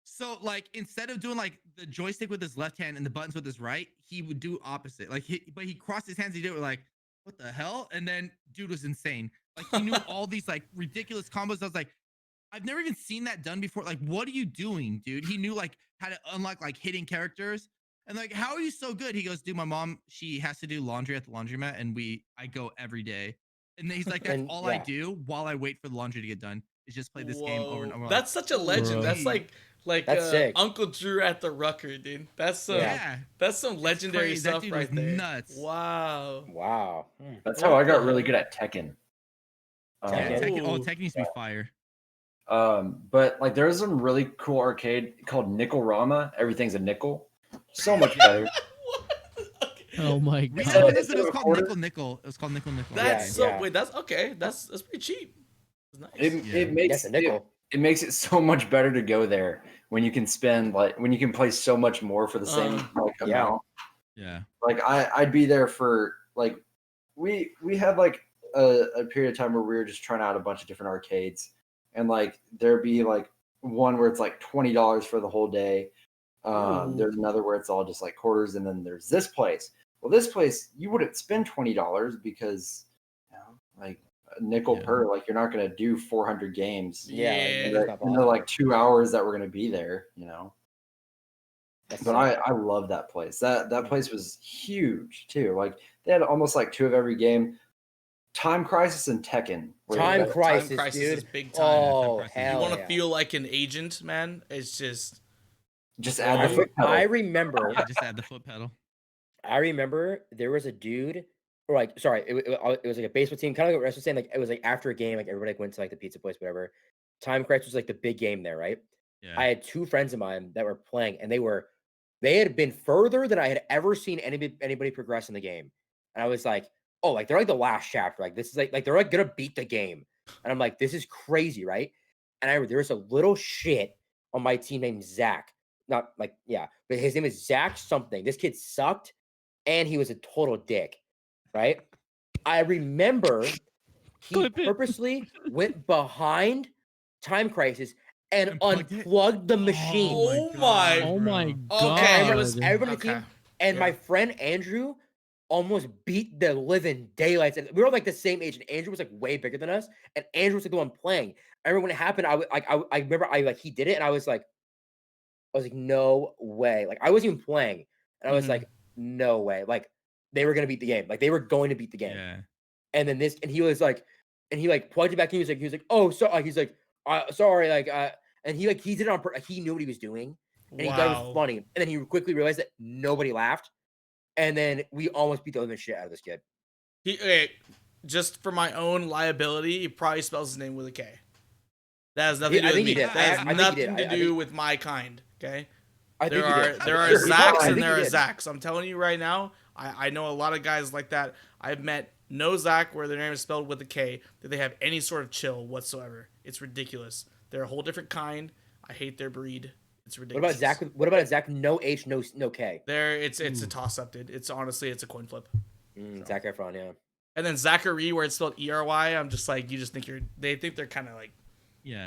So like instead of doing like the joystick with his left hand and the buttons with his right, he would do opposite. Like but he crossed his hands. He did it like, what the hell? And then dude was insane. Like he knew all these like ridiculous combos. I was like, I've never even seen that done before. Like, what are you doing, dude? He knew like how to unlock like hitting characters. And like, how are you so good? He goes, dude, my mom, she has to do laundry at the laundromat, and I go every day. And then he's like, that's And, all I yeah. do while I wait for the laundry to get done is just play this game over and over. That's such a legend. That's like That's sick. Uncle Drew at the Rucker, dude. That's some that's some legendary crazy. That stuff dude right was there. nuts. Wow. Wow. That's how I got really good at Tekken. Yeah, Tekken? Tekken used to be fire. But like there's some really cool arcade called Nickel-Rama. Everything's a nickel. So much better. Oh my We god. said this, but it was called Nickel. It was called Nickel. That's Yeah, so yeah. wait. That's okay. That's pretty cheap. That's nice. It makes That's a nickel. it makes it so much better to go there when you can play so much more for the same amount. Yeah. Like I'd be there for like we had like a period of time where we were just trying out a bunch of different arcades, and like there'd be like one where it's like $20 for the whole day. There's another where it's all just like quarters, and then there's this place. Well, this place you wouldn't spend $20 because like a nickel per, like you're not gonna do 400 games. Yeah. And That's not they're like possible. 2 hours that we're gonna be there, That's But sick. I love that place. That place was huge too. Like they had almost like 2 of every game. Time Crisis and Tekken. were the Time best. Crisis, Time Crisis dude. is big time. Oh, Crisis. hell You want to yeah. feel like an agent, man? It's just Just add the foot pedal. I remember. Yeah, just add the foot pedal. I remember there was a dude, or like, sorry, it was like a baseball team, kind of like what Russ was saying. Like, it was like after a game, like everybody went to like the pizza place, whatever. Time Crisis was like the big game there, right? Yeah. I had 2 friends of mine that were playing, and they had been further than I had ever seen anybody progress in the game. And I was like, oh, like they're like the last chapter. Like this is like they're like gonna beat the game. And I'm like, this is crazy, right? And there was a little shit on my team named Zach. Not like, yeah, but his name is Zach something. This kid sucked, and he was a total dick, right? I remember he Clip it. purposely went behind Time Crisis and And plugged it? unplugged the machine. Oh my- Oh my bro. god. Okay, Everybody, it was- everybody on the team, and my friend Andrew almost beat the living daylights. And we were like the same age, and Andrew was like way bigger than us, and Andrew was like the one playing. I remember when it happened. I remember he did it, and I was like, no way. Like I wasn't even playing, and I was like, no way. Like they were gonna beat the game. Like they were going to beat the game. Yeah. And then and he was like, and he like plugged it back in. He was like, oh, so he's like, sorry, like, and he did it on he knew what he was doing, and he thought it was funny. And then he quickly realized that nobody laughed, and then we almost beat the living shit out of this kid. Just for my own liability, he probably spells his name with a K. That has nothing to I do with think me. he did. That I has think he nothing did. to do with my kind. Okay. I think There are he Zachs did. and there are Zachs. I'm telling you right now. I know a lot of guys like that. I've met no Zach where their name is spelled with a K that they have any sort of chill whatsoever. It's ridiculous. They're a whole different kind. I hate their breed. It's ridiculous. What about Zach? No H, no K. It's a toss up, dude. It's honestly a coin flip. Zac Efron, yeah. And then Zachary, where it's spelled ERY, I'm just like, they think they're kind of like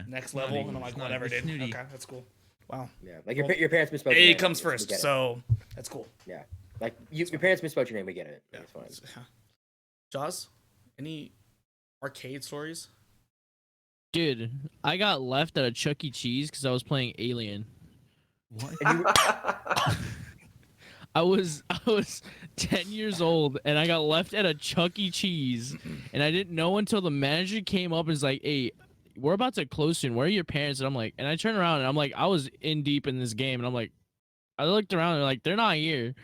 next level, and I'm like, whatever, dude. Snooty. Okay, that's cool. Wow. Yeah, like your parents misspelled your A name. comes We first, get it. so that's cool. Yeah, like your parents misspelled your name. We get it. Yeah, It's fine. Jaws, any arcade stories? Dude, I got left at a Chuck E. Cheese because I was playing Alien. What? And you, I was 10 years old and I got left at a Chuck E. Cheese, and I didn't know until the manager came up and was like, "Hey, we're about to close soon. Where are your parents?" And I'm like, and I turned around and I'm like, I was in deep in this game, and I'm like, I looked around and like, they're not here.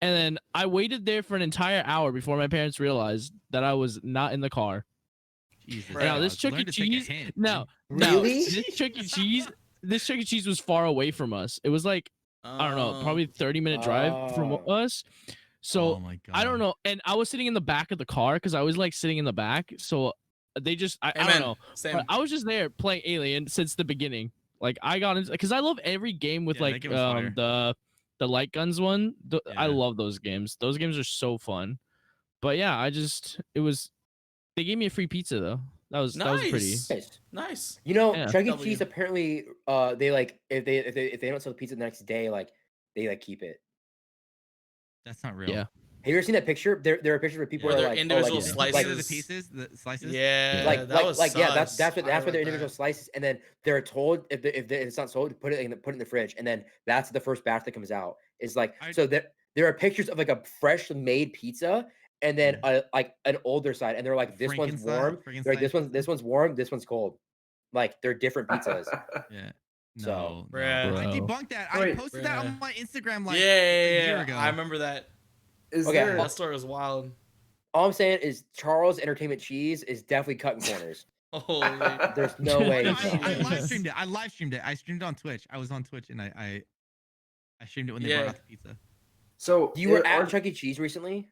And then I waited there for an entire hour before my parents realized that I was not in the car. Jesus. Now, this Chuck Learn E. to take a Cheese- hint, No, dude. no, Really? this Chuck E. Cheese was far away from us. It was like, I don't know, probably 30-minute drive from Oh. us. So Oh my God. I don't know. And I was sitting in the back of the car because I was like sitting in the back. So they just I Amen. don't know. Same. But I was just there playing Alien since the beginning. Like I got into because I love every game with Yeah, that like game was fire. the light guns one. I Yeah. love those games. Those games are so fun. But yeah, they gave me a free pizza though. That was pretty. Nice. Nice. Nice. You know, Yeah. Chuck E. W. Cheese apparently, they like if they don't sell the pizza the next day, like they like keep it. That's not real. Yeah. Have you ever seen that picture? There are pictures where people Where are they're like, individual oh, Like, like, the slices. pieces, the slices. Yeah, like, that was yeah, sus. that's what I they're read individual that. slices, and then they're told if it's not sold, put it in the fridge, and then that's the first batch that comes out. Is like so that there are pictures of like a fresh made pizza, and then like an older side, and they're like this one's warm, they're like this one's warm, this one's cold, like they're different pizzas. Yeah. So- No, Bruh. I Bro. debunked that. I Wait. posted that on my Instagram like yeah, a year ago. I remember that. Is Okay, there That story was wild. All I'm saying is Charles Entertainment Cheese is definitely cutting corners. Holy. There's no way. No, he's I not. live streamed it. I live streamed it. I streamed on Twitch. I was on Twitch and I streamed it when they brought Yeah. out the pizza. so You were are, at Chuck E. Cheese recently?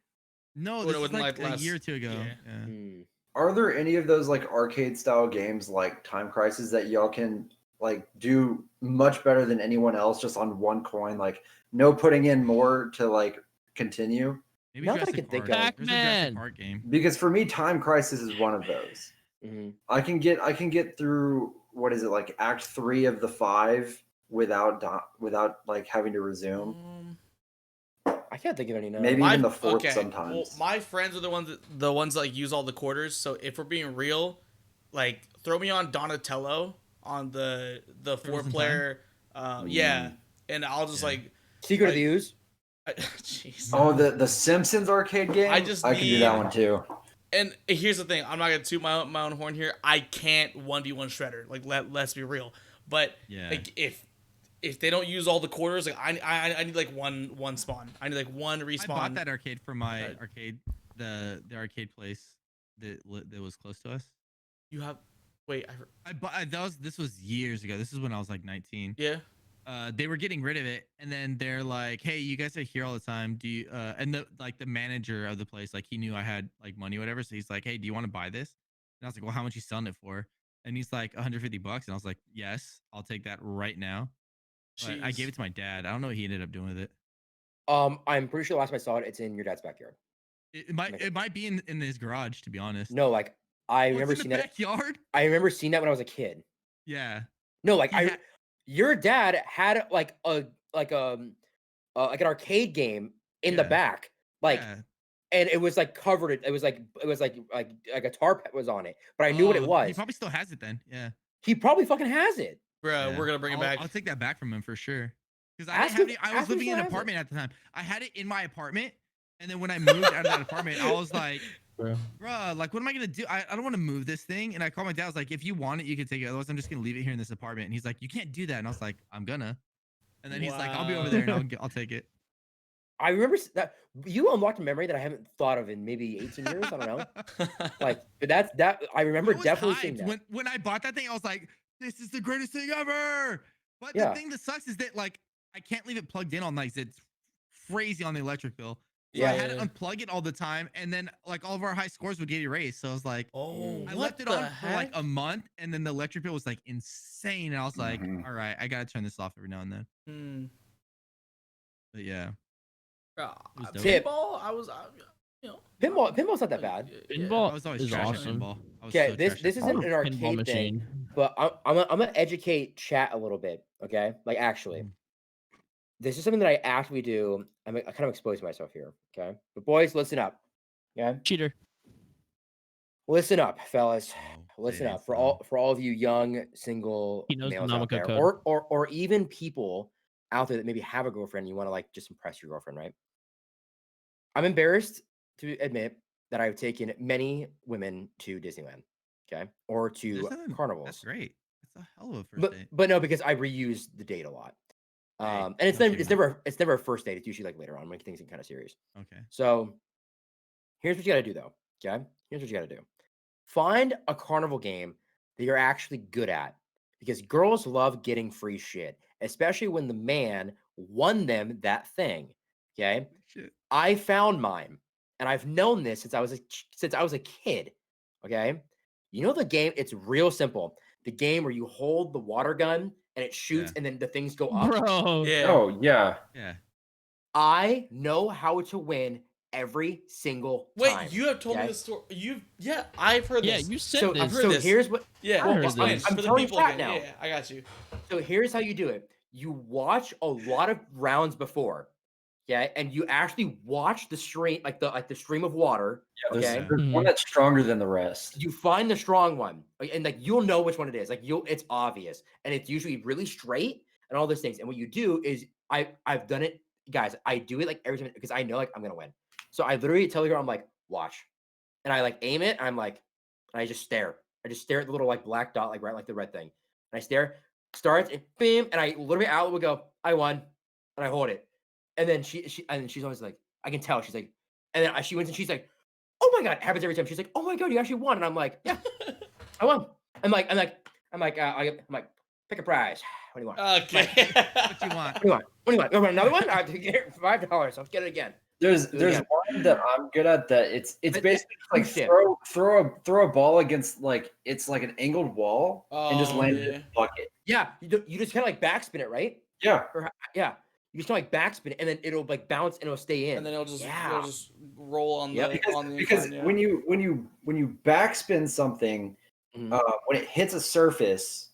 No, When this it was wasn't, like like, a year or last- two ago. yeah. Yeah. Hmm. are there any of those like arcade style games like Time Crisis that y'all can like do much better than anyone else just on one coin? Like no putting in more to like continue? Maybe Not that I Jurassic can think Park. of. There's a Jurassic Pac-Man. Park game. Because for me, Time Crisis is one of those. Mhm. I can get through what is it like Act 3 of the 5 without like having to resume. I can't think of any now. Maybe My- even the fourth okay, sometimes. Well, my friends are the ones that like use all the quarters. So if we're being real, like throw me on Donatello on the Frozen 4-player. Yeah, and I'll just Yeah. like. Secret of like- the Ooze? Jeez. Oh, the Simpsons arcade game. I just can do need- that one too. And here's the thing: I'm not gonna toot my own horn here. I can't 1v1 Shredder. Like let's be real. But Yeah. like if they don't use all the quarters, like I need like one spawn. I need like one respawn. I bought that arcade for my Right. arcade, the arcade place that was close to us. You have wait. I bought this was years ago. This is when I was like 19. Yeah. They were getting rid of it, and then they're like, "Hey, you guys are here all the time. Do you?" And the manager of the place, like, he knew I had like money, or whatever. So he's like, "Hey, do you want to buy this?" And I was like, "Well, how much you selling it for?" And he's like, $150. And I was like, "Yes, I'll take that right now." But I Jeez. gave it to my dad. I don't know what he ended up doing with it. I'm pretty sure last time I saw it, it's in your dad's backyard. It might be in his garage, to be honest. No, like I Oh, remember it's in seeing the that. backyard. I remember seeing that when I was a kid. Yeah. No, like He had- your dad had like an arcade game in the Yeah. back, like, Yeah. and it was like covered. It was like a tarp was on it, but I knew what it Oh, was. He probably still has it then. Yeah. He probably fucking has it. Bruh, Yeah. we're gonna bring it I'll, back. I'll take that back from him for sure. Because Ask I him- was ask him living if in he an has it. apartment at the time. I had it in my apartment, and then when I moved out of that apartment, I was like, Bro. bruh, like, what am I gonna do? I don't want to move this thing. And I called my dad. I was like, if you want it, you can take it. Otherwise, I'm just gonna leave it here in this apartment. And he's like, you can't do that. And I was like, I'm gonna. And then he's like, I'll be over there and I'll take it. I remember that you unlocked a memory that I haven't thought of in maybe 18 years. I don't know. Like, but that I remember I was definitely hyped. seeing that. When I bought that thing, I was like, this is the greatest thing ever. But Yeah. the thing that sucks is that, like, I can't leave it plugged in all night. It's crazy on the electric bill. So I Yeah. had to unplug it all the time, and then like all of our high scores would get erased. So I was like, Oh, I what left it the on heck? for like a month, and then the electric bill was like insane. And I was like, Mhm. all right, I gotta turn this off every now and then. Hmm. But yeah, Bruh, was dope. Tip. Pinball, I was, you know. Pinball's not that bad. Yeah. Pinball I was always is trash awesome. at pinball. I was Okay, so this trash at this pinball. isn't an Pinball arcade thing, machine. but I'm gonna educate chat a little bit. Okay, like actually, Mm. this is something that I actively do. I kind of expose myself here. Okay, but boys, listen up. Yeah, Cheater. listen up, fellas. Oh, Listen say up it, for son. all of you young single He knows the males out Namaka there, code. or even people out there that maybe have a girlfriend and you want to like just impress your girlfriend, right? I'm embarrassed to admit that I've taken many women to Disneyland, okay, or There's to nothing- carnivals. That's great. That's a hell of a first But date. no, because I reuse the date a lot. Hey, And it's no never shame, it's never a first date. It's usually like later on when things get kind of serious. Okay. So here's what you gotta do though. Okay. Here's what you gotta do. Find a carnival game that you're actually good at. Because girls love getting free shit, especially when the man won them that thing. Okay. Shit. I found mine, and I've known this since I was a kid. Okay, You know the game? It's real simple. The game where you hold the water gun and it shoots, Yeah. and then the things go up. Bro. Yeah. Oh yeah. Yeah. I know how to win every single Wait, time. you have told me okay? this story. Yeah, I've heard Yeah, this. you said So, this. I've heard so this. here's what. Yeah, I heard explain this. it I'm for the telling people chat again. now. Yeah, I got you. So here's how you do it. You watch a lot of rounds before, okay, and you actually watch the stream, like the stream of water. There's, Okay, there's one that's stronger than the rest. you find the strong one, and like you'll know which one it is. Like it's obvious, and it's usually really straight and all those things. And what you do is, I've done it, guys. I do it like every time because I know like I'm gonna win. So I literally tell the girl, I'm like, watch, and I like aim it. I'm like, and I just stare. I just stare at the little like black dot, like right, like the red thing. And I stare. Starts and bam, and I literally out would go, I won, and I hold it. And then she's always like, I can tell. She's like, and then she wins and she's like, oh my god, it happens every time. She's like, oh my god, you actually won, and I'm like, yeah, I won. I'm like, pick a prize. What do you want? Okay. What you want? What do you want? What do you want? You want another one? $5. Let's get it again. There's Yeah. one that I'm good at that it's But basically like shit. throw a ball against like it's like an angled wall and just Oh, land it yeah. in the bucket. Yeah, you just kind of like backspin it, right? Yeah. Yeah, you just kind of like backspin it, and then it'll like bounce and it'll stay in. And then it'll just Yeah. roll on the Yep. Because, on the because incline, yeah. when you backspin something, Mhm. when it hits a surface,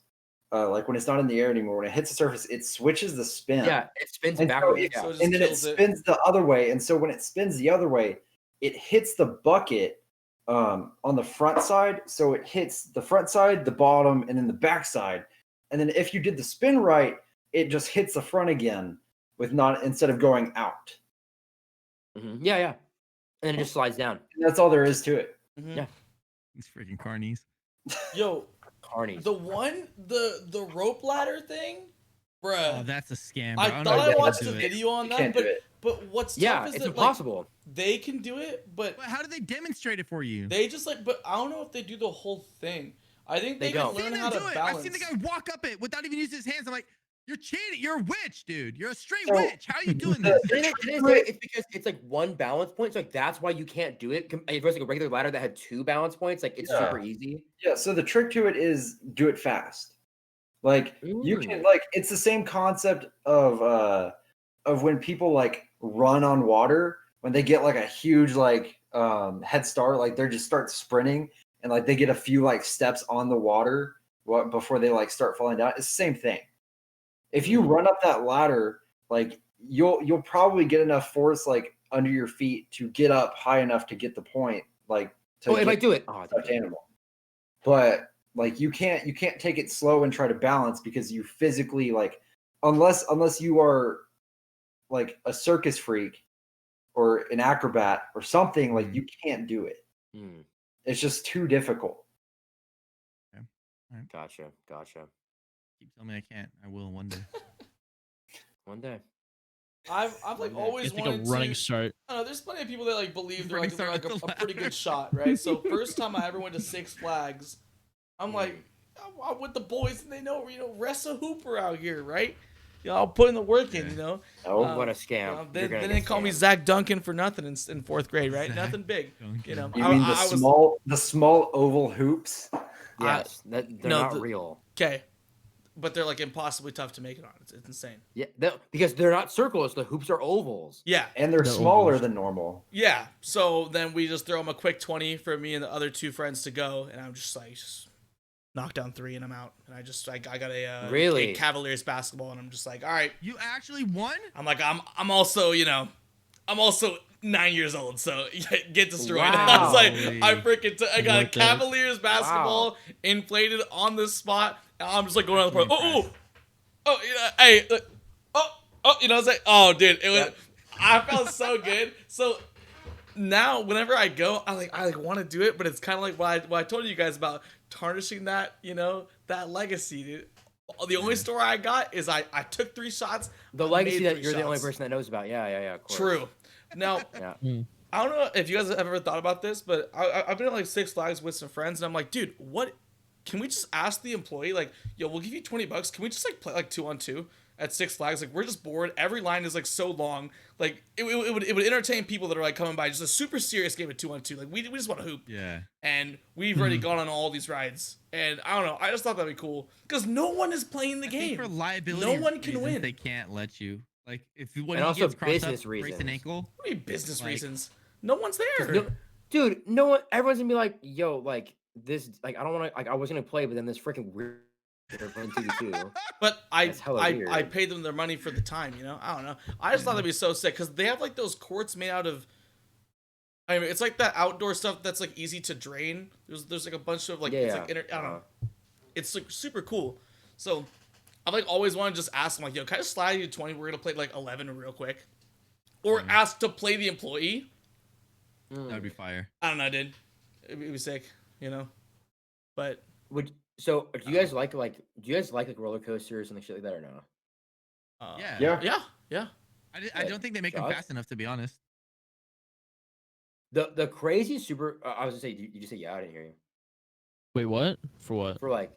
like when it's not in the air anymore, when it hits a surface, it switches the spin. Yeah, it spins And so backwards. it- yeah. So it just and then it kills it. spins the other way. And so when it spins the other way, it hits the bucket on the front side. So it hits the front side, the bottom, and then the back side. And then if you did the spin right, it just hits the front again instead of going out. Yeah, yeah. And then it just slides down. And that's all there is to it. Mhm. Yeah. These freaking carnies. Yo, Carnies. the rope ladder thing, bruh. Oh, that's a scam. I bro. thought know I if watched they a can do it. video on You that, can't do it. but what's Yeah, tough is it's that impossible. like they can do it, but But how do they demonstrate it for you? they just like. But I don't know if they do the whole thing. I think They they, don't. can I've learn seen how them to do it. balance. I've seen the guy walk up it without even using his hands. I'm like, you're cheating. You're a witch, dude. You're a straight So- witch. How are you doing this? It's because it's like one balance point. So like that's why you can't do it. Versus like a regular ladder that had 2 balance points. Like it's Yeah. super easy. Yeah, so the trick to it is do it fast. Like you can like it's the same concept of when people like run on water when they get like a huge like head start, like they just start sprinting and like they get a few like steps on the water before they like start falling down. It's the same thing. If you run up that ladder, like you'll probably get enough force like under your feet to get up high enough to get the point, like to Oh, if I get do it. the stuffed animal. But like you can't take it slow and try to balance because you physically like unless you are like a circus freak or an acrobat or something, like you can't do it. Hmm. It's just too difficult. Gotcha. Keep telling me I can't. I will one day. One day. I've like It's always It's like wanted a running to. start. I don't know. There's plenty of people that like believe they're Running like, they're start like with a the pretty good ladder. shot, right? So first time I ever went to Six Flags, I'm like, I'm with the boys and they know, Ressa Hooper out here, right? I'll put in the work in, Oh, What a scam. You're Then gonna they get didn't call me scammed. Zach Duncan for nothing in 4th grade, right? Zach Nothing big, Duncan. you know. you mean the I was small oval hoops? Yes, they're no, not real. okay, but they're like impossibly tough to make it on. It's insane. Yeah, because they're not circles. The hoops are ovals. Yeah, And they're The smaller ovals. than normal. yeah. So then we just throw them a quick 20 for me and the other 2 friends to go, and I'm just like, knock down 3 and I'm out. And I got a Really? Cavaliers basketball, and I'm just like, all right. You actually won? I'm like, I'm also 9 years old, so get destroyed. I Wow. was like, I got a What the- Cavaliers basketball inflated on this spot. And I'm just like going on the part. Oh, hey, I was like, oh, dude, it was. Yep. I felt so good. So now, whenever I go, I want to do it, but it's kind of like what I told you guys about tarnishing that, that legacy, dude. The only story I got is I took 3 shots. The I legacy made that 3 you're the only shots. person that knows about. Yeah, of course. True. Now, Yeah. I don't know if you guys have ever thought about this, but I've been at like Six Flags with some friends, and I'm like, dude, what? Can we just ask the employee, like, yo, we'll give you $20. Can we just like play like 2-on-2? at Six Flags. Like we're just bored. Every line is like so long. Like it would entertain people that are like coming by. Just a super serious game of 2-on-2. Like we just want to hoop. Yeah. And we've already gone on all these rides. And I don't know. I just thought that'd be cool because no one is playing the I think game. for liability, No one can reasons, win. They can't let you. Like if when And he also gets crossed business up, breaks an reasons. ankle. What do you mean business Like- reasons? No one's there. No, dude, no one. Everyone's gonna be like, "Yo, like this. Like I don't want to. Like I was gonna play, but then this freaking weird they're playing 2v2." But That's hella I weird. paid them their money for the time, you know? I don't know. I just thought that'd be so sick because they have like those courts made out of. I mean, it's like that outdoor stuff that's like easy to drain. There's like a bunch of like it's like I don't know. It's like super cool. So I've like always wanted to just ask them like, yo, can I just slide you 20? We're gonna play like 11 real quick, or ask to play the employee. That would be fire. I don't know, dude. It'd be sick, you know. But Do you guys like roller coasters and like shit like that or no? Yeah. yeah. I don't think they make them Josh? fast enough, to be honest. The crazy super. I was gonna say, you just say yeah. I didn't hear you. Wait, what? For what? For like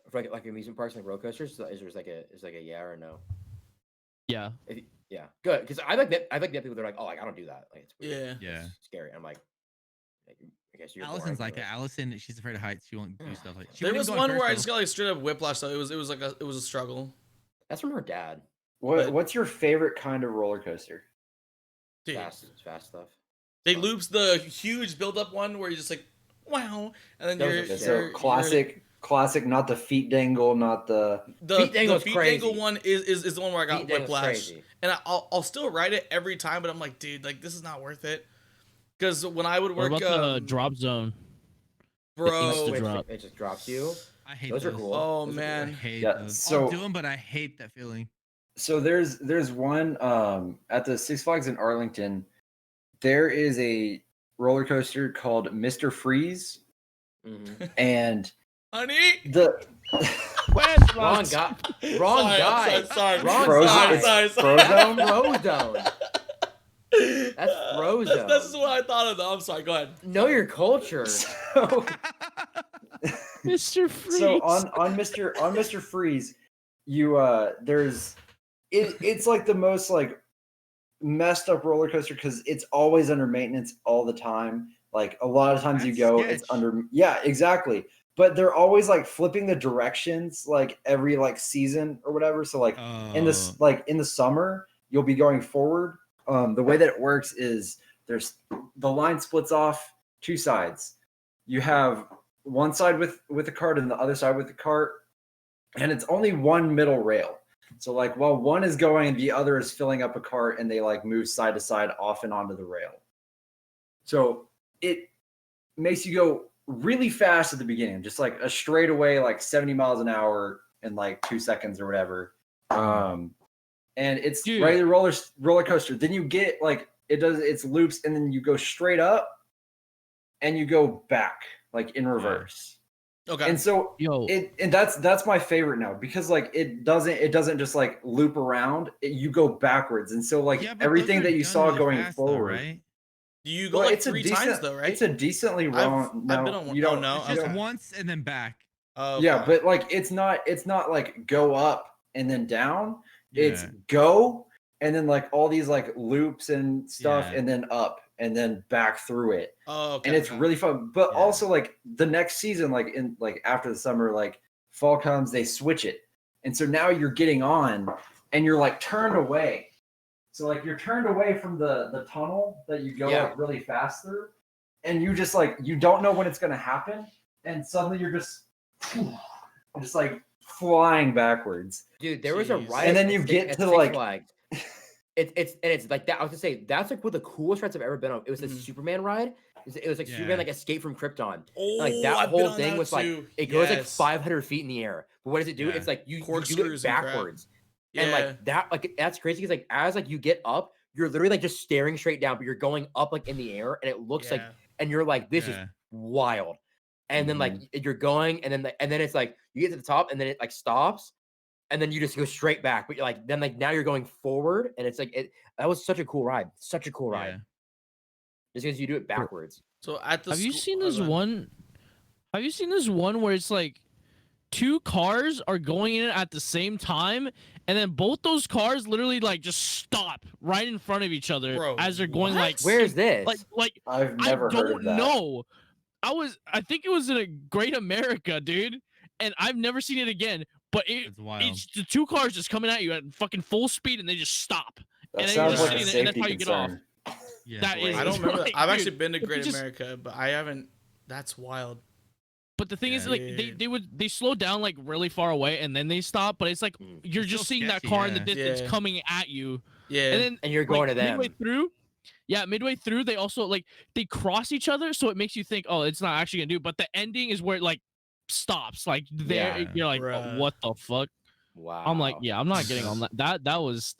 amusement parks and like roller coasters, is there like a yeah or a no? Yeah. Yeah, good. Because I like that people that are like, oh, like I don't do that. Like it's weird. Yeah. Yeah. It's scary. I'm like, I guess you're. Allison's boring, like but- Allison. She's afraid of heights. She won't do stuff like. She There wouldn't was go on one where I first, just though. got like straight up whiplash though. It was a struggle. That's from her dad. What's your favorite kind of roller coaster? Dude, Fast stuff. they loops the huge build up one where you're just like, wow, and then Those you're are sick. So classic, not the feet dangle, not the. Feet dangle's feet crazy. dangle one is the one where I got Feet dangle's whiplash, crazy. and I'll still ride it every time, but I'm like, dude, like this is not worth it. Because when I would What work, about the drop zone? bro, It just drops you. I hate Those are cool. oh Those are I man, hate Yeah, those. so- I'll do them, but I hate that feeling. So there's one at the Six Flags in Arlington. There is a roller coaster called Mr. Freeze, cool. and honey. the Wrong guy. Wrong guy. Sorry. Wrong Frozen- guy. it's Sorry. Frozone. That's Frozone. This is what I thought of though. I'm sorry. Go ahead. Know your culture. so, Mr. Freeze. so on Mr. Freeze, you it's like the most like messed up roller coaster because it's always under maintenance all the time. Like a lot of times you That's go, it's sketch. under exactly. But they're always like flipping the directions like every like season or whatever. So like in this like in the summer, you'll be going forward. The way that it works is there's the line splits off two sides. You have one side with the cart and the other side with the cart, and it's only one middle rail. So like while one is going, the other is filling up a cart, and they like move side to side off and onto the rail. So it makes you go really fast at the beginning, just like a straightaway, like 70 miles an hour in like 2 seconds or whatever. And it's Dude. regular roller coaster. Then you get like its loops, and then you go straight up, and you go back like in reverse. Okay. And so Yo, and that's my favorite now because like it doesn't just like loop around. You go backwards, and so like Yeah, but everything those are that you done saw really going fast, though, forward. right? you go Well, like it's a 3 decent, times though, right? It's a decently wrong. I've been on one. You Oh don't, no. It's just Okay. once and then back. Oh, Yeah, okay. but like it's not like go up and then down. It's Yeah. go and then like all these like loops and stuff, Yeah. and then up and then back through it. Oh, okay. And it's okay. really fun. But Yeah. also like the next season, like in like after the summer, like fall comes, they switch it. And so now you're getting on and you're like turned away. So like you're turned away from the tunnel that you go Yeah. like really fast through. And you just like you don't know when it's gonna happen. And suddenly you're just like flying backwards. Dude, there was a Jeez. ride. And then at you Six- get at to, Six like- Flags. It's like that. I was gonna say that's like one of the coolest rides I've ever been on. It was the Mhm. Superman ride. It was like Yeah. Superman like Escape from Krypton. Oh, Like that I've been whole on thing that was like too. it goes like Yes. 500 feet in the air. But what does it do? Yeah. It's like you do it Corkscrews and crap. backwards. Yeah. And like that, like that's crazy because like as like you get up, you're literally like just staring straight down, but you're going up like in the air, and it looks like, Yeah. and you're like, this is Yeah. wild. And then like you're going, and then it's like you get to the top, and then it like stops, and then you just go straight back. But you're like then like now you're going forward, and it's like that was such a cool ride, such a cool ride. Yeah. Just because you do it backwards. So at the have you school- seen oh, this go ahead. one? Have you seen this one where it's like 2 cars are going in at the same time, and then both those cars literally like just stop right in front of each other Bro, as they're going what? like Where's this? like I've I never heard of don't that. know. I think it was in a Great America, dude, and I've never seen it again. But It's wild. it's the 2 cars just coming at you at fucking full speed, and they just stop. That And then you're sounds just like a sitting there, and that's safety how you get off. concern. Yeah. That is. I don't remember that. like, I've dude, actually been to if you Great just- America, but I haven't. That's wild. But the thing is, Yeah. like they slow down like really far away, and then they stop. But it's like you're It's just still seeing that sketchy, car in the yeah. distance Yeah. coming at you, Yeah. and then And you're going to them. midway through, they also like they cross each other, so it makes you think, oh, it's not actually gonna do. But the ending is where it like stops. Like there, Yeah. you're like, oh, Bruh. what the fuck? Wow. I'm like, yeah, I'm not getting on that. That was.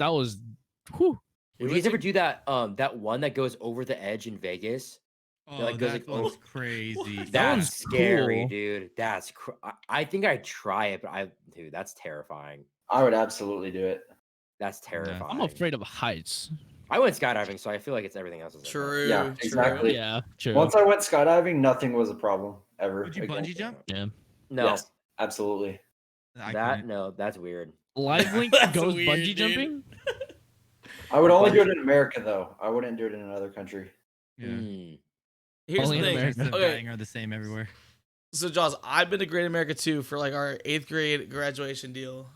Whew. Did you guys ever do that? That one that goes over the edge in Vegas. Oh, like, goes that like, one's crazy. That That's one's scary, cool. dude. I think I'd try it, but dude, that's terrifying. I would absolutely do it. That's terrifying. I'm afraid of heights. I went skydiving, so I feel like it's everything else. Is like that. True. Yeah, true. exactly. Yeah, true. Once I went skydiving, nothing was a problem ever. Would you again. bungee jump? Yeah. No, Yes, absolutely. I that couldn't. no, that's weird. LiveLink That's goes weird, bungee dude. jumping. I would only do it in America, though. I wouldn't do it in another country. Yeah. Mm. Here's Only the in thing. America. Chances of Okay, dying are the same everywhere. so Jaws, I've been to Great America too for like our 8th grade graduation deal.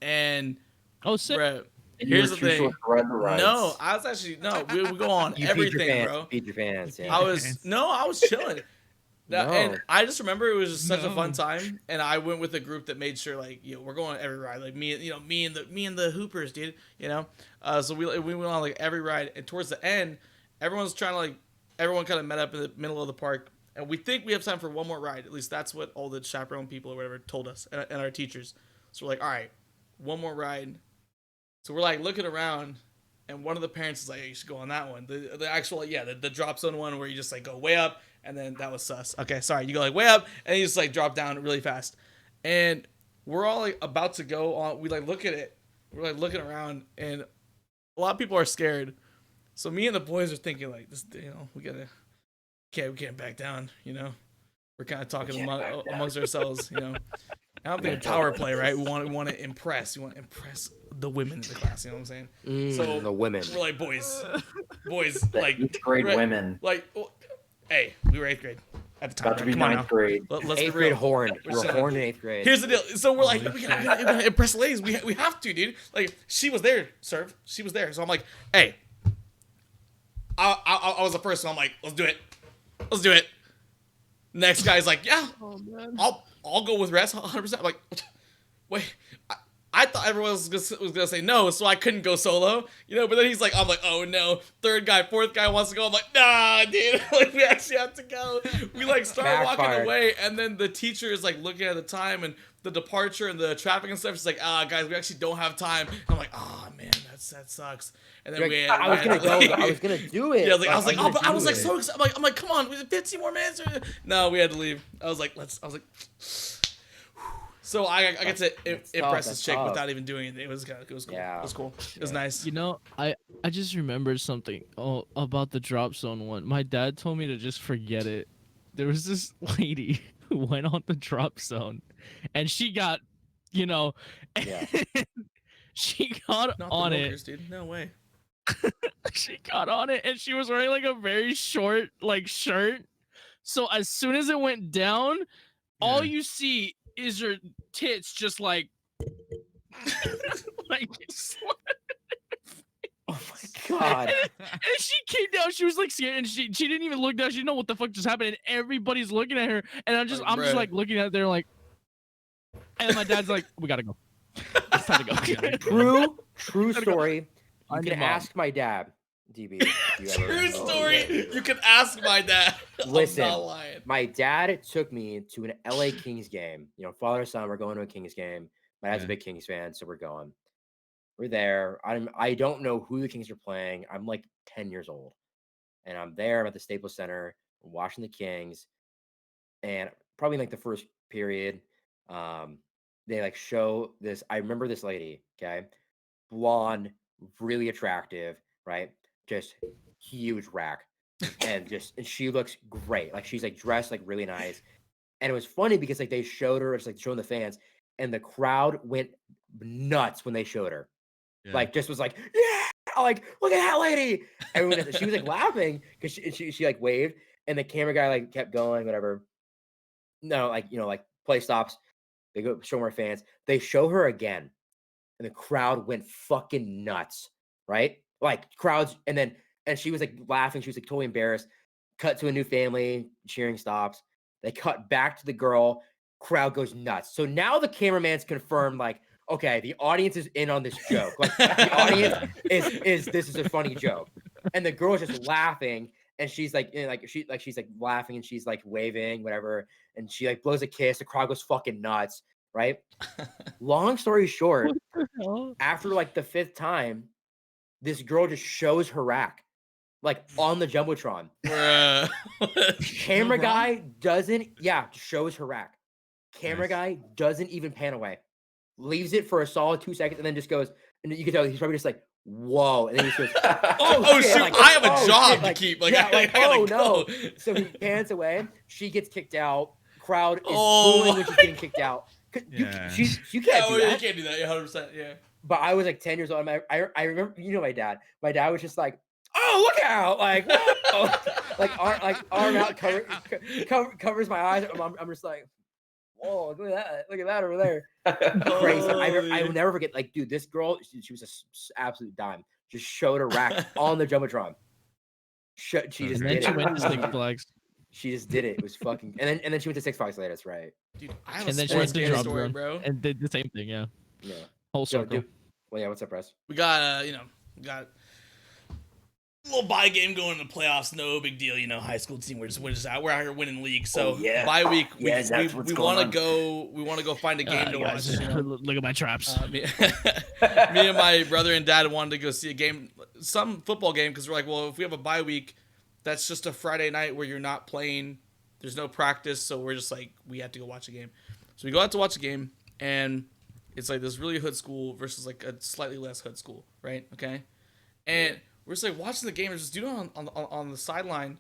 And Oh, sick. bro, You here's were the too thing. short to ride the rides. No, I was actually we go on You everything, bro. Feed your fans. Yeah. I was chilling. And No. I just remember it was just such a fun No. time, and I went with a group that made sure like we're going on every ride, like me and the Hoopers, dude, so we went on like every ride, and towards the end, everyone kind of met up in the middle of the park, and we think we have time for one more ride. At least that's what all the chaperone people or whatever told us, and our teachers. So we're like, all right, one more ride. So we're like looking around. And one of the parents is like, hey, you should go on that one. The actual, the drop zone one where you just like go way up, and then that was sus. Okay, sorry, you go like way up, and you just like drop down really fast. And we're all like about to go on. We like look at it. We're like looking around, and a lot of people are scared. So me and the boys are thinking like, this, we can't back down. We're kind of talking amongst ourselves. I don't think power play, right? We want to impress. We want to impress the women in the class. You know what I'm saying? So the women. We're like boys, The like 8th grade right, women. like, hey, we were 8th grade at the time. About to be Come on 9th now. grade. Let's be 8th grade real. horned. We're We're chilling. horned in 8th grade. Here's the deal. So we're like, Holy we shit. gotta impress ladies. We have to, dude. Like, she was there, Serv. She was there. So I'm like, hey, I was the first one. I'm like, let's do it. Let's do it. Next guy's like, yeah, I'll go with Rest 100%. I'm like, wait, I thought everyone was gonna say no, so I couldn't go solo, But then he's like, I'm like, oh no, 3rd guy, 4th guy wants to go. I'm like, nah, dude, like we actually have to go. We like start walking Backfired. away, and then the teacher is like looking at the time and the departure and the traffic and stuff. She's like, guys, we actually don't have time. And I'm like, oh man, that sucks. And then You're like, I was gonna go. I was gonna do it. yeah, I was like, gonna I was do like it. so excited. I'm like, come on, 15 more minutes. No, we had to leave. I was like, so I get to That's impress tough, this chick that's without even doing it. It was cool. Yeah. It was cool. It was nice. I just remembered something about the drop zone one. My dad told me to just forget it. There was this lady who went on the drop zone, and she got, Yeah. she got Not on the it. milkers, dude. No way. She got on it, and she was wearing like a very short like shirt. So as soon as it went down, all you see is her tits just like like Oh my god. and she came down, she was like scared, and she didn't even look down. She didn't know what the fuck just happened, and everybody's looking at her, and I'm just Bruh. like looking at there like, and my dad's like, we gotta go. It's time to go. True story. You Find can your mom. ask my dad, DB. if you ever- True story. You can ask my dad. Listen. I'm not lying. My dad took me to an LA Kings game. Father and son, we're going to a Kings game. My dad's a Yeah. big Kings fan, so we're going. We're there. I don't know who the Kings are playing. I'm like 10 years old. And I'm there. I'm at the Staples Center watching the Kings. And probably in like the first period, they like show this. I remember this lady, okay? Blonde, really attractive, right? Just huge rack. And she looks great. Like she's like dressed like really nice. And it was funny because like they showed her, it's like showing the fans, and the crowd went nuts when they showed her. Yeah. Like just was like, yeah, like look at that lady. Everyone, she was like laughing because she like waved, and the camera guy like kept going, whatever. No, like like play stops. They go show more fans. They show her again, and the crowd went fucking nuts, right? Like crowds, and she was like laughing. She was like totally embarrassed. Cut to a new family, cheering stops. They cut back to the girl. Crowd goes nuts. So now the cameraman's confirmed, like, okay, the audience is in on this joke. Like the audience is this is a funny joke, and the girl's just laughing, and she's like, she's like laughing, and she's like waving, whatever, and she like blows a kiss. The crowd goes fucking nuts, right? Long story short, after like the 5th time, this girl just shows her rack, like on the jumbotron. Bruh. Camera guy doesn't, just shows her rack. Camera Nice. guy doesn't even pan away, leaves it for a solid 2 seconds, and then just goes, and you can tell he's probably just like, whoa, and then he just goes, oh shoot, like, I have a oh, job shit, to like, keep. Like, yeah, I like, gotta oh go. no. So he pans away, she gets kicked out. Crowd is Oh booing when she's getting kicked out. Yeah. You can't do Yeah, that. you can't do that. Yeah, 100%. Yeah. But I was like 10 years old. I remember, my dad. My dad was just like, oh, look out. Like, whoa. arm out, covers my eyes. I'm just like, whoa, look at that. Look at that over there. Crazy. I will never forget, like, dude, this girl, she was an absolute dime. Just showed her rack on the Jumbotron. She just And did then she it. went to Six Flags. She just did it. It was fucking, and then she went to Six Flags later. That's right. Dude, I have And a then she sports went to game Drop story, Zone bro. and did the same thing. Yeah, Yeah. whole So, circle. dude, well, yeah. What's up, Press? We got we got a little bye game going to the playoffs. No big deal, high school team. We're just out. We're out here winning league. So yeah. bye week, we Yeah, that's what's going want to on. go. We want to go find a game to watch. Look at my traps. Me and my brother and dad wanted to go see a game, some football game, because we're like, well, if we have a bye week, that's just a Friday night where you're not playing. There's no practice, so we're just like, we have to go watch a game. So we go out to watch a game, and it's like this really hood school versus like a slightly less hood school, right? Okay, and we're just like watching the game, and just dude on the sideline,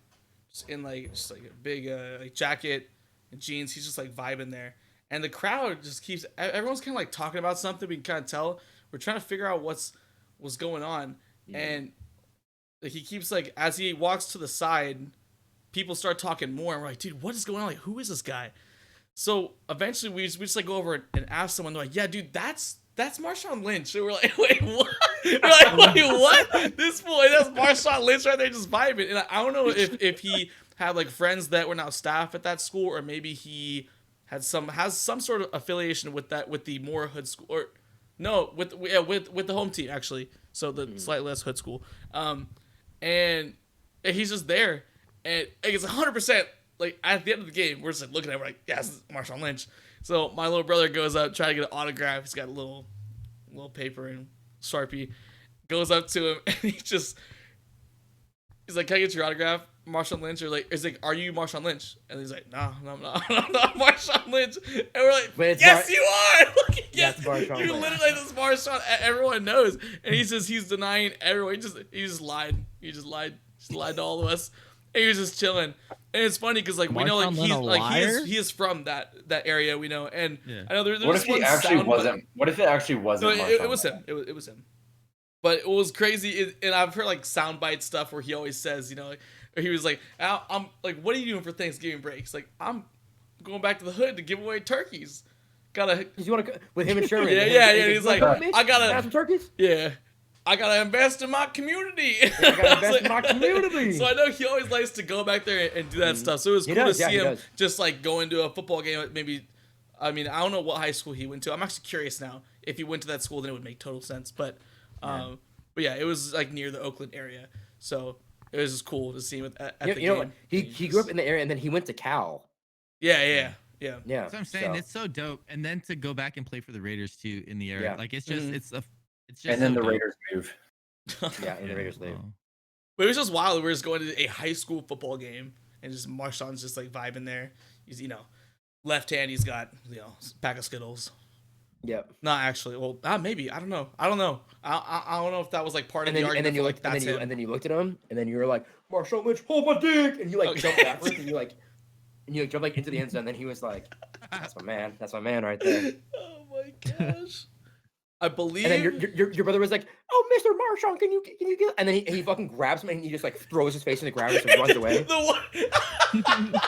just in like a big like jacket and jeans. He's just like vibing there, and the crowd just keeps. Everyone's kind of like talking about something. We can kind of tell. We're trying to figure out what's going on, and like, he keeps like, as he walks to the side, people start talking more, and we're like, dude, what is going on? Like, who is this guy? So eventually we just like go over and ask someone. They're like, yeah, dude, that's Marshawn Lynch. And we're like, wait, what? We're like, wait, what? This boy, that's Marshawn Lynch right there, just vibing. And I don't know if he had like friends that were now staff at that school, or maybe he has some sort of affiliation with the more hood school, or no, with the home team actually. So the slightly less hood school. And he's just there, and it's 100%. Like, at the end of the game, we're just like looking at him, like, yeah, this is Marshawn Lynch. So my little brother goes up, trying to get an autograph. He's got a little paper and Sharpie. Goes up to him, and he's like, can I get your autograph, Marshawn Lynch? Or like, he's like, are you Marshawn Lynch? And he's like, no, I'm not. I'm not Marshawn Lynch. And we're like, yes, you are. Yes, you literally, this Marshawn. Everyone knows. And he says he's denying everyone. He just lied. He just lied to all of us. And he was just chilling. And it's funny because, like, we know, like, he is from that area, we know. And I know there's what if he actually wasn't? What if it actually wasn't? No, it was him. It was him. But it was crazy. And I've heard like soundbite stuff where he always says, like, he was like, I'm like, what are you doing for Thanksgiving breaks? Like, I'm going back to the hood to give away turkeys. Gotta. You want to with him and Sherman? Yeah. He's like, I gotta have some turkeys. Yeah. I gotta invest in my community. I gotta invest in my community. So I know he always likes to go back there and do that stuff. So it was cool to see him just like go into a football game. Maybe, I mean, I don't know what high school he went to. I'm actually curious now. If he went to that school, then it would make total sense. But yeah, it was like near the Oakland area. So it was just cool to see him at the game. What? He grew up in the area, and then he went to Cal. Yeah. That's what I'm saying. It's so dope. And then to go back and play for the Raiders too in the area, like it's just it's just and then so the dope. Raiders move. And the Raiders leave. But it was just wild. We were just going to a high school football game, and just Marshawn's just like vibing there. He's left hand. He's got a pack of Skittles. Yep. Not actually. Well, maybe. I don't know. I don't know if that was like part of the argument. And then you looked. And then you looked at him, and then you were like, Marshawn Lynch, hold my dick, and you like jumped backwards, and you like and you jump like into the end zone. And then he was like, "That's my man. That's my man right there." Oh my gosh. I believe. And then your brother was like, "Oh, Mr. Marchand, can you get?" And then he fucking grabs him and he just like throws his face in the ground and just runs away.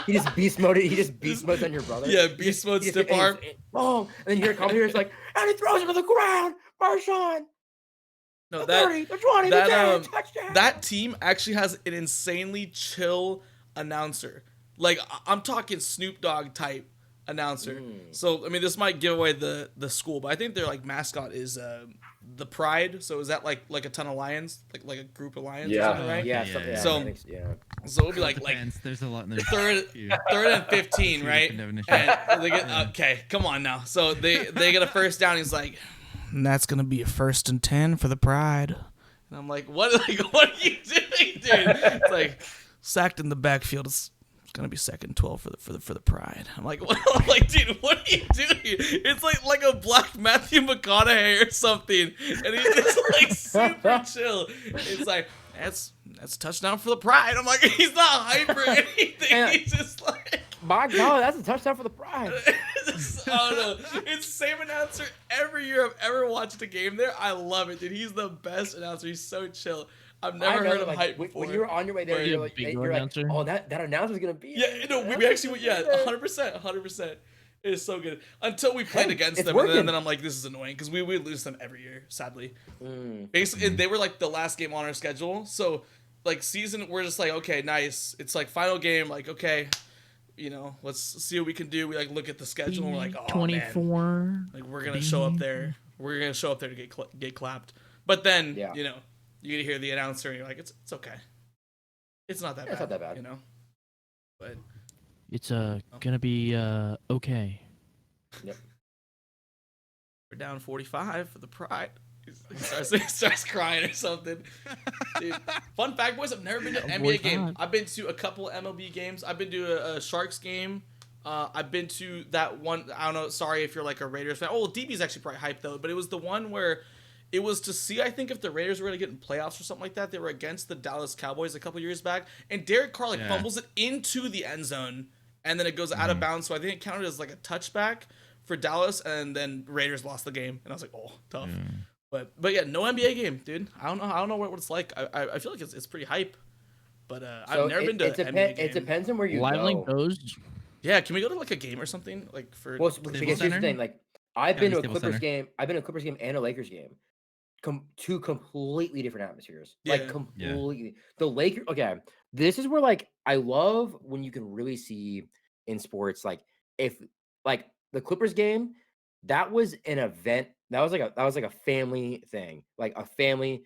He just beast moded. He just beast modes on your brother. Yeah, beast mode stiff arm. Oh, and then you hear commentators like, "And he throws him to the ground, Marchand." No, the 30, the 20, the 10, touchdown. That team actually has an insanely chill announcer. Like I'm talking Snoop Dogg type announcer. So I mean, this might give away the school, but I think their like mascot is the Pride. So is that like a ton of lions, like a group of lions? Yeah. Or something, right? Yeah. So it'll be like there's a lot. There's third and 15, right? And they get okay. Come on now. So they get a first down. He's like, and that's gonna be a 1st and 10 for the Pride. And I'm like, what? Like, what are you doing, dude? It's like sacked in the backfield. It's gonna be 2nd and 12 for the Pride. I'm like, what? I'm like, dude, what are you doing? It's like a black Matthew McConaughey or something, and he's just like super chill. It's like that's a touchdown for the Pride. I'm like, he's not hyper or anything. He's just like, my God, that's a touchdown for the Pride. I don't know. It's the same announcer every year I've ever watched a game there. I love it, dude. He's the best announcer. He's so chill. I've never heard him hype before. When you were on your way there, you're like, oh, that announcer's gonna be. Yeah, no, we actually went. Yeah, 100%. It is so good until we played against them, and then I'm like, this is annoying because we lose them every year, sadly. Basically, they were like the last game on our schedule, so like season, we're just like, okay, nice. It's like final game, like okay, you know, let's see what we can do. We like look at the schedule, and we're like, oh 24. man, like we're gonna show up there. We're gonna show up there to get clapped. But then, you know, you hear the announcer, and you're like, it's okay. It's not that bad. It's not that bad, you know. But it's gonna be okay. Yep. We're down 45 for the Pride. He starts crying or something. Dude, fun fact, boys, I've never been to an NBA game. I've been to a couple MLB games. I've been to a Sharks game. I've been to that one. I don't know. Sorry if you're like a Raiders fan. Oh, DB's actually probably hyped though. But it was the one where it was to see, I think, if the Raiders were going to get in playoffs or something like that. They were against the Dallas Cowboys a couple years back. And Derek Carr fumbles it into the end zone. And then it goes out of bounds. So I think it counted as like a touchback for Dallas. And then Raiders lost the game. And I was like, oh, tough. But yeah, no NBA game, dude. I don't know what it's like. I feel like it's pretty hype. But I've never been to an NBA game. It depends on where you go. LiveLinkTeam. Yeah, can we go to like a game or something? Like for because here's the thing, like I've been to a Clippers game. I've been to a Clippers game and a Lakers game. Two completely different atmospheres. Like completely. The Lakers. Okay, this is where like I love when you can really see in sports, like if like the Clippers game, that was an event. That was like a family thing, like a family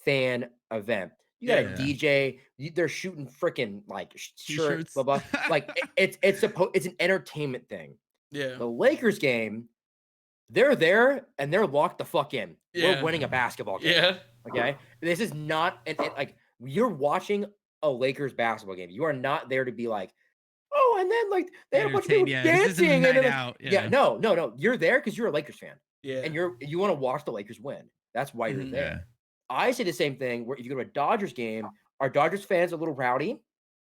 fan event. You got a DJ. They're shooting freaking like shirts, blah blah. Like it's an entertainment thing. Yeah. The Lakers game, they're there and they're locked the fuck in. Yeah. We're winning a basketball game. Yeah. Okay. This is not like you're watching a Lakers basketball game. You are not there to be like, oh, and then like they had a bunch of people dancing and then, no. You're there because you're a Lakers fan. Yeah. And you want to watch the Lakers win. That's why you're there. I say the same thing where if you go to a Dodgers game, are Dodgers fans a little rowdy?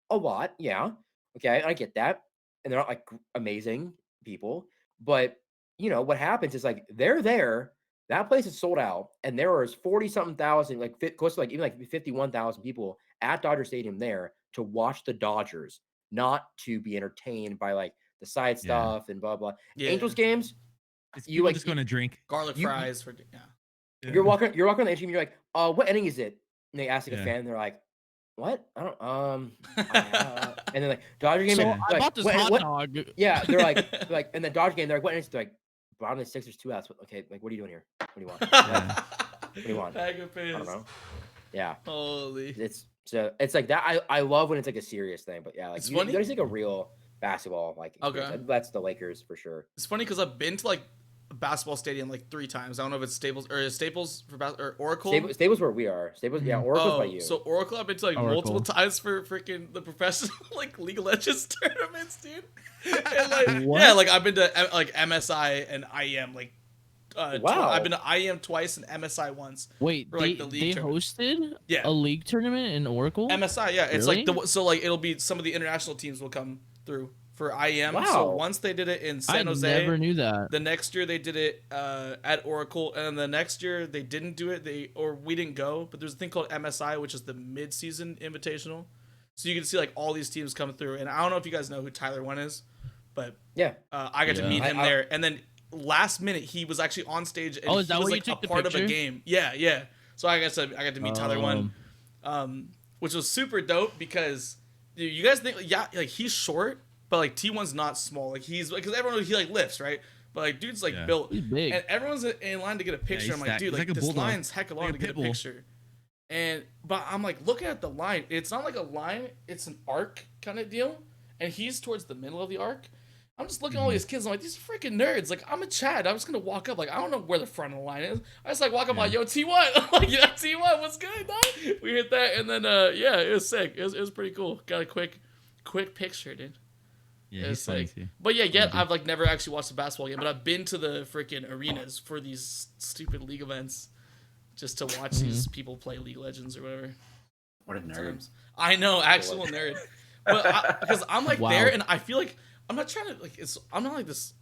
A lot, yeah. Okay, I get that. And they're not like amazing people. But you know what happens is like they're there, that place is sold out, and there was 40-something thousand, like close to like even like 51,000 people at Dodger Stadium there to watch the Dodgers, not to be entertained by like the side stuff and blah blah. Yeah. Angels games, you like just going to drink garlic fries for You're walking on the Angels game, and you're like, what inning is it? And they ask like a fan, and they're like, what? I don't and then like Dodger game, So like, I bought this hot dog. Yeah, they're like, and then Dodger game, they're like, what inning is it? They're like, bottom of the 6, there's 2 outs. Okay, like what are you doing here? What do you want? What do you want? I don't know. Yeah. Holy. It's like that. I love when it's like a serious thing, but yeah, like it's you funny. gotta see like a real basketball. Like that's the Lakers for sure. It's funny because I've been to like a basketball stadium like 3 times. I don't know if it's Staples or Oracle. Staples where we are. Staples, yeah. Oracle's by you. So Oracle, I've been to like multiple times for freaking the professional like League of Legends tournaments, dude. And like yeah, like I've been to like MSI and IEM like. Wow. I've been to IEM twice and MSI once. Wait, for, like, they hosted a league tournament in Oracle? MSI, yeah. It's really? like so like it'll be some of the international teams will come through for IEM. Wow. So once they did it in San Jose. I never knew that. The next year they did it at Oracle, and then the next year they didn't do it. We didn't go, but there's a thing called MSI, which is the mid-season invitational. So you can see like all these teams come through, and I don't know if you guys know who Tyler One is, but Yeah. I got to meet him there, and then last minute he was actually on stage, and is that he was where you like took a the part of a picture? game. Yeah. So I got to meet Tyler One, which was super dope because you guys think like he's short, but like T1's not small. Like he's because everyone he like lifts, right? But like dude's like built, He's big. and everyone's in line to get a picture. he's I'm like, stacked. dude, He's like like a this bulldog. line's hecka long Like a to get a pit bull. picture. But I'm like looking at the line. It's not like a line. It's an arc kind of deal, and he's towards the middle of the arc. I'm just looking at all these kids. I'm like, these freaking nerds. Like, I'm a Chad. I'm just gonna walk up. Like, I don't know where the front of the line is. I just like walk up like, yo, T1. I'm like, yeah, T1, what's good, dog? We hit that, and then yeah, it was sick. It was pretty cool. Got a quick picture, dude. Yeah, It he's was funny sick. too. But yeah, I've like never actually watched a basketball game, but I've been to the freaking arenas for these stupid league events, just to watch these people play League of Legends or whatever. What a nerd. Times. I know, actual nerd. But because I'm like Wow. there, and I feel like I'm not trying to like. I'm not like this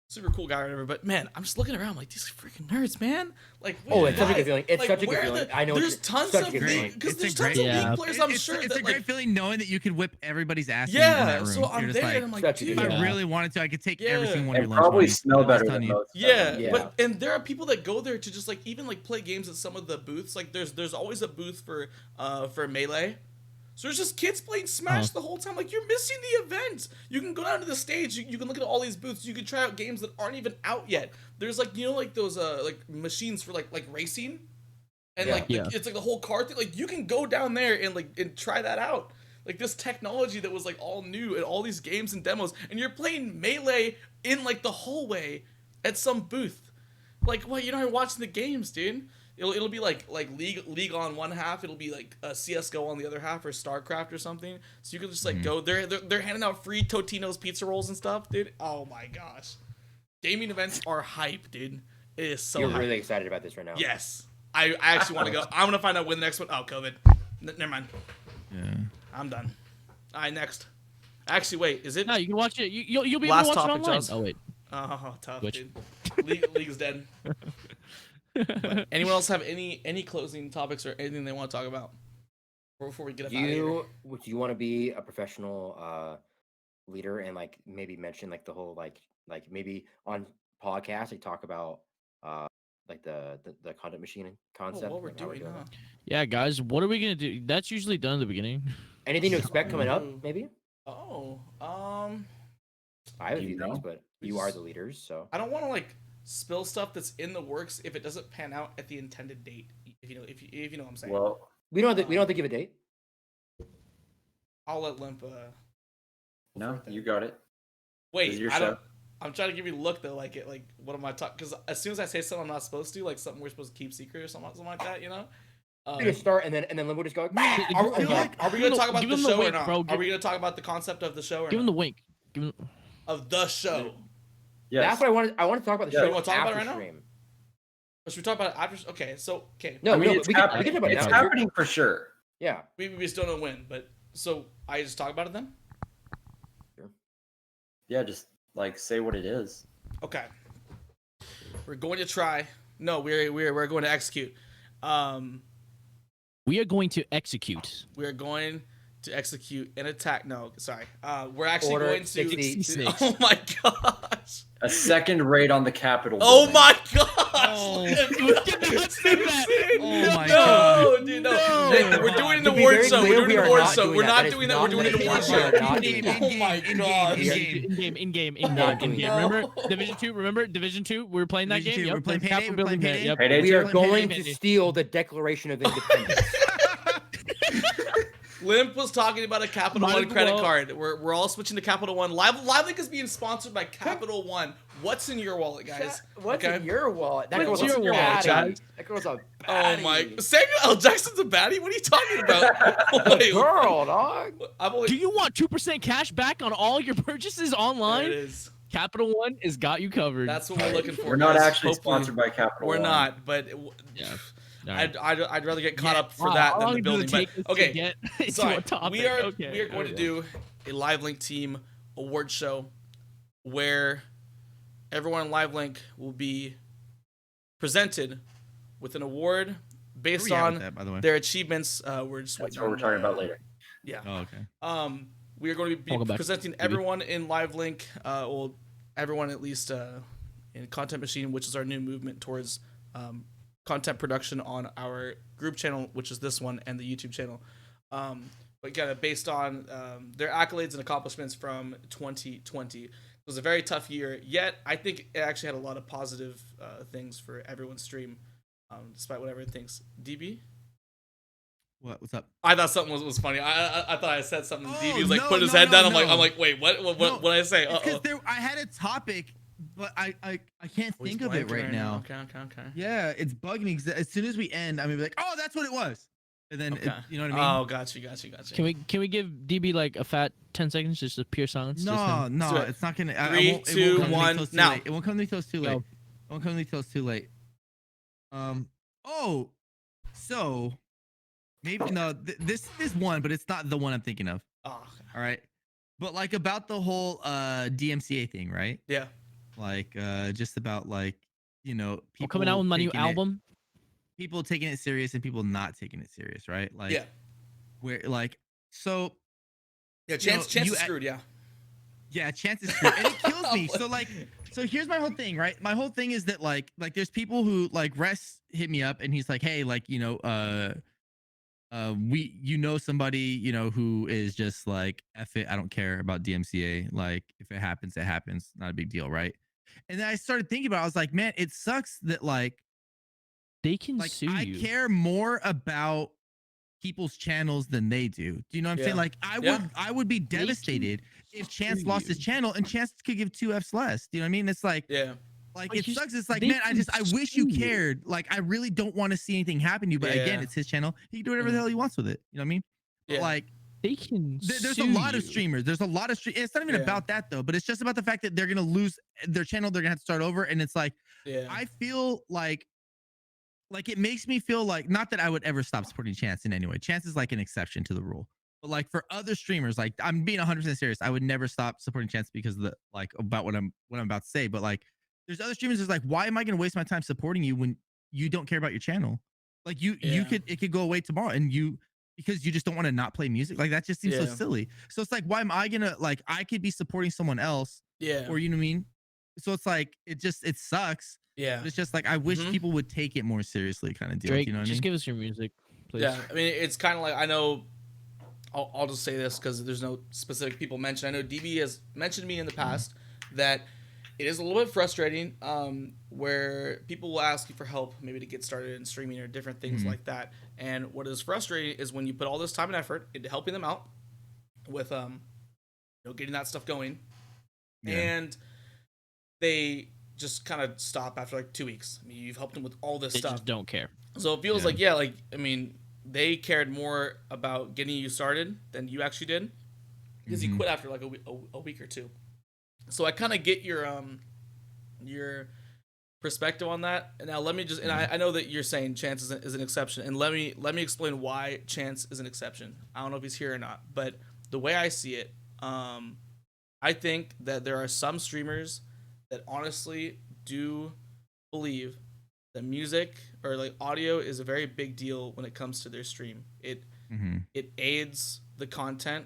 super cool guy or whatever. But man, I'm just looking around like these freaking nerds, man. Like, Oh, it's such a why? good feeling. It's Like, such a good where are feeling. the- I know. There's tons such of a good league feeling. because It's there's a tons great- of Yeah. league players. I'm It's sure a that great like feeling knowing that you could whip everybody's ass in that yeah. room. So I'm You're there, just and I'm like, Such a dude. good if I Yeah. really wanted to, I could take every Yeah. single one of And your lunch probably money. smell I'm just better telling than you. most. of Yeah, them. Yeah. but and there are people that go there to just like even like play games at some of the booths. Like there's always a booth for Melee. So there's just kids playing Smash the whole time. Like you're missing the event. You can go down to the stage. You can look at all these booths. You can try out games that aren't even out yet. There's like like those like machines for like racing, and like Yeah. it's like the whole car thing. Like you can go down there and try that out. Like this technology that was like all new and all these games and demos, and you're playing Melee in like the hallway at some booth. Like what? You're not watching the games, dude. It'll be like League on one half. It'll be like a CS:GO on the other half, or StarCraft or something. So you can just like go. They're handing out free Totino's pizza rolls and stuff, dude. Oh my gosh, gaming events are hype, dude. It is so You're hype. really excited about this right now. Yes, I actually want to go. I'm gonna find out when the next one. Oh, COVID. Never mind. Yeah. I'm done. All right, next. Actually, wait. Is it? No, you can watch it. You'll be able to Last watch topic, it online. Joss. Oh wait. Oh, tough, Which? dude. League's dead. But anyone else have any closing topics or anything they want to talk about before we get up out of here? Would you want to be a professional leader and like maybe mention like the whole like maybe on podcast like talk about like the content machine concept? Oh, what we're like, how doing, huh? it. Yeah, guys, what are we gonna do? That's usually done in the beginning. Anything to expect coming up? Ooh. Maybe. Oh, I have a Do you few things, know? but you are the leaders, so. I don't want to like spill stuff that's in the works if it doesn't pan out at the intended date. If you know what I'm saying. Well, We don't have to give a date. I'll let Limp. no, forth that. you got it. Wait, This is your I don't. show. I'm trying to give you a look though, like what am I talking? Because as soon as I say something I'm not supposed to, like something we're supposed to keep secret or something like that, you know. We're gonna start and then Limbo just go. Are we Give gonna him talk about give the him show or wink, not? bro. Are we gonna talk about the concept of the show or Give him not? the wink. Give him. Of the show. Yes. That's what I wanted. I want to talk about the Yeah. show You wanna talk about it after right now? stream. Or should we talk about it after? Okay, so No, I mean, no, it's we can happening. talk about it It's now. happening for sure. Yeah. we still don't win, but so I just talk about it then. Yeah, just like say what it is. Okay. We're going to try. No, we're going to execute. We are going to execute. We are going to execute an attack. No, sorry. We're actually Order going to. 66. Oh my gosh. A second raid on the Capitol. Oh building. my gosh. Oh. That's insane. Oh my no, God. dude, no. No. Hey, we're doing an To be award very show. clear, We're we doing an are award not show. doing We're that. not That is doing that. not We're doing an the award case. show. We are not doing that. Oh my god. In game. Not doing that. Remember Division 2? Remember Division 2? We were playing that Division game. 2, Yep. we're playing there's Payday, Capitol we're playing building there. Payday. Yep. Payday We are too? going to Payday. steal the Declaration of Independence. Limp was talking about a Capital Might One as credit well. card. We're all switching to Capital One. LiveLink is being sponsored by Capital One. What's in your wallet, guys? What's Okay. in your wallet? That What's girl's in a your wallet, baddie. Chad? That girl's a Oh baddie. my! Samuel L. Jackson's a baddie. What are you talking about? Wait, Girl, dog. I've only. Do you want 2% cash back on all your purchases There online? it is. Capital One has got you covered. That's what we're looking for. We're not guys. actually Hopefully- sponsored by Capital We're One. not, but Yeah. All right. I'd rather get caught Yeah. up for Wow, that how than long the does it building. take But us to okay, get into sorry. a topic? We are Okay, we are going to do a LiveLink team award show where everyone in LiveLink will be presented with an award based Where we at with on that, by the way? their achievements. We're just That's waiting what we're on talking about the- later. Yeah. Oh, okay. We are going to be Welcome back, presenting Stevie. everyone in LiveLink, well, everyone at least in Content Machine, which is our new movement towards content production on our group channel, which is this one, and the YouTube channel. But kind of based on their accolades and accomplishments from 2020. It was a very tough year, yet I think it actually had a lot of positive things for everyone's stream, despite what everyone thinks. DB? What's up? I thought something was funny. I thought I said something. Oh, DB was like no, put his no, head no, down. no. I'm like, wait, what did I say? Because I had a topic, but I can't Oh, he's think of it blanking right now. Okay. Yeah, it's bugging me. 'Cause as soon as we end, I'm gonna be like, oh, that's what it was. And then, Okay. you know what I mean? Oh, got you. Can we give DB like a fat 10 seconds, just a pure silence? Just No, him? no, do it. it's not gonna. 3, 2, 1, now. It won't come to me till it's too late. Go. It won't come to me till it's too late. Oh, so maybe no. This is one, but it's not the one I'm thinking of. Oh, okay. All right, but like about the whole DMCA thing, right? Yeah. Like just about like people I'm coming out with my new taking it- album. people taking it serious and people not taking it serious, right? Like Yeah. where like so Yeah. you know, Chance you is screwed. Yeah. yeah, chance is true. And it kills me. So here's my whole thing, right? My whole thing is that like there's people who like Res hit me up and he's like, hey, like, somebody, who is just like, F it, I don't care about DMCA. Like if it happens, it happens. Not a big deal, right? And then I started thinking about it. I was like, man, it sucks that like They can like sue I you. care more about people's channels than they do. Do you know what I'm Yeah. saying? Like I would be can devastated if Chance sue lost his you. channel and Chance could give 2 Fs less. Do you know what I mean? It's like Yeah. like But it you- sucks. It's like, they man, can I wish you sue you. cared. Like I really don't want to see anything happen to you. But again, Yeah. it's his channel. He can do whatever the hell he wants with it. You know what I mean? But Yeah. like They can there's sue a lot of you. streamers. There's a lot of It's not even Yeah. about that though, but it's just about the fact that they're gonna lose their channel. They're gonna have to start over. And it's like Yeah. I feel like it makes me feel like not that I would ever stop supporting Chance in any way. Chance is like an exception to the rule. But like for other streamers, like I'm being 100% serious. I would never stop supporting Chance because of the like about what I'm about to say. But like there's other streamers that's like, why am I gonna waste my time supporting you when you don't care about your channel? Like Yeah. it could go away tomorrow and because you just don't want to not play music. Like that just seems so Yeah. silly. So it's like, why am I gonna like I could be supporting someone else Yeah. or you know what I mean? So it's like it sucks. Yeah. But it's just like I wish Mhm. people would take it more seriously, kind of deal. Drake, You know what I just mean? give us your music, please. Yeah, I mean, it's kind of like I know. I'll just say this because there's no specific people mentioned. I know DB has mentioned me in the past that it is a little bit frustrating where people will ask you for help, maybe to get started in streaming or different things like that. And what is frustrating is when you put all this time and effort into helping them out with getting that stuff going, Yeah. and they just kind of stop after like 2 weeks. I mean, you've helped them with all this They stuff. just don't care. So it feels Yeah. like I mean, they cared more about getting you started than you actually did, because you Mhm. quit after like a week or two. So I kind of get your perspective on that. And now let me just, and I know that you're saying Chance is an exception, and let me explain why Chance is an exception. I don't know if he's here or not, but the way I see it, I think that there are some streamers that honestly do believe that music or like audio is a very big deal when it comes to their stream. It aids the content,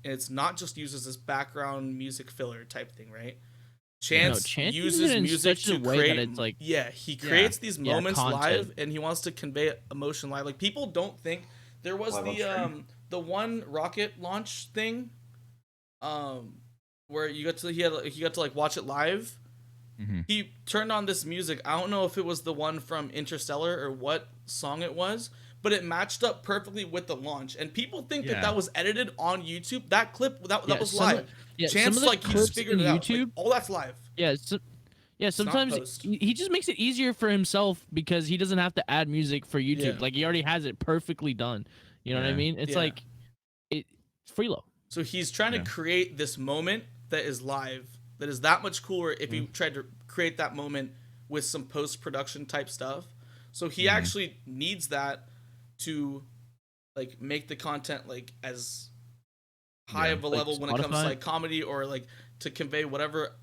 and it's not just used as this background music filler type thing, right? Chance Chance uses uses it in music such a to way that create. it's like- he creates these Yeah, moments content. live, and he wants to convey emotion live. Like people don't think there was Live on stream. the one rocket launch thing, where he got to like watch it live. He turned on this music. I don't know if it was the one from Interstellar or what song it was, but it matched up perfectly with the launch. And people think Yeah. that was edited on YouTube. That clip that Yeah, was some of- live. Yeah, Chance some of the like he clips just figured in it out. YouTube. Like, all that's live. Yeah, sometimes post. he just makes it easier for himself because he doesn't have to add music for YouTube. Yeah. Like he already has it perfectly done. You know what I Yeah. mean? It's Yeah. like it's freelo. So he's trying Yeah. to create this moment that is live, that is that much cooler if he tried to create that moment with some post-production type stuff. So he actually needs that to like make the content like as high Yeah. of a Like level when it comes to Spotify? like comedy or like to convey whatever,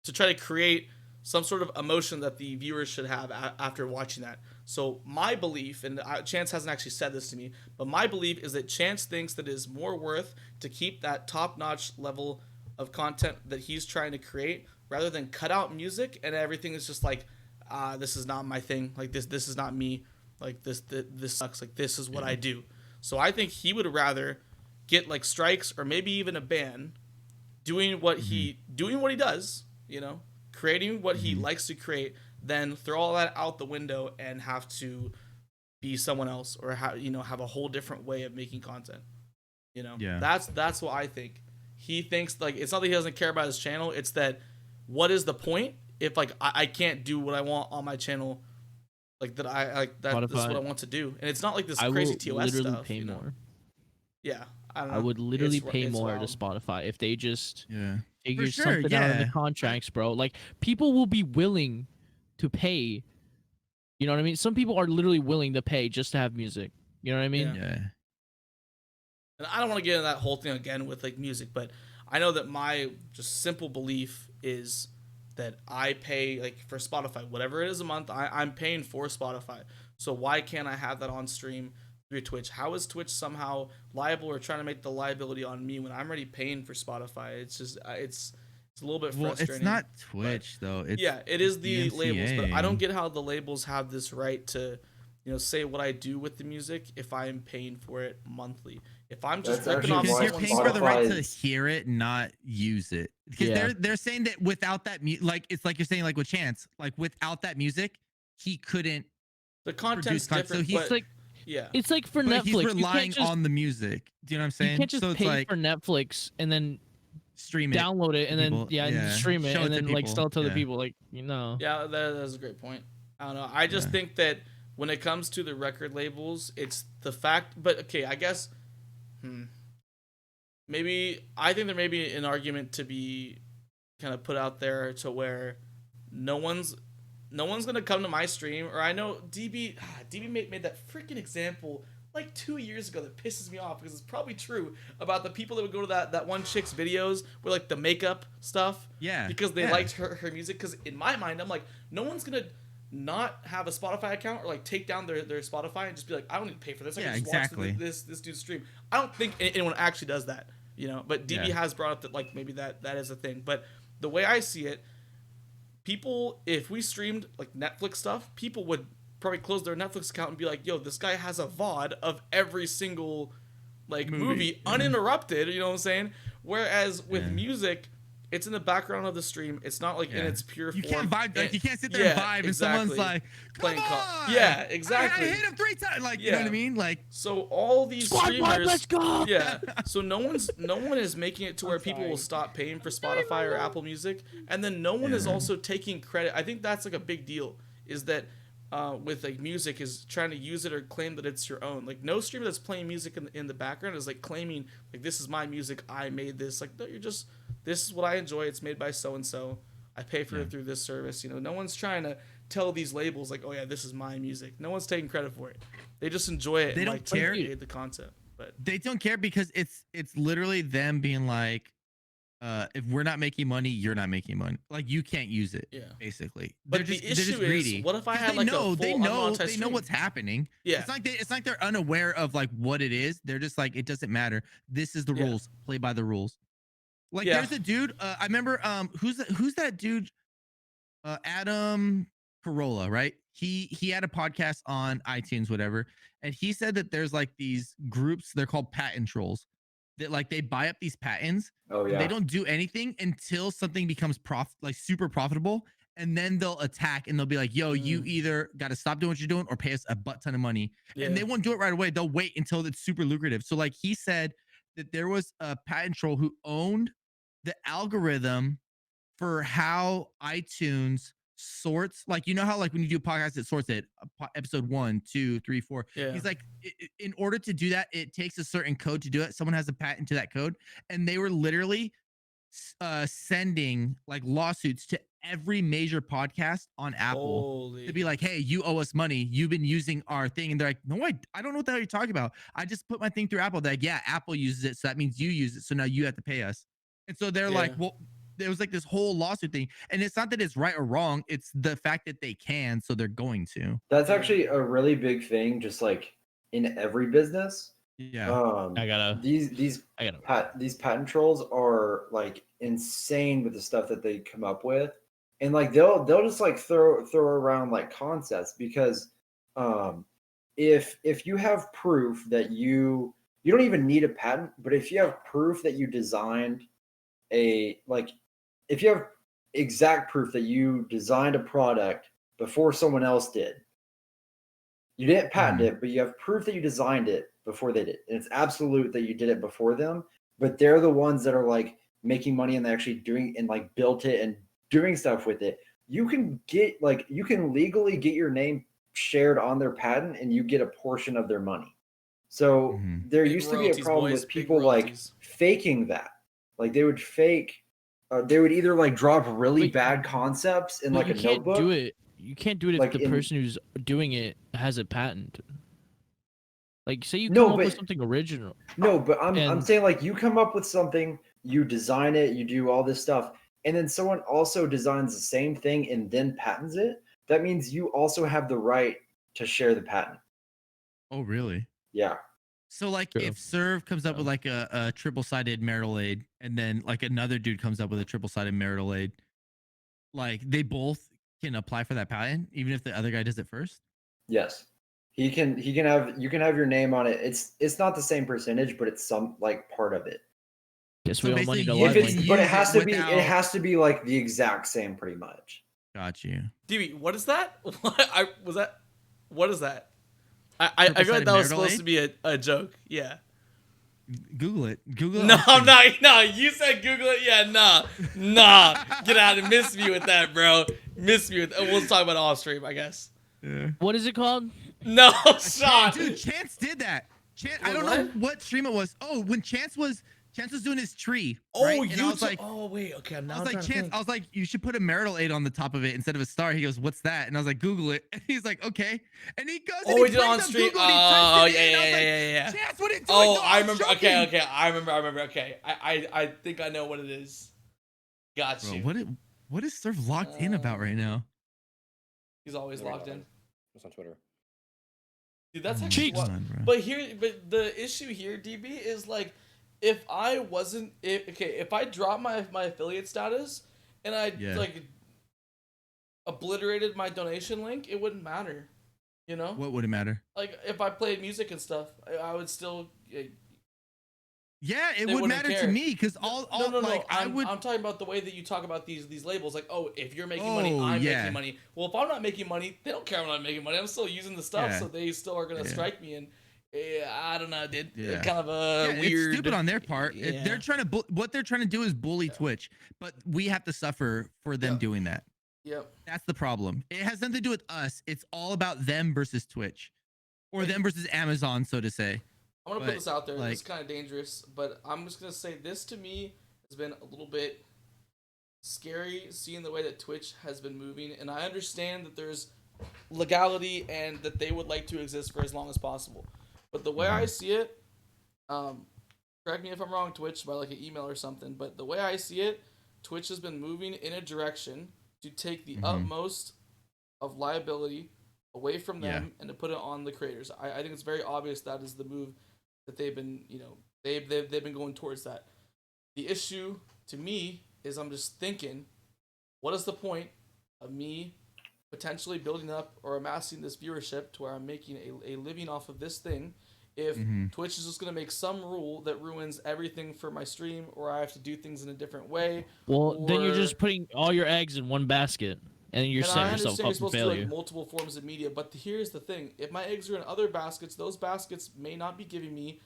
to try to create some sort of emotion that the viewers should have after watching that. So my belief, and Chance hasn't actually said this to me, but my belief is that Chance thinks that it is more worth to keep that top-notch level of content that he's trying to create rather than cut out music and everything is just like, this is not my thing. Like this is not me. Like this sucks. Like this is what I do. So I think he would rather get like strikes or maybe even a ban doing what he does, you know, creating what he likes to create, then throw all that out the window and have to be someone else or have a whole different way of making content. You know, Yeah. that's what I think. He thinks like it's not that he doesn't care about his channel. It's that what is the point if like I can't do what I want on my channel, like that I like that this is what I want to do, and it's not like this I crazy will TOS literally stuff. pay You know? more. Yeah, I don't know. I would literally pay it's more wild. to Spotify if they just Yeah. figure sure, something out in the yeah. contracts, bro. Like people will be willing to pay. You know what I mean? Some people are literally willing to pay just to have music. You know what I mean? Yeah. Yeah. And I don't want to get into that whole thing again with like music, but I know that my just simple belief is that I pay like for Spotify, whatever it is a month, I'm paying for Spotify. So why can't I have that on stream through Twitch? How is Twitch somehow liable or trying to make the liability on me when I'm already paying for Spotify? It's just it's a little bit Well, frustrating. it's not Twitch though. It's Yeah, it is the labels, but I don't MCA. get how the labels have this right to, say what I do with the music if I'm paying for it monthly. If I'm just That's ripping actually off Because why you're someone's paying for the right to Spotify's- hear it, not use it. Because Yeah. they're saying that without that like it's like you're saying like with Chance, like without that music, he couldn't the produce content's content. So different, he's but It's like yeah, it's like for but Netflix. he's You relying can't just on the music. Do you know what I'm saying? you can't just so it's pay like for Netflix and then stream it. download it and to then people. and stream it Show and to then like people. sell it to other Yeah. people. Like yeah, that's a great point. I don't know. I just Yeah. think that when it comes to the record labels, it's the fact. But okay, I guess. Maybe I think there may be an argument to be kind of put out there to where no one's gonna come to my stream, or I know DB made that freaking example like 2 years ago that pisses me off because it's probably true about the people that would go to that one chick's videos with like the makeup stuff, Yeah. because they yeah. liked her music. Because in my mind, I'm like, no one's gonna not have a Spotify account or like take down their Spotify and just be like, I don't need to pay for this. I Yeah, can just exactly. watch this dude's stream. I don't think anyone actually does that, But DB Yeah. has brought up that like maybe that is a thing. But the way I see it, people, if we streamed like Netflix stuff, people would probably close their Netflix account and be like, yo, this guy has a VOD of every single like movie uninterrupted, you know what I'm saying? Whereas with music, it's in the background of the stream. It's not like in its pure You form. can't vibe. Like you can't sit there Yeah, and vibe, and someone's exactly. like, "Come Playing on!" yeah, exactly. I hit him 3 times. Like you know what I Yeah. mean? Like So all these Squad streamers, Live, let's go! yeah. So no one is making it to where people will stop paying for Spotify or Apple Music, and then no one is also taking credit. I think that's like a big deal. Is that with like music is trying to use it or claim that it's your own. Like no streamer that's playing music in the background is like claiming like this is my music. I made this. Like no, this is what I enjoy. It's made by so and so. I pay for it through this service. No one's trying to tell these labels like, oh yeah, this is my music. No one's taking credit for it. They just enjoy it. They and, don't like, care. create the concept. But they don't care because it's literally them being like, if we're not making money, you're not making money. Like you can't use it. yeah. Basically, But they're the just, they're issue just is, greedy. what if I 'Cause had like a full they unmonetized know what's stream? happening. Yeah. It's like they're unaware of like what it is. They're just like, it doesn't matter. This is the Yeah. rules. Play by the rules. Like Yeah. there's a dude. I remember. Who's that dude? Adam Carolla, right? He had a podcast on iTunes, whatever, and he said that there's like these groups. They're called patent trolls. That like they buy up these patents. Oh And yeah. they don't do anything until something becomes like super profitable, and then they'll attack and they'll be like, "Yo, you either got to stop doing what you're doing or pay us a butt ton of money." Yeah. And they won't do it right away. They'll wait until it's super lucrative. So like he said that there was a patent troll who owned the algorithm for how iTunes sorts, like how like when you do a podcast it sorts it episode 1, 2, 3, 4. Yeah. He's like, in order to do that, it takes a certain code to do it. Someone has a patent to that code, and they were literally sending like lawsuits to every major podcast on Apple Holy. to be like, hey, you owe us money. You've been using our thing. And they're like, no, I don't know what the hell you're talking about. I just put my thing through Apple. They're like, yeah, Apple uses it. So that means you use it. So now you have to pay us. And so they're like, Yeah. well, there was like this whole lawsuit thing. And it's not that it's right or wrong. It's the fact that they can. So they're going to. That's actually a really big thing, just like in every business. Yeah. These patent trolls are like insane with the stuff that they come up with, and like they'll just like throw around like concepts because if you have proof that you don't even need a patent, but if you have proof that you designed if you have exact proof that you designed a product before someone else did, you didn't patent it, but you have proof that you designed it before they did. And it's absolute that you did it before them, but they're the ones that are like making money and actually doing and like built it and doing stuff with it. You can legally get your name shared on their patent and you get a portion of their money. So there Big used to be a royalties, problem boys, with big people like royalties. faking that. Like they would they would either like drop really But- bad concepts in like you a can't notebook. do it. You can't do it if like the in- person who's doing it has a patent. Like, say you No, come up with but- something original. No, but I'm And- saying like you come up with something, you design it, you do all this stuff, and then someone also designs the same thing and then patents it. That means you also have the right to share the patent. Oh, really? Yeah. So like True. if Serv comes up with like a triple-sided marital aid and then like another dude comes up with a triple-sided marital aid, like they both can apply for that patent even if the other guy does it first? Yes. You can have your name on it. It's not the same percentage, but it's some like part of it. Guess So we owe money basically to you If can it's LiveLink. but it use has it to be without- it has to be like the exact same pretty much. Got you. DB, what is that? What is that? I feel like Triple-sided that was marital supposed aid? to be a joke. Yeah. Google it. Google it. No, on I'm screen. not. No, you said Google it. Yeah, nah. Get out and miss me with that, bro. Miss me with. We'll talk about it off stream, I guess. Yeah. What is it called? No, shot. Dude, Chance did that. Chance, I Wait, don't what? know what stream it was. Oh, when Chance was doing his tree. Oh, right? And you. I was like, Oh, wait. Okay, now I I'm was like, trying to Chance, think. I was like, you should put a marital aid on the top of it instead of a star. He goes, what's that? And I was like, Google it. And he's like, okay. And he goes, and Oh, we did it brings on up stream. Google and he Oh, types it in. I was like, yeah. Chance, what are you doing? Oh, No, I was remember. joking. Okay. I remember. Okay. I think I know what it is. Got Bro, you. what is Surf locked in about right now? He's always locked in. It's on Twitter. Dude, that's Oh my actually God, what. bro. But the issue here, DB, is like, if I wasn't, if I dropped my affiliate status and I Yeah. like obliterated my donation link, it wouldn't matter, you know. What would it matter? Like if I played music and stuff, I would still. Yeah, it They would wouldn't matter care. to me because all No. like I I'm would. talking about the way that you talk about these labels. Like, oh, if you're making money, I'm yeah. making money. Well, if I'm not making money, they don't care I'm not making money. I'm still using the stuff, Yeah. so they still are gonna Yeah. strike me. And I don't know, dude. Yeah. Kind of a Yeah, weird. It's stupid on their part. Yeah. They're trying to what they're trying to do is bully Twitch, but we have to suffer for them Yeah. doing that. Yep. That's the problem. It has nothing to do with us. It's all about them versus Twitch, or them versus Amazon, so to say. I'm gonna But, put this out there. like- It's kind of dangerous, but I'm just gonna say this to me has been a little bit scary seeing the way that Twitch has been moving, and I understand that there's legality and that they would like to exist for as long as possible. But the way I see it, correct me if I'm wrong, Twitch, by like an email or something. But the way I see it, Twitch has been moving in a direction to take the utmost of liability away from them and to put it on the creators. I think it's very obvious that is the move that they've been, they've been going towards that. The issue to me is I'm just thinking, what is the point of me potentially building up or amassing this viewership to where I'm making a living off of this thing if Twitch is just going to make some rule that ruins everything for my stream, or I have to do things in a different way? Well, then you're or- just putting all your eggs in one basket, and you're and I setting understand yourself you're up for supposed to do failure. like multiple forms of media, but here's the thing: if my eggs are in other baskets, those baskets may not be giving me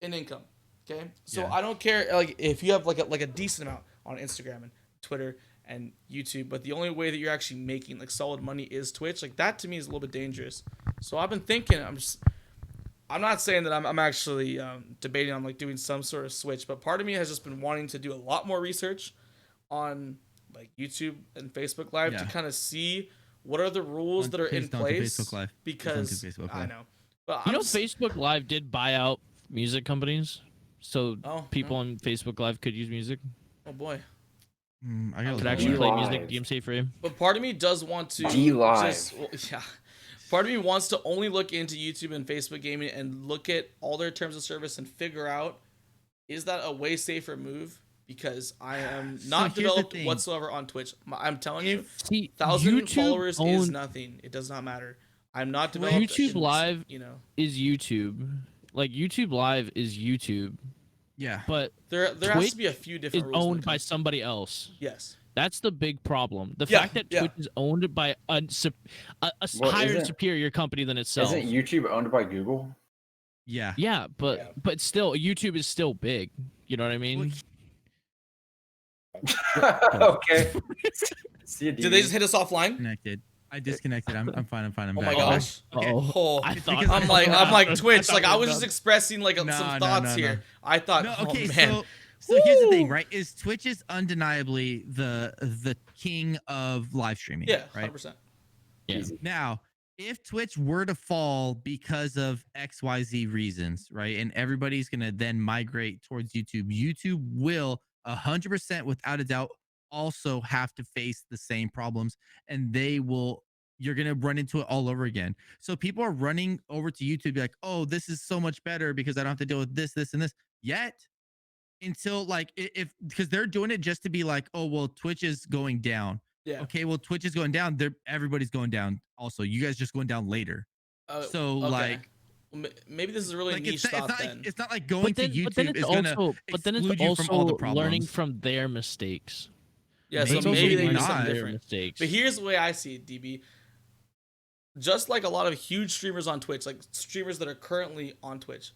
an income. Okay, so Yeah. I don't care like if you have like a decent amount on Instagram and Twitter and YouTube, but the only way that you're actually making like solid money is Twitch. Like that to me is a little bit dangerous. So I've been thinking, I'm not saying that I'm actually debating on like doing some sort of switch, but part of me has just been wanting to do a lot more research on like YouTube and Facebook Live to Yeah. kind of see what are the rules that are in Please don't do place. Facebook Live. Please don't do Because Facebook I Live. know, but You I'm know, just, Facebook Live did buy out music companies, so oh, people no. on Facebook Live could use music. Oh boy. I gotta Could look actually at play that. music Live. DMC free. But part of me does want to D-Live. just, well, yeah. Part of me wants to only look into YouTube and Facebook gaming and look at all their terms of service and figure out, is that a way safer move? Because I am So not here's the developed thing. whatsoever on Twitch. I'm telling you, See, 1,000 YouTube followers is owned- nothing. It does not matter. I'm not Twitch- developed. YouTube in, Live you know, is YouTube. Like YouTube Live is YouTube, Yeah. but there has Twitch to be a few is different rules. when owned it by comes- somebody else. Yes. That's the big problem. The Yeah, fact that yeah. Twitch is owned by a Well, higher isn't- superior company than itself. Isn't YouTube owned by Google? Yeah. Yeah, but Yeah. but still, YouTube is still big. You know what I mean? Okay. See you, Did they just hit us offline? Connected. I disconnected. I'm fine. I'm fine. I'm Oh back. my I'm back. gosh. Okay. Oh, I thought because I'm like Twitch. Like I was just done. expressing like No, some no, thoughts no, here. no. I thought, No, oh okay, man, so here's the thing, Woo! right? Is Twitch is undeniably the king of live streaming. yeah, Right. 100%. Yeah. Easy. Now, if Twitch were to fall because of XYZ reasons, right, and everybody's gonna then migrate towards YouTube, YouTube will 100% without a doubt also have to face the same problems, and they will. You're gonna run into it all over again. So people are running over to YouTube, to be like, "Oh, this is so much better because I don't have to deal with this, this, and this." Yet, until like if because they're doing it just to be like, "Oh, well, Twitch is going down." Yeah. Okay, well, Twitch is going down. Everybody's going down. Also, you guys just going down later. So okay. like, Well, maybe this is a really like niche it's not, thought it's not then. like it's not like going to YouTube but then it's is gonna also exclude you from all the learning problems. from their mistakes. Yeah, so Maybe maybe they do not. something their different. mistakes. But here's the way I see it, DB. Just like a lot of huge streamers on Twitch, like streamers that are currently on Twitch,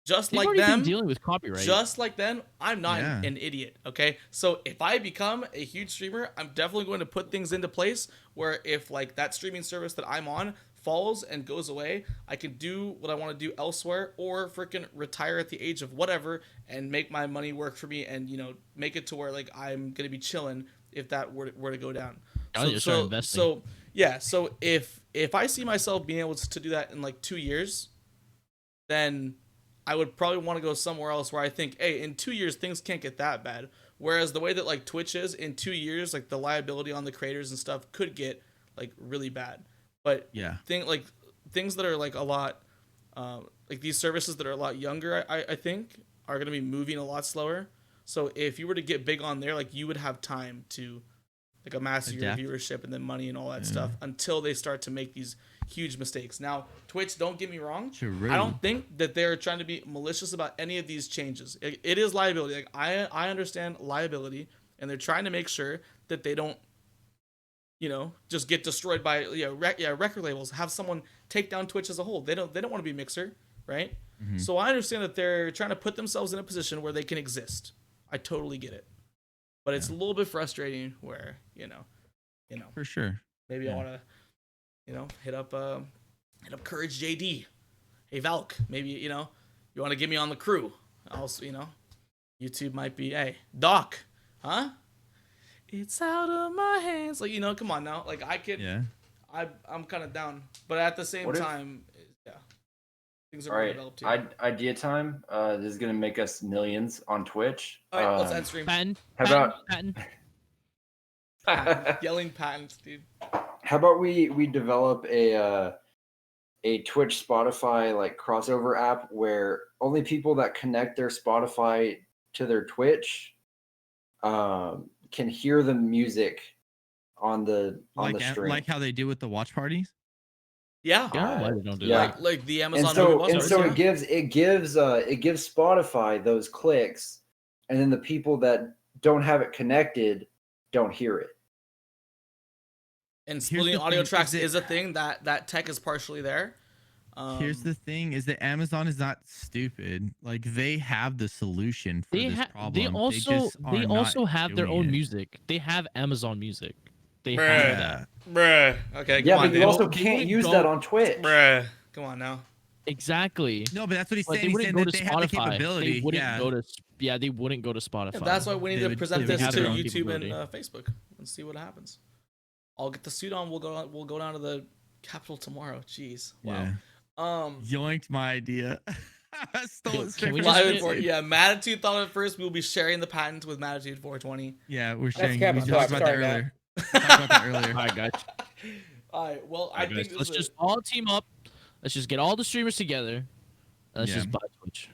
just They've like already been them, dealing with copyright. just like them, I'm not Yeah. an idiot, okay? So if I become a huge streamer, I'm definitely going to put things into place where if like that streaming service that I'm on falls and goes away, I can do what I want to do elsewhere or freaking retire at the age of whatever and make my money work for me and, you know, make it to where like I'm going to be chilling if that were to go down. Oh, you start investing. So yeah, so if I see myself being able to do that in like 2 years, then I would probably want to go somewhere else where I think, hey, in 2 years things can't get that bad. Whereas the way that like Twitch is, in 2 years, like the liability on the creators and stuff could get like really bad. But Yeah. things that are like a lot, like these services that are a lot younger, I think are gonna be moving a lot slower. So if you were to get big on there, like you would have time to like amass your Adapt. viewership and then money and all that stuff until they start to make these huge mistakes. Now, Twitch, don't get me wrong. True. I don't think that they're trying to be malicious about any of these changes. It is liability. Like I understand liability, and they're trying to make sure that they don't, you know, just get destroyed by record labels. Have someone take down Twitch as a whole. They don't want to be Mixer, right? Mhm. So I understand that they're trying to put themselves in a position where they can exist. I totally get it, but it's a little bit frustrating where you know, For sure. maybe I Yeah. want to, you know, hit up Courage JD. Hey Valk, maybe you want to get me on the crew. Also, YouTube might be, hey Doc, huh? It's out of my hands. Like come on now. Like I could, Yeah. I'm kind of down, but at the same What if- time, yeah, things are All more right, developed too. idea time. This is gonna make us millions on Twitch. All right, let's end stream. Patent, How patent, about patent. Yelling patents, dude. how about we develop a Twitch Spotify like crossover app where only people that connect their Spotify to their Twitch can hear the music on the stream. Like how they do with the watch parties. Yeah. I don't know why they don't do Yeah. that. Like the and Amazon. so Music and so Buzzers, yeah. it gives Spotify those clicks, and then the people that don't have it connected don't hear it. And Here's splitting the audio thing, tracks is it- is a thing that tech is partially there. Here's the thing: is that Amazon is not stupid. Like they have the solution for They this problem. they also just are they not also have their doing own it. music. They have Amazon Music. They Bruh. have that. Bruh. Okay, come Yeah, on, but you dude. also They can't would use go- that on Twitch. Bruh. Come on now. Exactly. No, but that's what he's But saying. they He's wouldn't saying go that to they have the Spotify. capability. They wouldn't Yeah. go to. Yeah, they wouldn't go to Spotify. Yeah, that's why we need They to would- present they would this have to their own YouTube and capability. Facebook and see what happens. I'll get the suit on. We'll go down to the Capitol tomorrow. Jeez. Wow. Yeah. Yoinked my idea. Stole it straight we from just Live the in get- for, yeah, Mattitude thought of it first. We'll be sharing the patent with Mattitude 420. Yeah, we're That's sharing. cap We as talked fuck. about that Sorry, Matt. earlier. We talked about that earlier. All right, guys. All right. Well, I think this Let's is just all team up. Let's just get all the streamers together. And let's Yeah. just buy Twitch.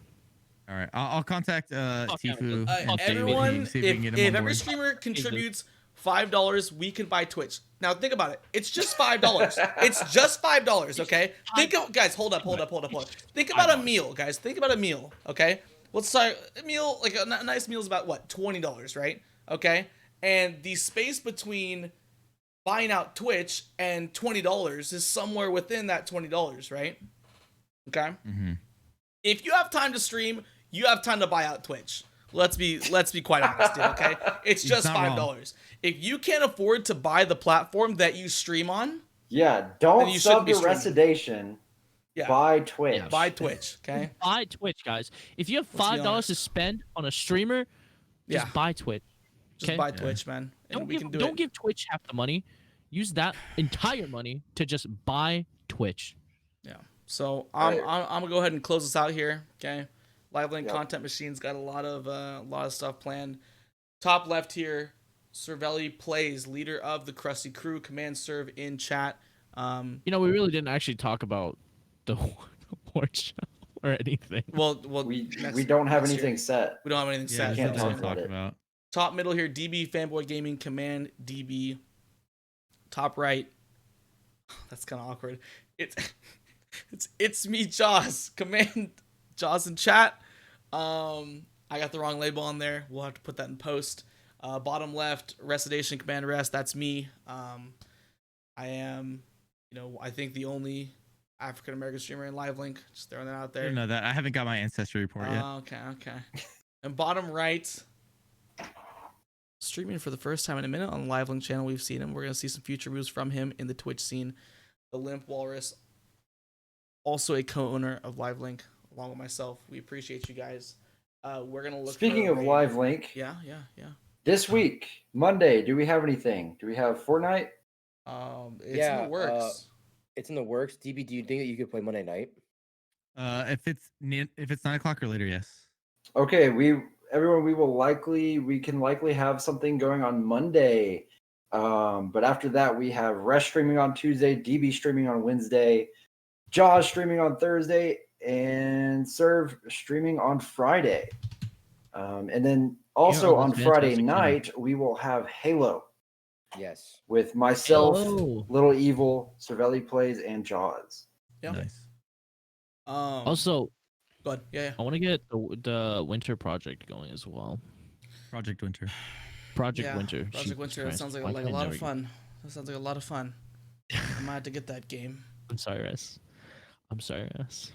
All right, I'll contact Tifu and everyone, see if we can get him if on every board. streamer contributes $5, we can buy Twitch. Now think about it. It's just $5. It's just $5. Okay. Think of guys. Hold up. Think about a meal, guys. Think about a meal. Okay. Let's start a meal. Like a nice meal is about what, $20, right? Okay. And the space between buying out Twitch and $20 is somewhere within that $20, right? Okay. Mm-hmm. If you have time to stream, you have time to buy out Twitch. Let's be quite honest, dude, okay? It's just not wrong. $5. If you can't afford to buy the platform that you stream on, Yeah, Then don't you sub shouldn't be to streaming. Recidation. yeah, Buy Twitch. buy Twitch, okay? Buy Twitch, guys. If you have Let's be $5 to honest. spend on a streamer, just Yeah. buy Twitch. Just Okay. buy Twitch, man. And we can do don't it. give Twitch half the money. Use that entire money to just buy Twitch. Yeah. So I'm Right. I'm gonna go ahead and close this out here, okay? LiveLink Yep. Content Machine's got a lot of stuff planned. Top left here, CervelliPlays, leader of the Krusty Crew, command serve in chat. You know, we really didn't actually talk about the war channel or anything. Well, We next- don't have next year. anything set. We don't have anything Yeah, set. there's can't nothing talk to talk about it. about. Top middle here, DBfanboyGaming, command DB. Top right, that's kind of awkward. It's ItsMeJ0z, command JAWS in chat. I got the wrong label on there. We'll have to put that in post. Bottom left, Recidation, command rest. That's me. I am, I think the only African American streamer in LiveLink. Just throwing that out I there. didn't know that. I haven't got my ancestry report yet. Okay. And bottom right, streaming for the first time in a minute on the LiveLink channel. We've seen him. We're going to see some future moves from him in the Twitch scene. TheLimpWalrus, also a co-owner of LiveLink, along with myself. We appreciate you guys. We're going to look Speaking for of a- LiveLink, Yeah. this week, Monday, do we have anything? Do we have Fortnite? It's Yeah, in the works. It's in the works. DB, do you think that you could play Monday night? If it's 9 o'clock or later, yes. Okay, everyone, we can likely have something going on Monday. But after that, we have Rest streaming on Tuesday, DB streaming on Wednesday, JAWS streaming on Thursday, and Serve streaming on Friday. And then also all on this Friday fantastic night, we will have Halo Yes. with myself, Hello. Little Evil, CervelliPlays, and JAWS. Yeah. Nice. Also, Go ahead. Yeah. I want to get the winter project going as well. Project Winter. Project Yeah, Winter. Project Jesus Winter. That Christ, sounds like why a can I lot never of get- fun. That sounds like a lot of fun. I might have to get that game. I'm sorry, Russ. I'm sorry, Russ.